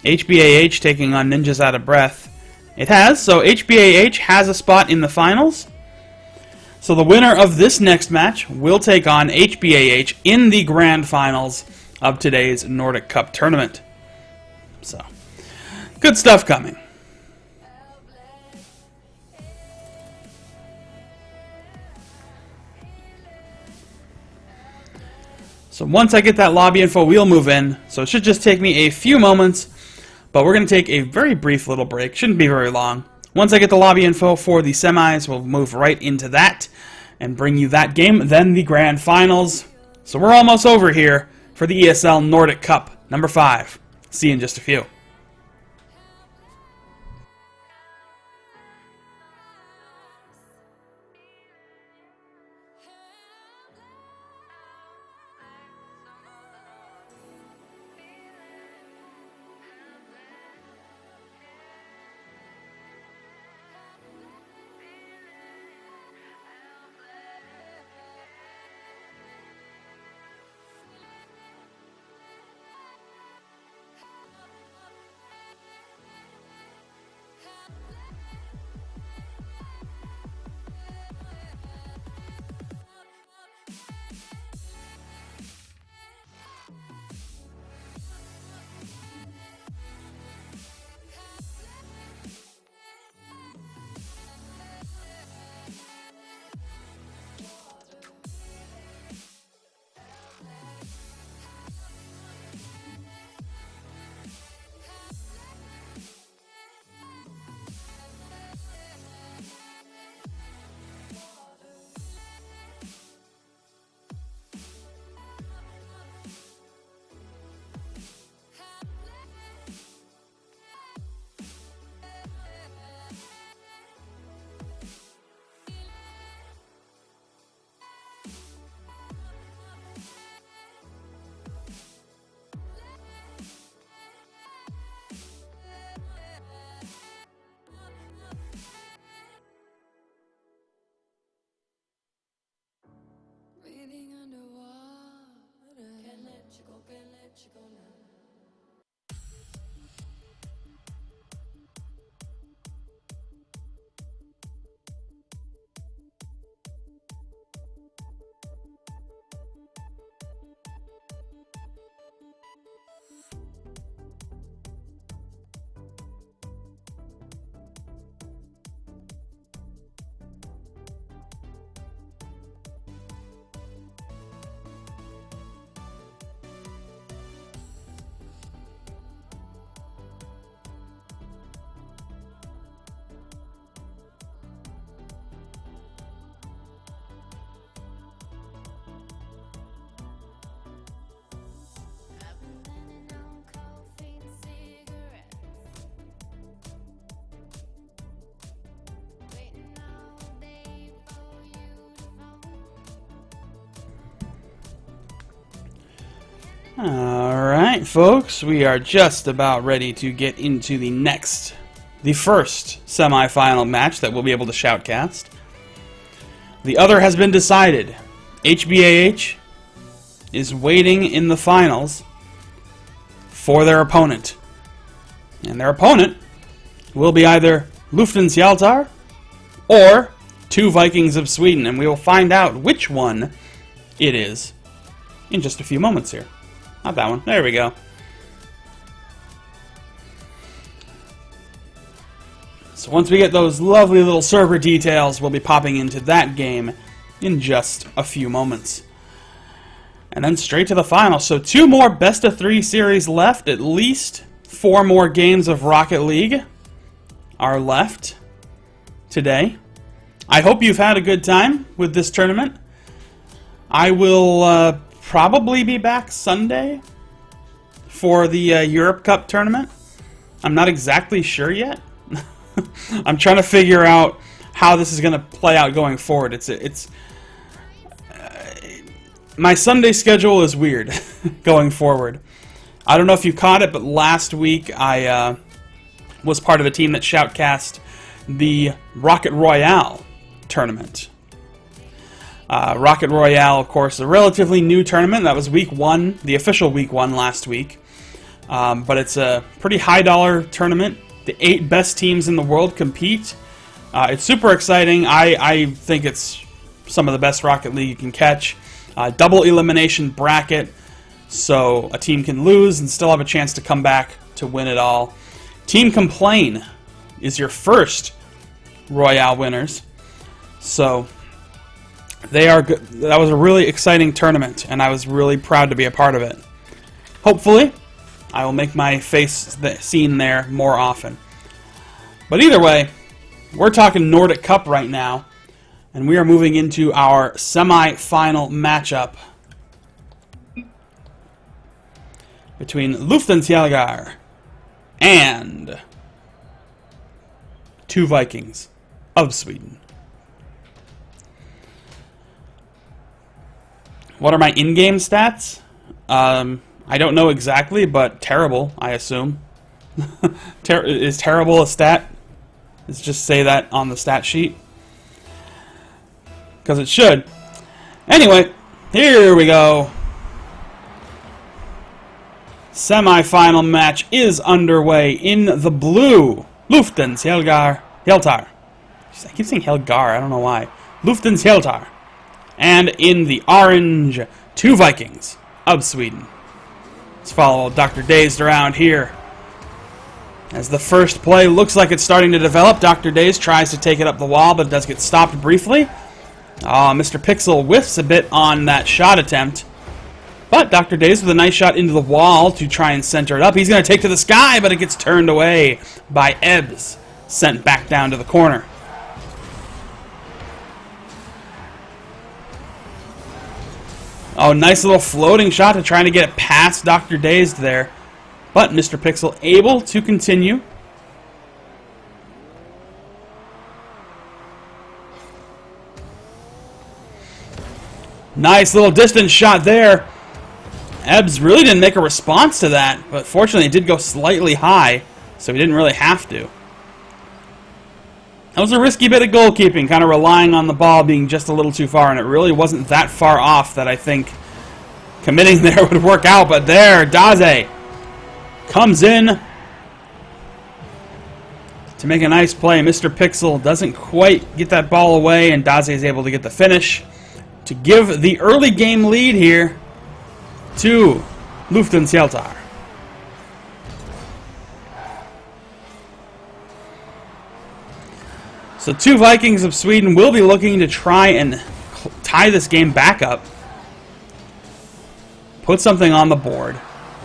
A: HBAH taking on Ninjas Out of Breath. It has, so HBAH has a spot in the finals. So the winner of this next match will take on HBAH in the grand finals of today's Nordic Cup tournament. So, good stuff coming. So once I get that lobby info, we'll move in. So it should just take me a few moments, but we're going to take a very brief little break. Shouldn't be very long. Once I get the lobby info for the semis, we'll move right into that and bring you that game, then the grand finals. So we're almost over here for the ESL Nordic Cup, number 5. See you in just a few. Alright, folks, we are just about ready to get into the first semifinal match that we'll be able to shoutcast. The other has been decided. HBAH is waiting in the finals for their opponent. And their opponent will be either Lufthansa or 2 Vikings of Sweden. And we will find out which one it is in just a few moments here. Not that one. There we go. So once we get those lovely little server details, we'll be popping into that game in just a few moments. And then straight to the final. So 2 more best-of-3 series left. At least 4 more games of Rocket League are left today. I hope you've had a good time with this tournament. I will probably be back Sunday for the Europe Cup tournament. I'm not exactly sure yet. I'm trying to figure out how this is going to play out going forward. My Sunday schedule is weird going forward. I don't know if you caught it, but last week I was part of a team that shoutcast the Rocket Royale tournament. Rocket Royale, of course, a relatively new tournament. That was week 1, the official week 1 last week. But it's a pretty high-dollar tournament. The 8 best teams in the world compete. It's super exciting. I think it's some of the best Rocket League you can catch. Double elimination bracket, so a team can lose and still have a chance to come back to win it all. Team Complain is your first Royale winners. So they are good. That was a really exciting tournament, and I was really proud to be a part of it. Hopefully, I will make my face seen there more often. But either way, we're talking Nordic Cup right now, and we are moving into our semi-final matchup between Lufthansa and 2 Vikings of Sweden. What are my in-game stats? I don't know exactly, but terrible, I assume. Is terrible a stat? Let's just say that on the stat sheet. Because it should. Anyway, here we go. Semi-final match is underway in the blue. Lufthansa Heltar. I keep saying Helgar, I don't know why. Lufthansa Heltar. And in the orange, 2 Vikings of Sweden. Let's follow Dr. Dazed around here. As the first play looks like it's starting to develop, Dr. Dazed tries to take it up the wall, but it does get stopped briefly. Mr. Pixel whiffs a bit on that shot attempt. But Dr. Dazed with a nice shot into the wall to try and center it up. He's going to take to the sky, but it gets turned away by Ebbs, sent back down to the corner. Oh, nice little floating shot to try to get it past Dr. Dazed there. But Mr. Pixel able to continue. Nice little distance shot there. Ebbs really didn't make a response to that, but fortunately it did go slightly high, so he didn't really have to. That was a risky bit of goalkeeping, kind of relying on the ball being just a little too far, and it really wasn't that far off that I think committing there would work out, but there, Daze comes in to make a nice play. Mr. Pixel doesn't quite get that ball away, and Daze is able to get the finish to give the early game lead here to Lufthansa. So 2 Vikings of Sweden will be looking to try and tie this game back up, put something on the board,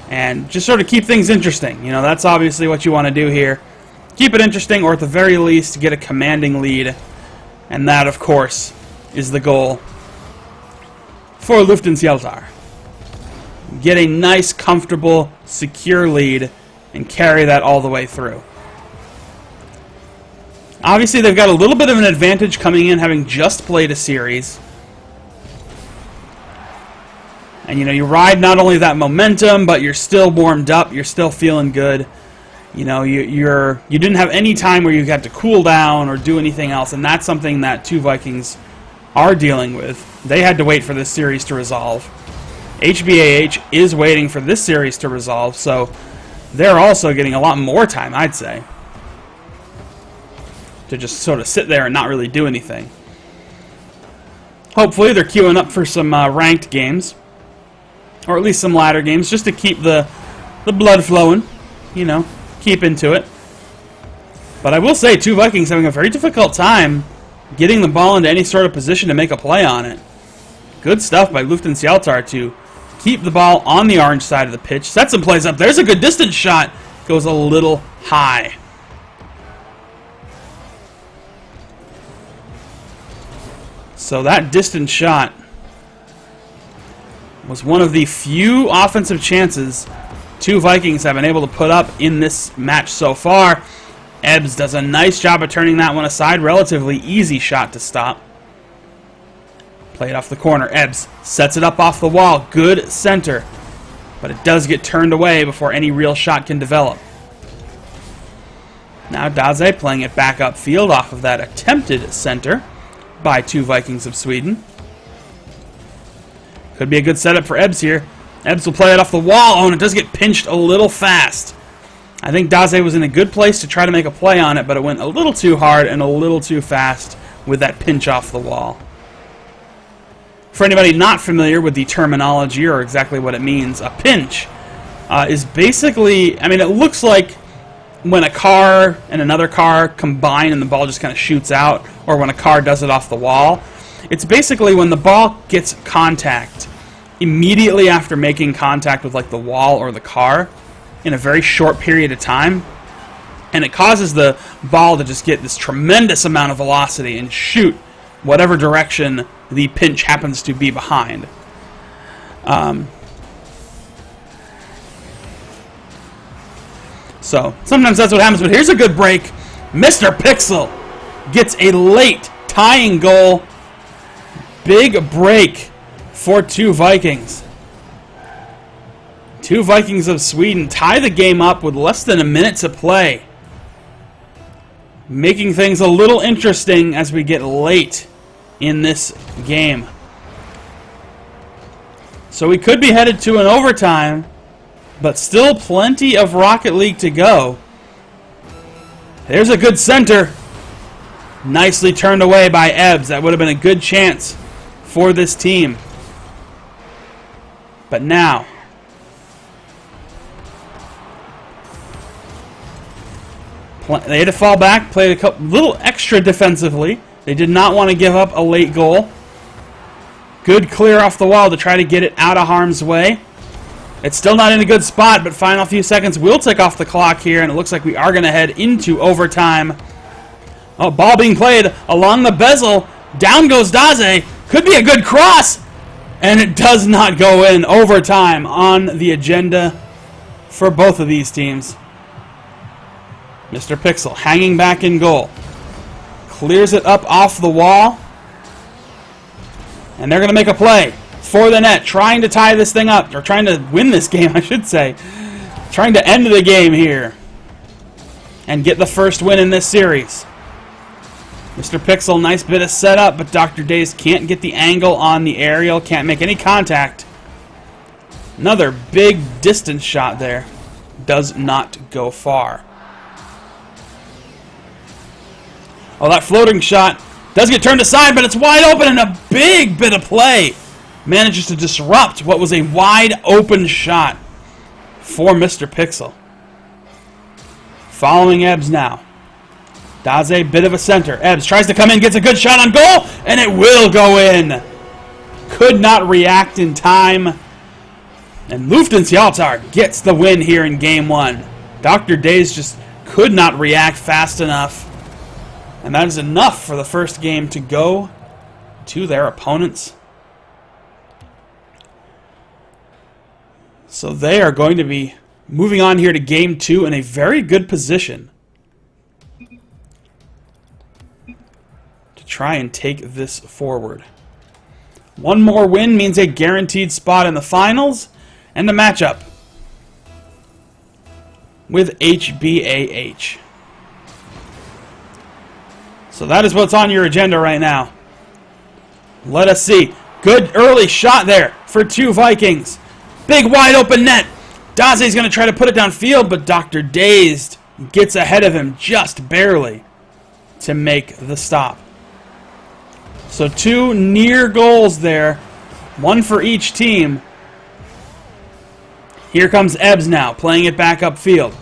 A: and just sort of keep things interesting. You know, that's obviously what you want to do here. Keep it interesting, or at the very least, get a commanding lead. And that, of course, is the goal for Lufthansa. Get a nice, comfortable, secure lead and carry that all the way through. Obviously, they've got a little bit of an advantage coming in, having just played a series. And, you know, you ride not only that momentum, but you're still warmed up. You're still feeling good. You know, you didn't have any time where you had to cool down or do anything else, and that's something that 2 Vikings are dealing with. They had to wait for this series to resolve. HBAH is waiting for this series to resolve, so they're also getting a lot more time, I'd say, to just sort of sit there and not really do anything. Hopefully they're queuing up for some ranked games, or at least some ladder games, just to keep the blood flowing, you know, keep into it. But I will say, 2 Vikings having a very difficult time getting the ball into any sort of position to make a play on it. Good stuff by Luften Sjaltar to keep the ball on the orange side of the pitch. Set some plays up. There's a good distance shot. Goes a little high. So that distance shot was one of the few offensive chances 2 Vikings have been able to put up in this match so far. Ebbs does a nice job of turning that one aside. Relatively easy shot to stop. Played off the corner. Ebbs sets it up off the wall. Good center. But it does get turned away before any real shot can develop. Now Daze playing it back upfield off of that attempted center by 2 Vikings of Sweden. Could be a good setup for Ebbs here. Ebbs will play it off the wall. Oh, and it does get pinched a little fast. I think Daze was in a good place to try to make a play on it, but it went a little too hard and a little too fast with that pinch off the wall. For anybody not familiar with the terminology or exactly what it means, a pinch is basically, I mean, it looks like when a car and another car combine and the ball just kind of shoots out, or when a car does it off the wall. It's basically when the ball gets contact immediately after making contact with like the wall or the car in a very short period of time, and it causes the ball to just get this tremendous amount of velocity and shoot whatever direction the pinch happens to be behind. So sometimes that's what happens, but here's a good break. Mr. Pixel gets a late tying goal. Big break for 2 Vikings. 2 Vikings of Sweden tie the game up with less than a minute to play, making things a little interesting as we get late in this game. So we could be headed to an overtime, but still plenty of Rocket League to go. There's a good center. Nicely turned away by Ebbs. That would have been a good chance for this team. But now, they had to fall back, played a little extra defensively. They did not want to give up a late goal. Good clear off the wall to try to get it out of harm's way. It's still not in a good spot, but final few seconds will tick off the clock here, and it looks like we are going to head into overtime. Oh, ball being played along the bezel. Down goes Daze. Could be a good cross, and it does not go in. Overtime on the agenda for both of these teams. Mr. Pixel hanging back in goal. Clears it up off the wall. And they're going to make a play for the net, trying to tie this thing up, or trying to win this game, I should say. Trying to end the game here and get the first win in this series. Mr. Pixel, nice bit of setup, but Dr. Daze can't get the angle on the aerial, can't make any contact. Another big distance shot there. Does not go far. Oh, that floating shot does get turned aside, but it's wide open, and a big bit of play manages to disrupt what was a wide open shot for Mr. Pixel. Following Ebbs now. Daze, bit of a center. Ebbs tries to come in, gets a good shot on goal, and it will go in. Could not react in time. And Luften Sjaltar gets the win here in Game 1. Dr. Daze just could not react fast enough. And that is enough for the first game to go to their opponents. So they are going to be moving on here to Game 2 in a very good position to try and take this forward. One more win means a guaranteed spot in the finals and a matchup with HBAH. So that is what's on your agenda right now. Let us see. Good early shot there for 2 Vikings. Big wide open net. Daze's going to try to put it downfield, but Dr. Dazed gets ahead of him just barely to make the stop. So 2 near goals there, 1 for each team. Here comes Ebbs now, playing it back upfield.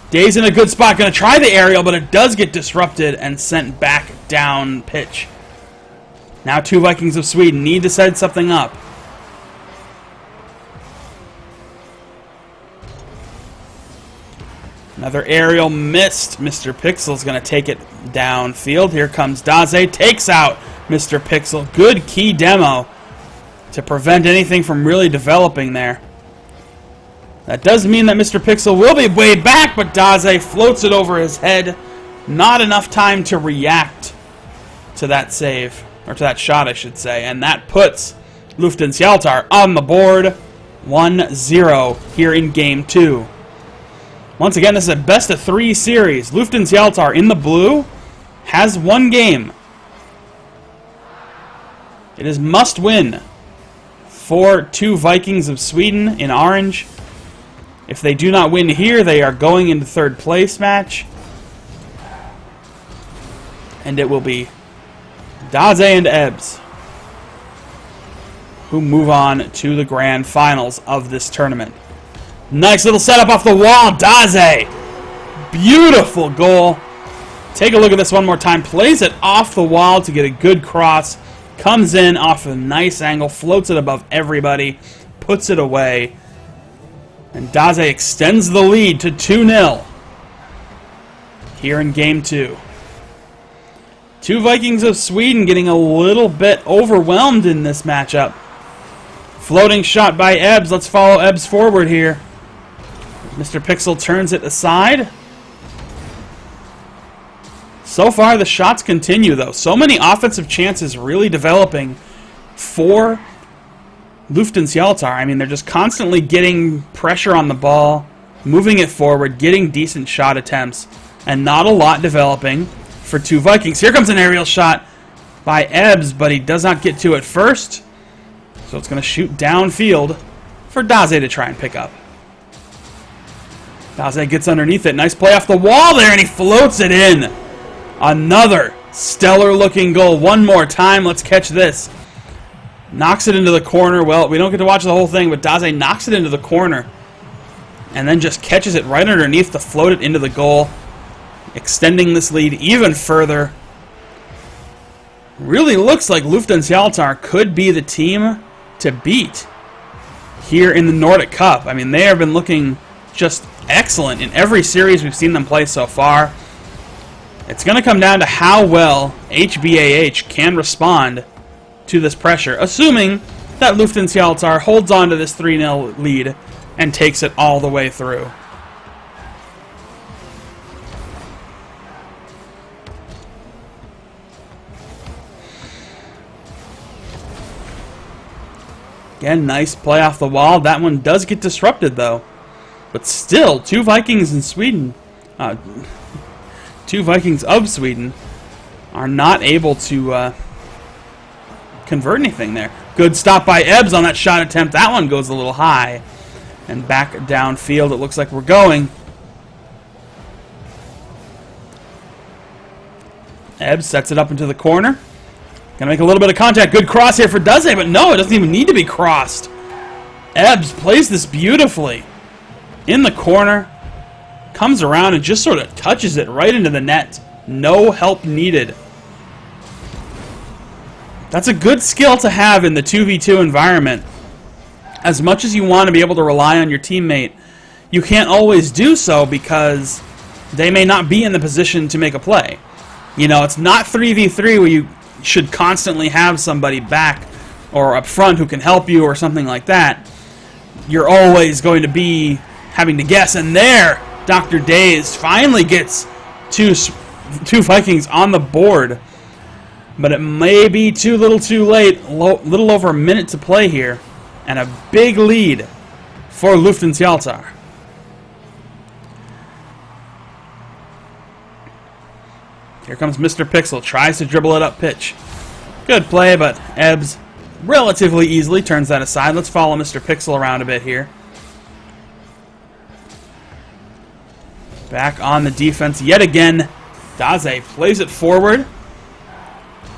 A: Dazed in a good spot, going to try the aerial, but it does get disrupted and sent back down pitch. Now 2 Vikings of Sweden need to set something up. Another aerial missed. Mr. Pixel's going to take it downfield. Here comes Daze, takes out Mr. Pixel. Good key demo to prevent anything from really developing there. That does mean that Mr. Pixel will be way back, but Daze floats it over his head. Not enough time to react to that save, or to that shot, I should say. And that puts Lufthansa on the board 1-0 here in Game 2. Once again, this is a best-of-3 series. Lufthansa in the blue has 1 game. It is must-win for 2 Vikings of Sweden in orange. If they do not win here, they are going into 3rd place match. And it will be Daze and Ebbs who move on to the grand finals of this tournament. Nice little setup off the wall. Daze. Beautiful goal. Take a look at this one more time. Plays it off the wall to get a good cross. Comes in off a nice angle. Floats it above everybody. Puts it away. And Daze extends the lead to 2-0 here in Game 2. 2 Vikings of Sweden getting a little bit overwhelmed in this matchup. Floating shot by Ebbs. Let's follow Ebbs forward here. Mr. Pixel turns it aside. So far, the shots continue, though. So many offensive chances really developing for Lufthansa. I mean, they're just constantly getting pressure on the ball, moving it forward, getting decent shot attempts, and not a lot developing for 2 Vikings. Here comes an aerial shot by Ebbs, but he does not get to it first. So it's going to shoot downfield for Daze to try and pick up. Daze gets underneath it. Nice play off the wall there, and he floats it in. Another stellar-looking goal. One more time. Let's catch this. Knocks it into the corner. Well, we don't get to watch the whole thing, but Daze knocks it into the corner and then just catches it right underneath to float it into the goal, extending this lead even further. Really looks like Lufthansa could be the team to beat here in the Nordic Cup. I mean, they have been looking just excellent in every series we've seen them play so far. It's going to come down to how well HBAH can respond to this pressure, assuming that Lufthansa holds on to this 3-0 lead and takes it all the way through. Again, nice play off the wall. That one does get disrupted, though. But still, 2 Vikings in Sweden, 2 Vikings of Sweden, are not able to convert anything there. Good stop by Ebbs on that shot attempt. That one goes a little high. And back downfield, it looks like we're going. Ebbs sets it up into the corner. Gonna make a little bit of contact. Good cross here for Daze, but no, it doesn't even need to be crossed. Ebbs plays this beautifully. In the corner. Comes around and just sort of touches it right into the net. No help needed. That's a good skill to have in the 2v2 environment. As much as you want to be able to rely on your teammate, you can't always do so because they may not be in the position to make a play. You know, it's not 3v3 where you should constantly have somebody back or up front who can help you or something like that. You're always going to be having to guess. And there, Dr. Daze finally gets two Vikings on the board but it may be too little too late. Little over a minute to play here, and a big lead for Lufthansa. Here comes Mr. Pixel, tries to dribble it up pitch. Good play, but Ebbs relatively easily turns that aside. Let's follow Mr. Pixel around a bit here. Back on the defense yet again. Daze plays it forward.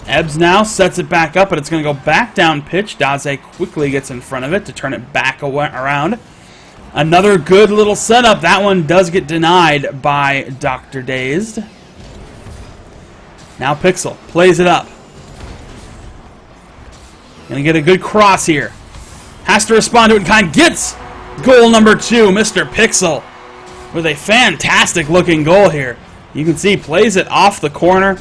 A: Ebbs now sets it back up, but it's going to go back down pitch. Daze quickly gets in front of it to turn it back around. Another good little setup. That one does get denied by Dr. Dazed. Now Pixel plays it up. Gonna get a good cross here. Has to respond to it in kind. Gets goal number 2. Mr. Pixel with a fantastic looking goal here. You can see plays it off the corner.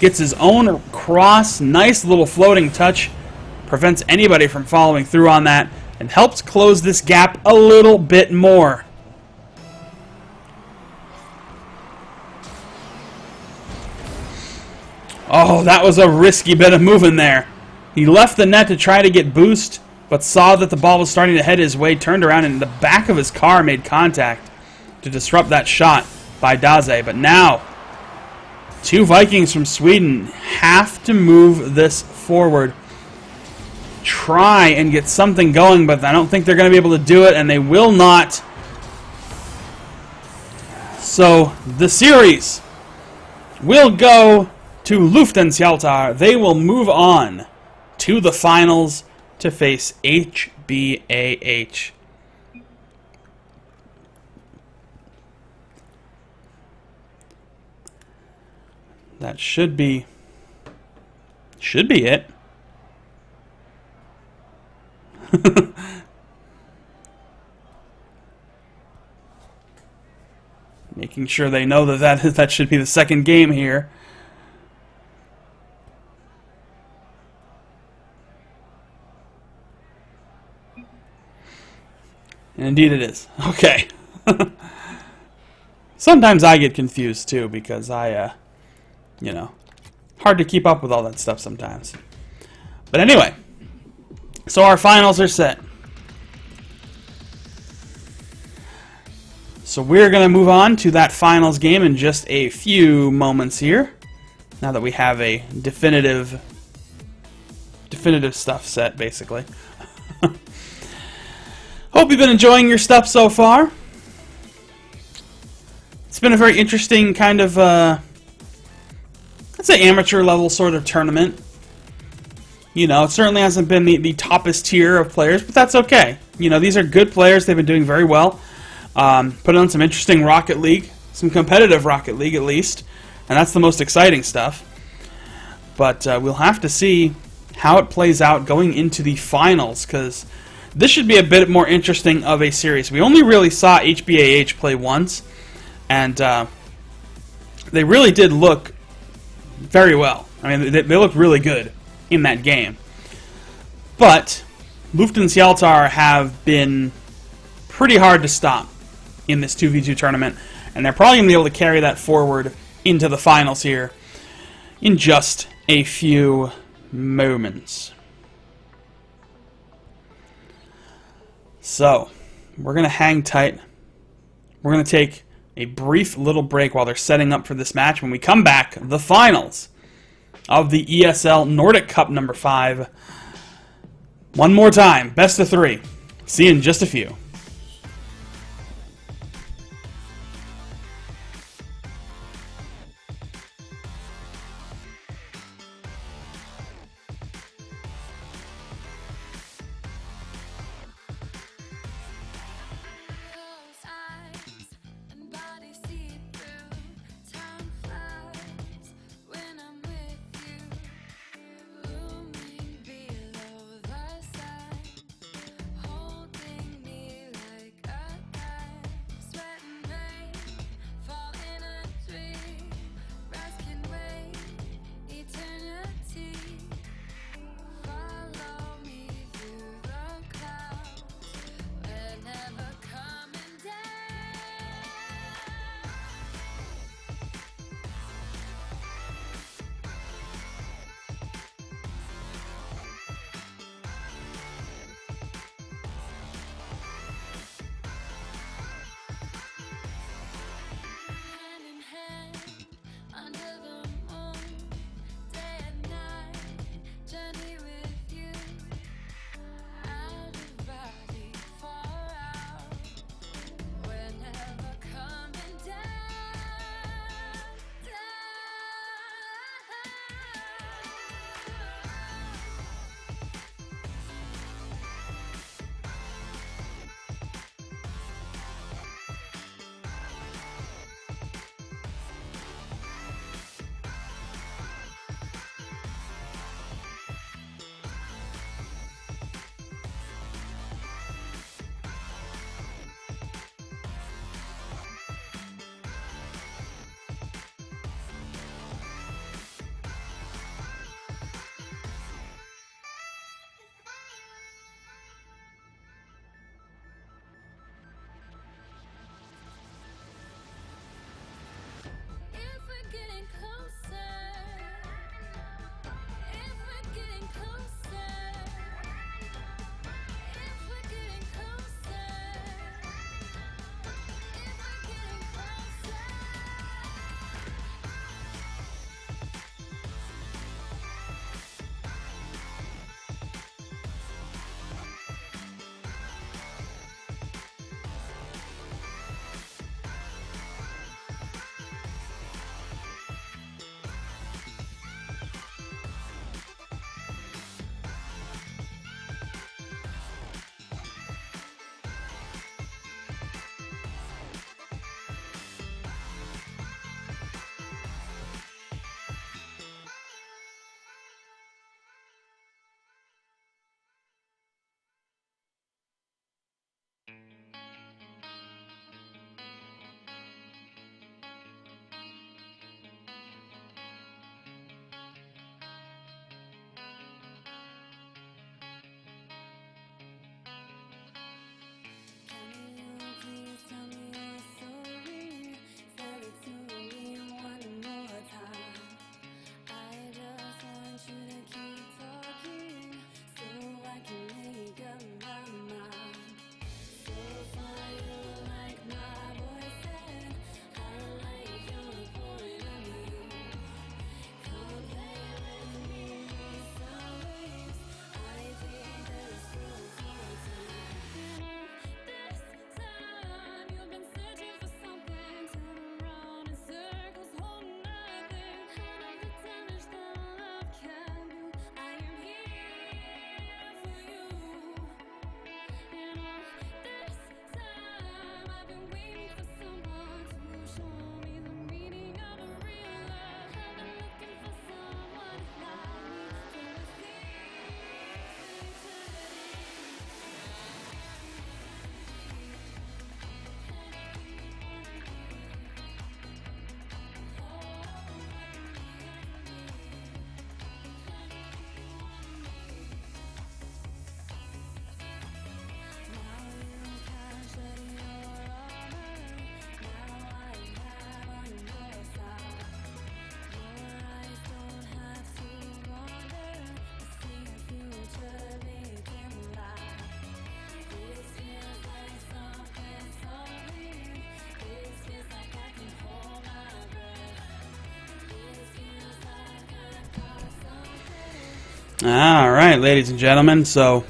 A: Gets his own cross. Nice little floating touch. Prevents anybody from following through on that. And helps close this gap a little bit more. Oh, that was a risky bit of moving there. He left the net to try to get boost, but saw that the ball was starting to head his way, turned around, and the back of his car made contact to disrupt that shot by Daze. But now, 2 Vikings from Sweden have to move this forward. Try and get something going, but I don't think they're going to be able to do it, and they will not. So, the series will go to Lufthansa. They will move on to the finals to face HBAH. That should be it. Making sure they know that should be the second game here. And indeed it is. Okay. Sometimes I get confused too because hard to keep up with all that stuff sometimes. But anyway, so our finals are set. So we're going to move on to that finals game in just a few moments here. Now that we have a definitive stuff set, basically. Hope you've been enjoying your stuff so far. It's been a very interesting kind of, I'd say amateur level sort of tournament. You know, it certainly hasn't been the toppest tier of players, but that's okay. You know, these are good players. They've been doing very well. Put on some interesting Rocket League, some competitive Rocket League at least, and that's the most exciting stuff. But we'll have to see how it plays out going into the finals, because this should be a bit more interesting of a series. We only really saw HBAH play once, and they really did look very well. I mean, they looked really good in that game. But Lufthansa have been pretty hard to stop in this 2v2 tournament, and they're probably going to be able to carry that forward into the finals here in just a few moments. So, we're going to hang tight. We're going to take a brief little break while they're setting up for this match. When we come back, the finals of the ESL Nordic Cup number 5. One more time, best of 3. See you in just a few.
B: Looming below the sun, holding me
A: Alright, ladies and gentlemen, so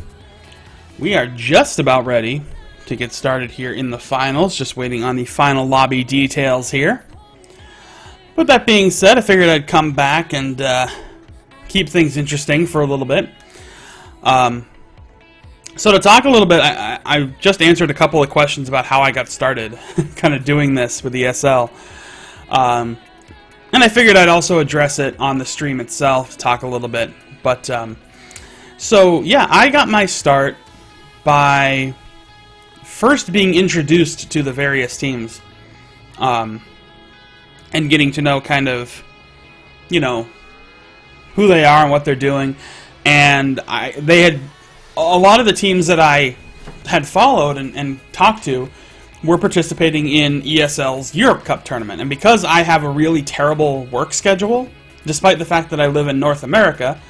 A: we are just about ready to get started here in the finals, just waiting on the final lobby details here. With that being said, I figured I'd come back and keep things interesting for a little bit. So to talk a little bit, I just answered a couple of questions about how I got started kind of doing this with ESL. And I figured I'd also address it on the stream itself, talk a little bit. But, so yeah, I got my start by first being introduced to the various teams, and getting to know kind of, you know, who they are and what they're doing. And they had, a lot of the teams that I had followed and talked to were participating in ESL's Europe Cup tournament. And because I have a really terrible work schedule, despite the fact that I live in North America,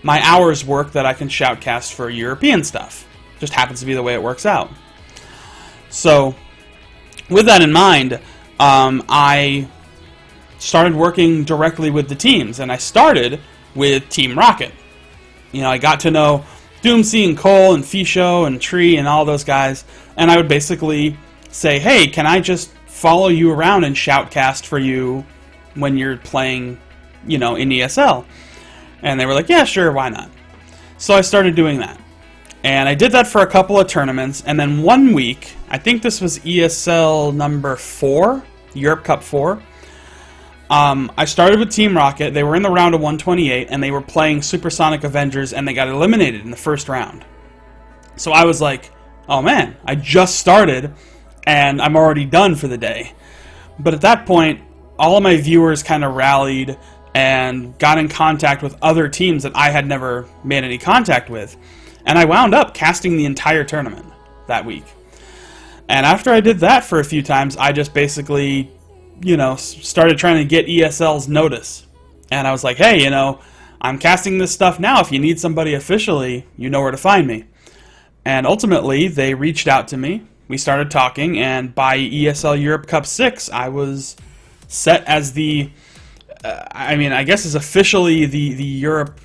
A: my hours work that I can shoutcast for European stuff. Just happens to be the way it works out. So, with that in mind, I started working directly with the teams, and I started with Team Rocket. You know, I got to know Doomsy and Cole and Fisho and Tree and all those guys, and I would basically say, hey, can I just follow you around and shoutcast for you when you're playing, you know, in ESL? And they were like, yeah, sure, why not? So I started doing that. And I did that for a couple of tournaments, and then one week, I think this was ESL number 4, Europe Cup 4, I started with Team Rocket. They were in the round of 128, and they were playing Supersonic Avengers, and they got eliminated in the first round. So I was like, oh man, I just started, and I'm already done for the day. But at that point, all of my viewers kind of rallied and got in contact with other teams that I had never made any contact with. And I wound up casting the entire tournament that week. And after I did that for a few times, I just basically, you know, started trying to get ESL's notice. And I was like, hey, you know, I'm casting this stuff now. If you need somebody officially, you know where to find me. And ultimately, they reached out to me. We started talking, and by ESL Europe Cup 6, I was set as the... I guess is officially the Europe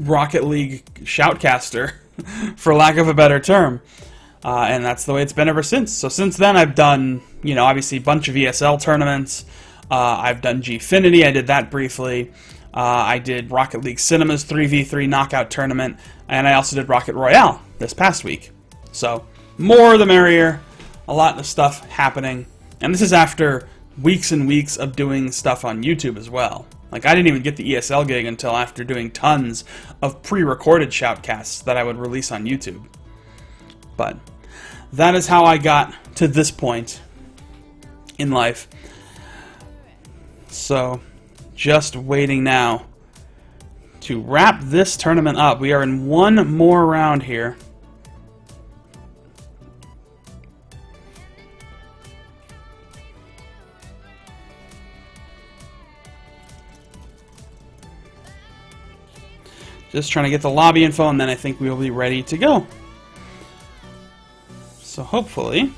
A: Rocket League shoutcaster, for lack of a better term. And that's the way it's been ever since. So since then, I've done, you know, obviously a bunch of ESL tournaments. I've done Gfinity, I did that briefly. I did Rocket League Cinema's 3v3 knockout tournament, and I also did Rocket Royale this past week. So, more the merrier, a lot of stuff happening. And this is after weeks and weeks of doing stuff on YouTube as well. Like, I didn't even get the ESL gig until after doing tons of pre-recorded shoutcasts that I would release on YouTube. But that is how I got to this point in life. So, just waiting now to wrap this tournament up. We are in one more round here. Just trying to get the lobby info, and then I think we will be ready to go. So hopefully...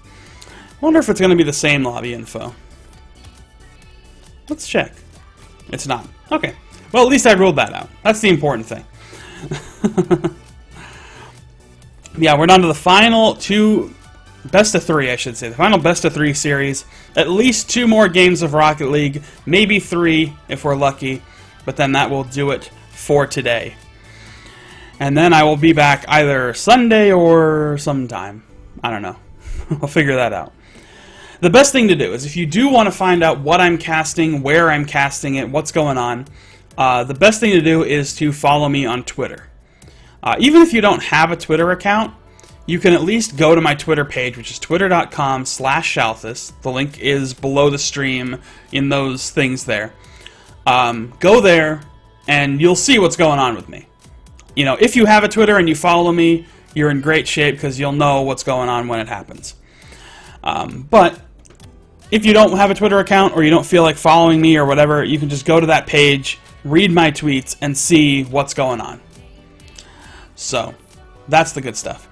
A: I wonder if it's going to be the same lobby info. Let's check. It's not. Okay. Well, at least I ruled that out. That's the important thing. Yeah, we're down to the final two... Best of 3, I should say. The final best of 3 series. At least 2 more games of Rocket League. Maybe 3, if we're lucky. But then that will do it for today. And then I will be back either Sunday or sometime. I don't know. I'll figure that out. The best thing to do is if you do want to find out what I'm casting, where I'm casting it, what's going on, the best thing to do is to follow me on Twitter. Even if you don't have a Twitter account, you can at least go to my Twitter page, which is twitter.com/Shalthis. The link is below the stream in those things there. Go there, and you'll see what's going on with me. You know, if you have a Twitter and you follow me, you're in great shape because you'll know what's going on when it happens. But if you don't have a Twitter account or you don't feel like following me or whatever, you can just go to that page, read my tweets, and see what's going on. So, that's the good stuff.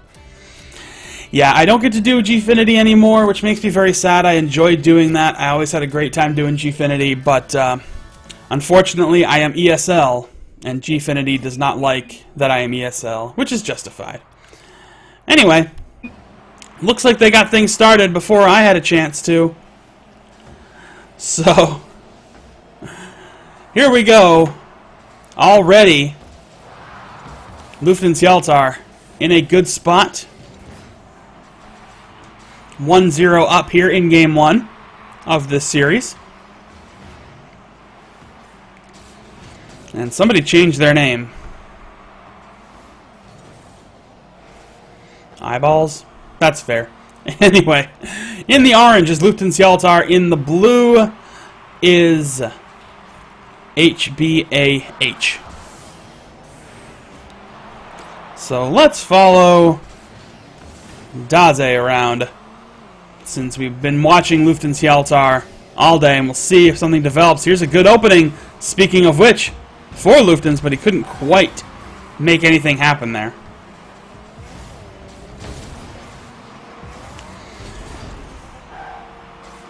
A: Yeah, I don't get to do Gfinity anymore, which makes me very sad. I enjoyed doing that. I always had a great time doing Gfinity, but unfortunately, I am ESL, And Gfinity does not like that I am ESL, which is justified. Anyway, looks like they got things started before I had a chance to. So, here we go. Already, Lufthansa in a good spot. 1-0 up here in Game 1 of this series. And somebody changed their name. Eyeballs? That's fair. Anyway, in the orange is Lufthansa. In the blue is HBAH. So let's follow Daze around, since we've been watching Lufthansa all day, and we'll see if something develops. Here's a good opening, speaking of which, for Lufthansa, but he couldn't quite make anything happen there.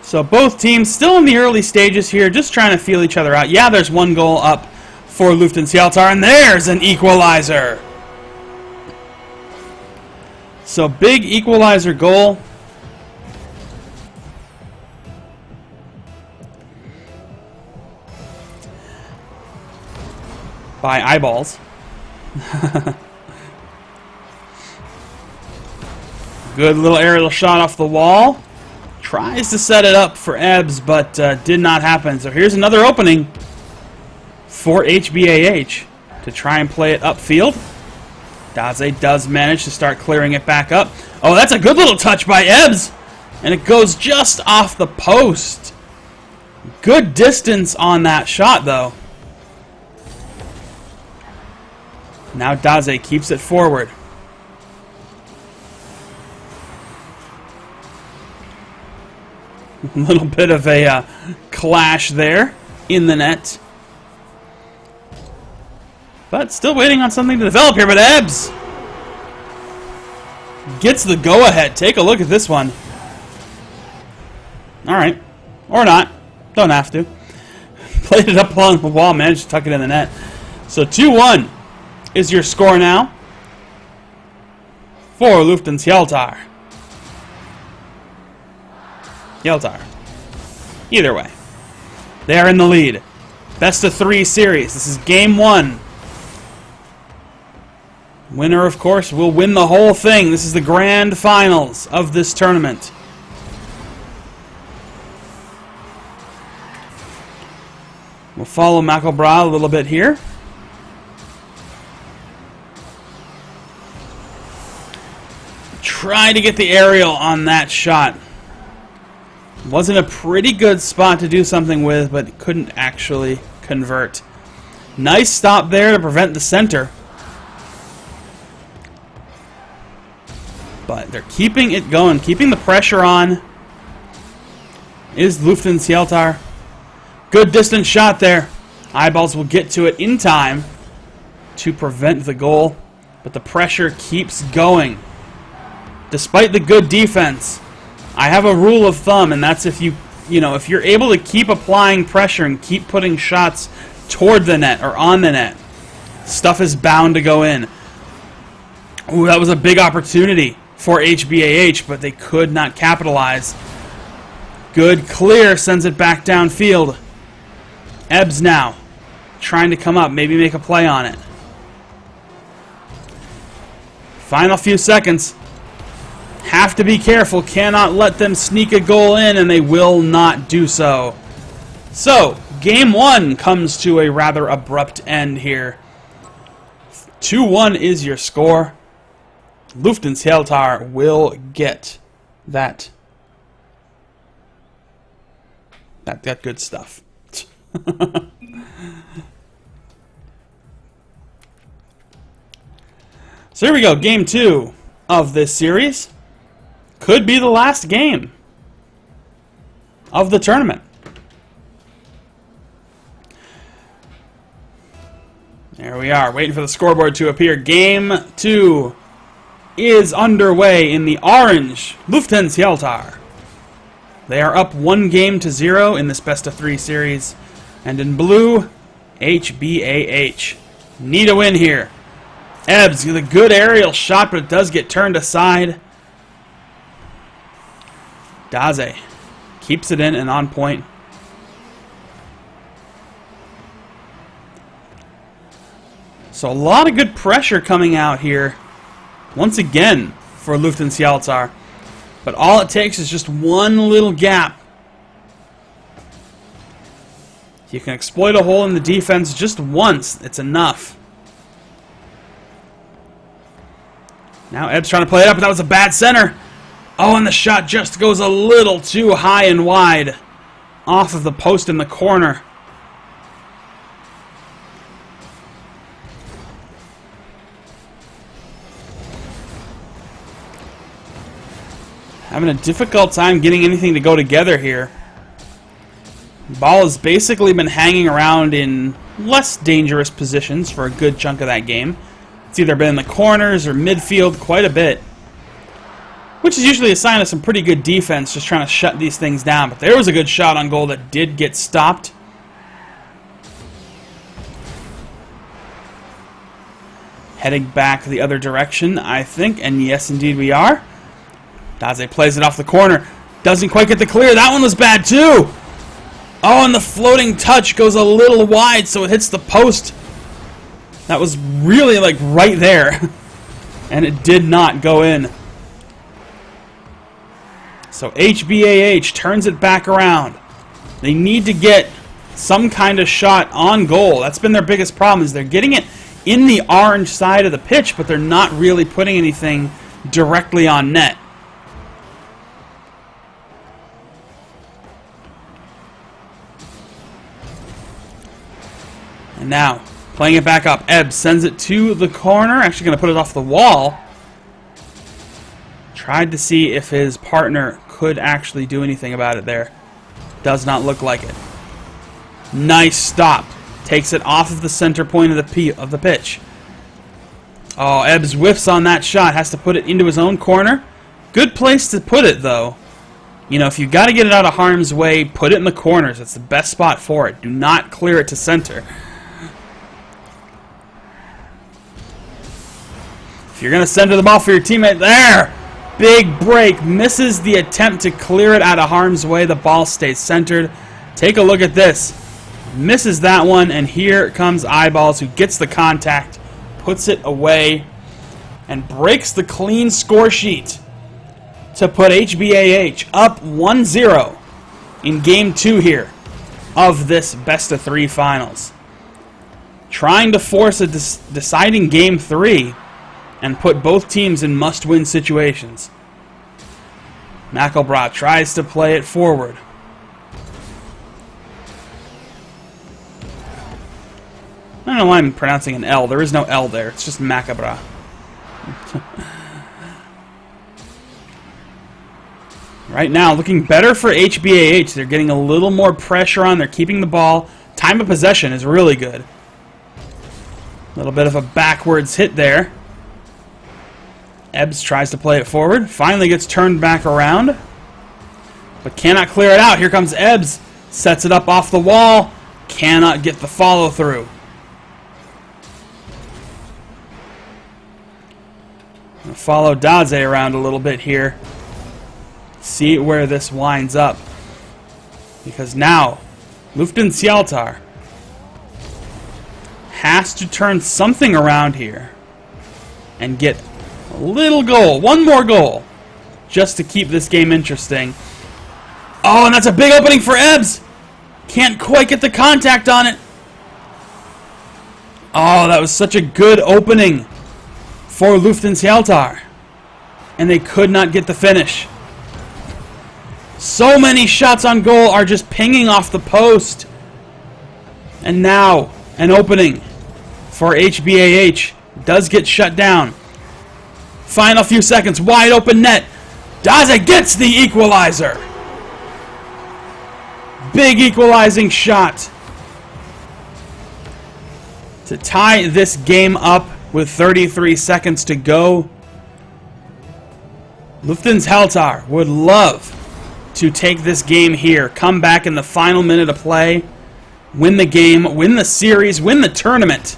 A: So both teams still in the early stages here, just trying to feel each other out. Yeah, there's one goal up for Lufthansa, and there's an equalizer. So big equalizer goal. By Eyeballs. Good little aerial shot off the wall. Tries to set it up for Ebbs, but did not happen. So here's another opening for HBAH to try and play it upfield. Daze does manage to start clearing it back up. Oh, that's a good little touch by Ebbs. And it goes just off the post. Good distance on that shot, though. Now Daze keeps it forward. A little bit of a clash there in the net. But still waiting on something to develop here. But Ebbs gets the go-ahead. Take a look at this one. Alright. Or not. Don't have to. Played it up along the wall. Managed to tuck it in the net. So 2-1 is your score now for Lufthansa. Yeltar. Either way, they are in the lead. Best of 3 series. This is Game 1. Winner, of course, will win the whole thing. This is the grand finals of this tournament. We'll follow McElbra a little bit here. Try to get the aerial on that shot. Wasn't a pretty good spot to do something with, but couldn't actually convert. Nice stop there to prevent the center. But they're keeping it going, keeping the pressure on. Is Lufthansa. Good distance shot there. Eyeballs will get to it in time to prevent the goal, but the pressure keeps going. Despite the good defense, I have a rule of thumb, and that's if if you're able to keep applying pressure and keep putting shots toward the net or on the net, stuff is bound to go in. Ooh, that was a big opportunity for HBAH, but they could not capitalize. Good clear, sends it back downfield. Ebbs now, trying to come up, maybe make a play on it. Final few seconds. Have to be careful, cannot let them sneak a goal in, and they will not do so. So, Game 1 comes to a rather abrupt end here. 2-1 is your score. Lufthansa will get that good stuff. So here we go, Game 2 of this series. Could be the last game of the tournament. There we are, waiting for the scoreboard to appear. Game 2 is underway in the orange Lufthansa. They are up 1-0 in this best of 3 series. And in blue, HBAH. Need a win here. Ebbs with a good aerial shot, but it does get turned aside. Daze keeps it in and on point. So a lot of good pressure coming out here, once again, for Lufthansa. But all it takes is just one little gap. You can exploit a hole in the defense just once. It's enough. Now Ebbs trying to play it up, but that was a bad center. Oh, and the shot just goes a little too high and wide off of the post in the corner. Having a difficult time getting anything to go together here. Ball has basically been hanging around in less dangerous positions for a good chunk of that game. It's either been in the corners or midfield quite a bit, which is usually a sign of some pretty good defense, just trying to shut these things down. But there was a good shot on goal that did get stopped. Heading back the other direction, I think, and yes, indeed we are. Daze plays it off the corner. Doesn't quite get the clear. That one was bad, too. Oh, and the floating touch goes a little wide, so it hits the post. That was really, like, right there. And it did not go in. So HBAH turns it back around. They need to get some kind of shot on goal. That's been their biggest problem, is they're getting it in the orange side of the pitch, but they're not really putting anything directly on net. And now, playing it back up. Ebbs sends it to the corner. Actually going to put it off the wall. Tried to see if his partner could actually do anything about it there. Does not look like it. Nice stop. Takes it off of the center point of the pitch. Oh, Ebbs whiffs on that shot. Has to put it into his own corner. Good place to put it, though. You know, if you got to get it out of harm's way, put it in the corners. It's the best spot for it. Do not clear it to center. If you're going to center the ball for your teammate, there! Big break. Misses the attempt to clear it out of harm's way. The ball stays centered. Take a look at this. Misses that one, and here comes Eyeballs, who gets the contact, puts it away, and breaks the clean score sheet to put HBAH up 1-0 in Game 2 here of this best-of-3 finals. Trying to force a deciding Game 3 and put both teams in must-win situations. McElbrath tries to play it forward. I don't know why I'm pronouncing an L. There is no L there. It's just McElbrath. Right now, looking better for HBAH. They're getting a little more pressure on. They're keeping the ball. Time of possession is really good. A little bit of a backwards hit there. Ebbs tries to play it forward. Finally gets turned back around, but cannot clear it out. Here comes Ebbs. Sets it up off the wall. Cannot get the follow-through. Follow Daze around a little bit here. See where this winds up. Because now, Lufthansa has to turn something around here and get a little goal, one more goal, just to keep this game interesting. Oh, and that's a big opening for Ebbs. Can't quite get the contact on it. Oh, that was such a good opening for Lufthansa. And they could not get the finish. So many shots on goal are just pinging off the post. And now, an opening for HBAH. Does get shut down. Final few seconds, wide open net. Daze gets the equalizer. Big equalizing shot to tie this game up with 33 seconds to go. Lufthansa would love to take this game here, come back in the final minute of play, win the game, win the series, win the tournament.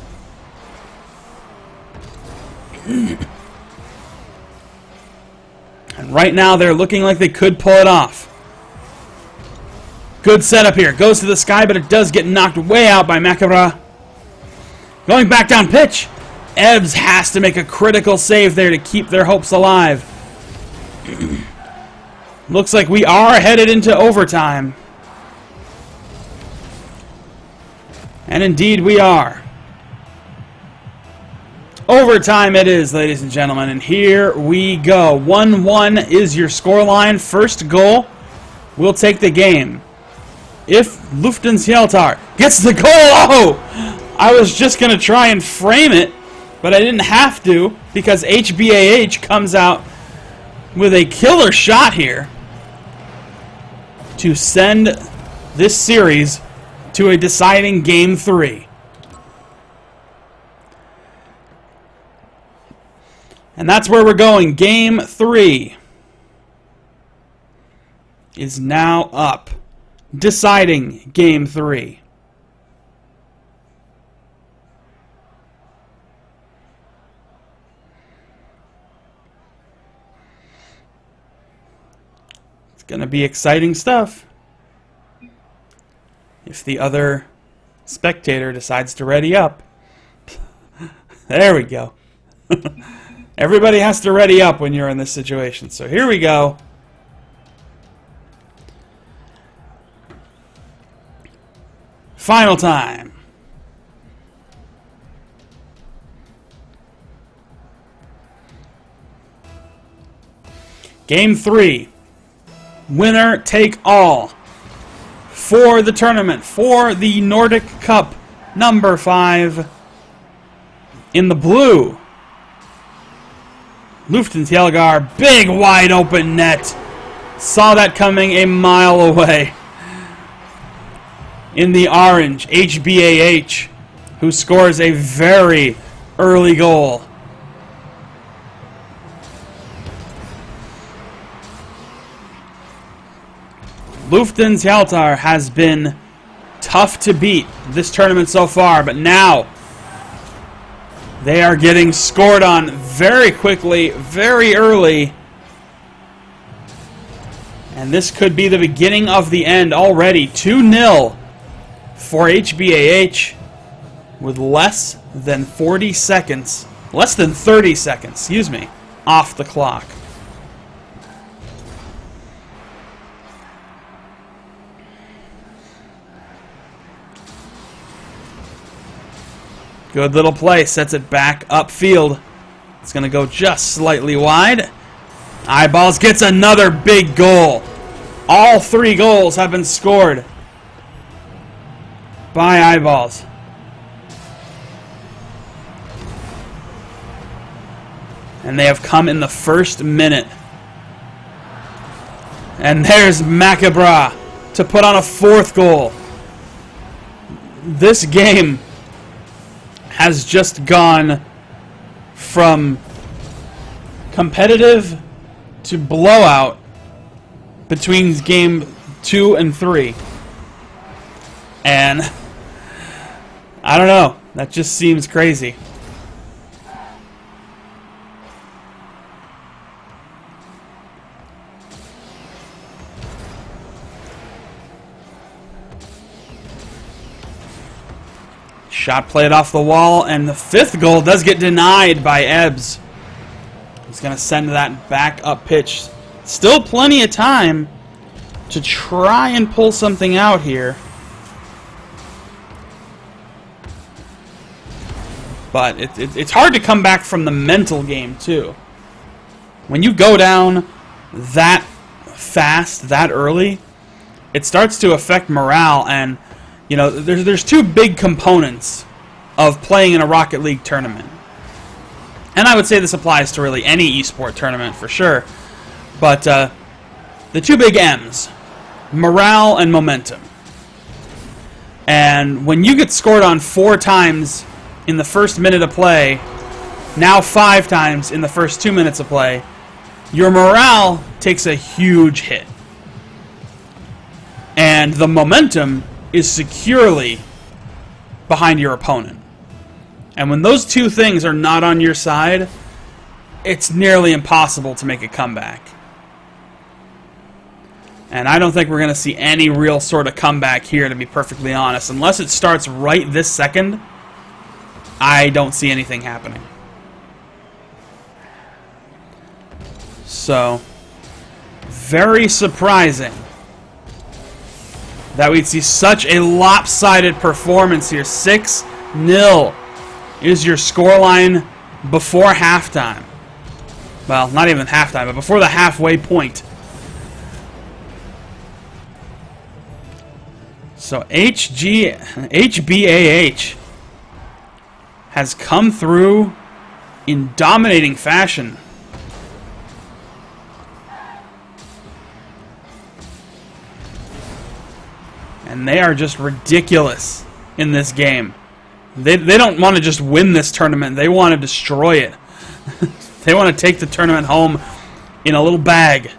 A: right now they're looking like they could pull it off. Good setup here. Goes to the sky, but it does get knocked way out by Macabra. Going back down pitch. Ebbs has to make a critical save there to keep their hopes alive. Looks like we are headed into overtime. And indeed we are. Overtime it is, ladies and gentlemen, and here we go. 1-1 is your scoreline. First goal will take the game. If Lufthansa gets the goal, oh! I was just going to try and frame it, but I didn't have to because HBAH comes out with a killer shot here to send this series to a deciding Game 3. And that's where we're going. Game 3 is now up. Deciding Game 3. It's going to be exciting stuff. If the other spectator decides to ready up. There we go. Everybody has to ready up when you're in this situation. So here we go. Final time. Game 3. Winner take all. For the tournament, for the Nordic Cup, number 5. In the blue, Lufthansa, big wide open net. Saw that coming a mile away. In the orange, HBAH, who scores a very early goal. Lufthansa has been tough to beat this tournament so far, but now they are getting scored on very quickly, very early. And this could be the beginning of the end already. 2-0 for HBAH with less than 40 seconds, less than 30 seconds, excuse me, off the clock. Good little play, sets it back upfield. It's going to go just slightly wide. Eyeballs gets another big goal. All 3 goals have been scored by Eyeballs. And they have come in the first minute. And there's Macabra to put on a 4th goal. This game has just gone from competitive to blowout between game 2 and 3. And I don't know, that just seems crazy. Shot played off the wall, and the 5th goal does get denied by Ebbs. He's going to send that back up pitch. Still plenty of time to try and pull something out here. But it's hard to come back from the mental game, too. When you go down that fast, that early, it starts to affect morale. And, you know, there's 2 big components of playing in a Rocket League tournament. And I would say this applies to really any esport tournament for sure. But the 2 big M's, morale and momentum. And when you get scored on 4 times in the first minute of play, now 5 times in the first 2 minutes of play, your morale takes a huge hit. And the momentum is securely behind your opponent. And when those 2 things are not on your side, it's nearly impossible to make a comeback. And I don't think we're going to see any real sort of comeback here, to be perfectly honest. Unless it starts right this second, I don't see anything happening. So, very surprising that we'd see such a lopsided performance here. 6-0 is your scoreline before halftime. Well, not even halftime, but before the halfway point. So HBAH has come through in dominating fashion. And they are just ridiculous in this game. They don't want to just win this tournament. They want to destroy it. They want to take the tournament home in a little bag.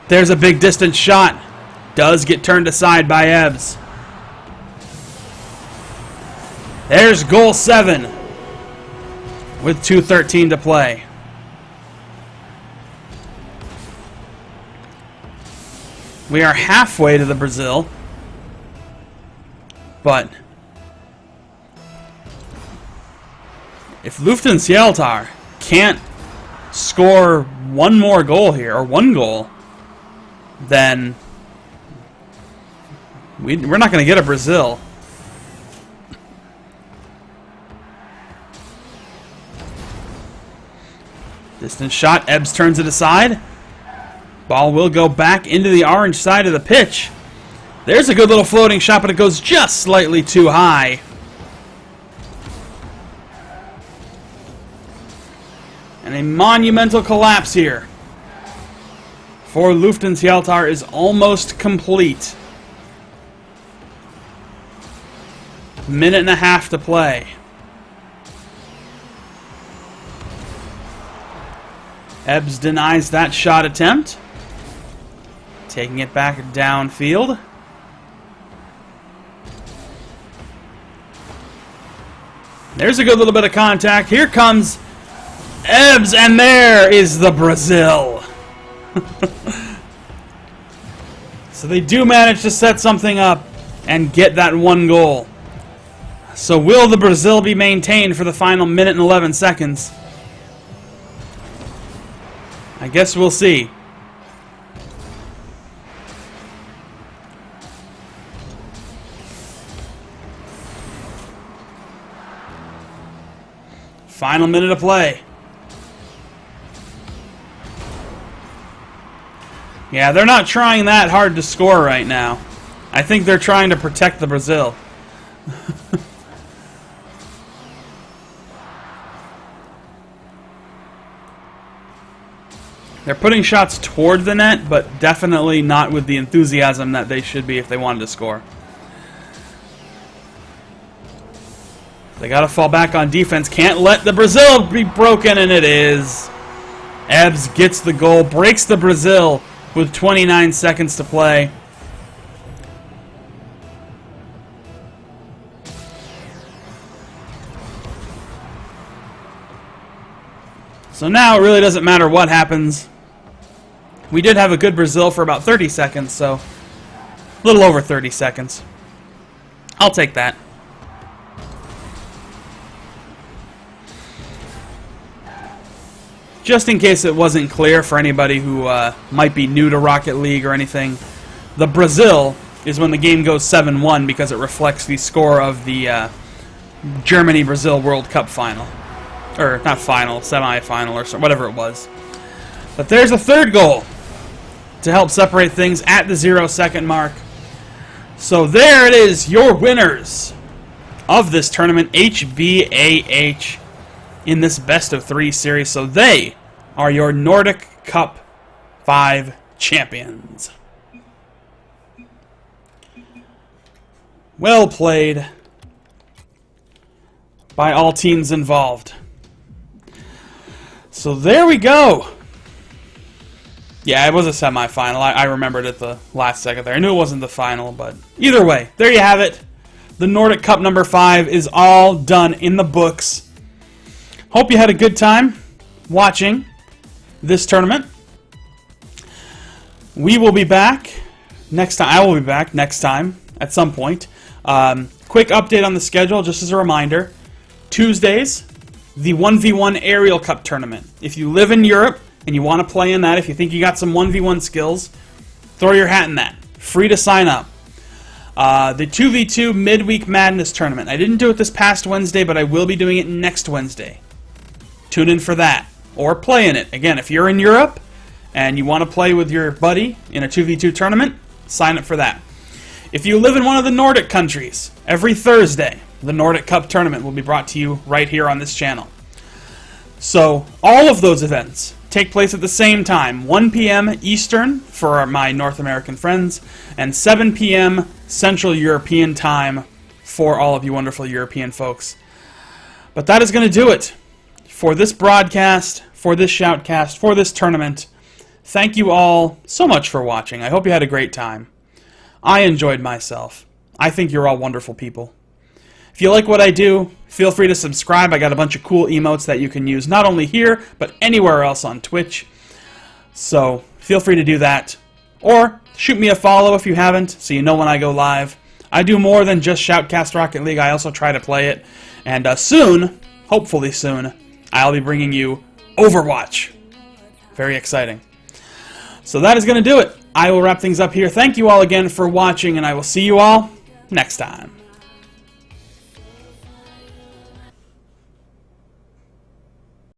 A: There's a big distance shot. Does get turned aside by Ebbs. There's goal 7 with 2:13 to play. We are halfway to the Brazil, but if Lufthansa can't score one more goal here, or one goal, then we're not going to get a Brazil. Distance shot. Ebbs turns it aside. Ball will go back into the orange side of the pitch. There's a good little floating shot, but it goes just slightly too high. And a monumental collapse here for Lufthansa is almost complete. Minute and a half to play. Ebbs denies that shot attempt. Taking it back downfield. There's a good little bit of contact. Here comes Ebbs, and there is the Brazil. So they do manage to set something up and get that one goal. So will the Brazil be maintained for the final minute and 11 seconds? I guess we'll see. Final minute of play. Yeah, they're not trying that hard to score right now. I think they're trying to protect the Brazil. They're putting shots toward the net, but definitely not with the enthusiasm that they should be if they wanted to score. They got to fall back on defense. Can't let the Brazil be broken, and it is. Ebbs gets the goal, breaks the Brazil with 29 seconds to play. So now it really doesn't matter what happens. We did have a good Brazil for about 30 seconds, so a little over 30 seconds. I'll take that. Just in case it wasn't clear for anybody who might be new to Rocket League or anything, the Brazil is when the game goes 7-1 because it reflects the score of the Germany-Brazil World Cup final. Or, not final, semi-final, or whatever it was. But there's a third goal to help separate things at the 0-second mark. So there it is, your winners of this tournament, HBAH, in this best-of-3 series. So they are your Nordic Cup 5 champions. Well played by all teams involved. So there we go. Yeah, it was a semifinal. I remembered it the last second there. I knew it wasn't the final, but either way, there you have it. The Nordic Cup number 5 is all done in the books. Hope you had a good time watching. this tournament. We will be back next time. I will be back next time at some point. Quick update on the schedule, just as a reminder. Tuesdays, the 1v1 Aerial Cup tournament. If you live in Europe and you want to play in that, if you think you got some 1v1 skills, throw your hat in that. Free to sign up. The 2v2 Midweek Madness tournament. I didn't do it this past Wednesday, but I will be doing it next Wednesday. Tune in for that. Or play in it. Again, if you're in Europe and you want to play with your buddy in a 2v2 tournament, sign up for that. If you live in one of the Nordic countries, every Thursday, the Nordic Cup tournament will be brought to you right here on this channel. So, all of those events take place at the same time, 1 p.m. Eastern for my North American friends, and 7 p.m. Central European time for all of you wonderful European folks. But that is going to do it for this broadcast, for this shoutcast, for this tournament. Thank you all so much for watching. I hope you had a great time. I enjoyed myself. I think you're all wonderful people. If you like what I do, feel free to subscribe. I got a bunch of cool emotes that you can use, not only here, but anywhere else on Twitch. So, feel free to do that. Or, shoot me a follow if you haven't, so you know when I go live. I do more than just Shoutcast Rocket League. I also try to play it. And soon, hopefully soon, I'll be bringing you Overwatch. Very exciting. So that is going to do it. I will wrap things up here. Thank you all again for watching, and I will see you all next time.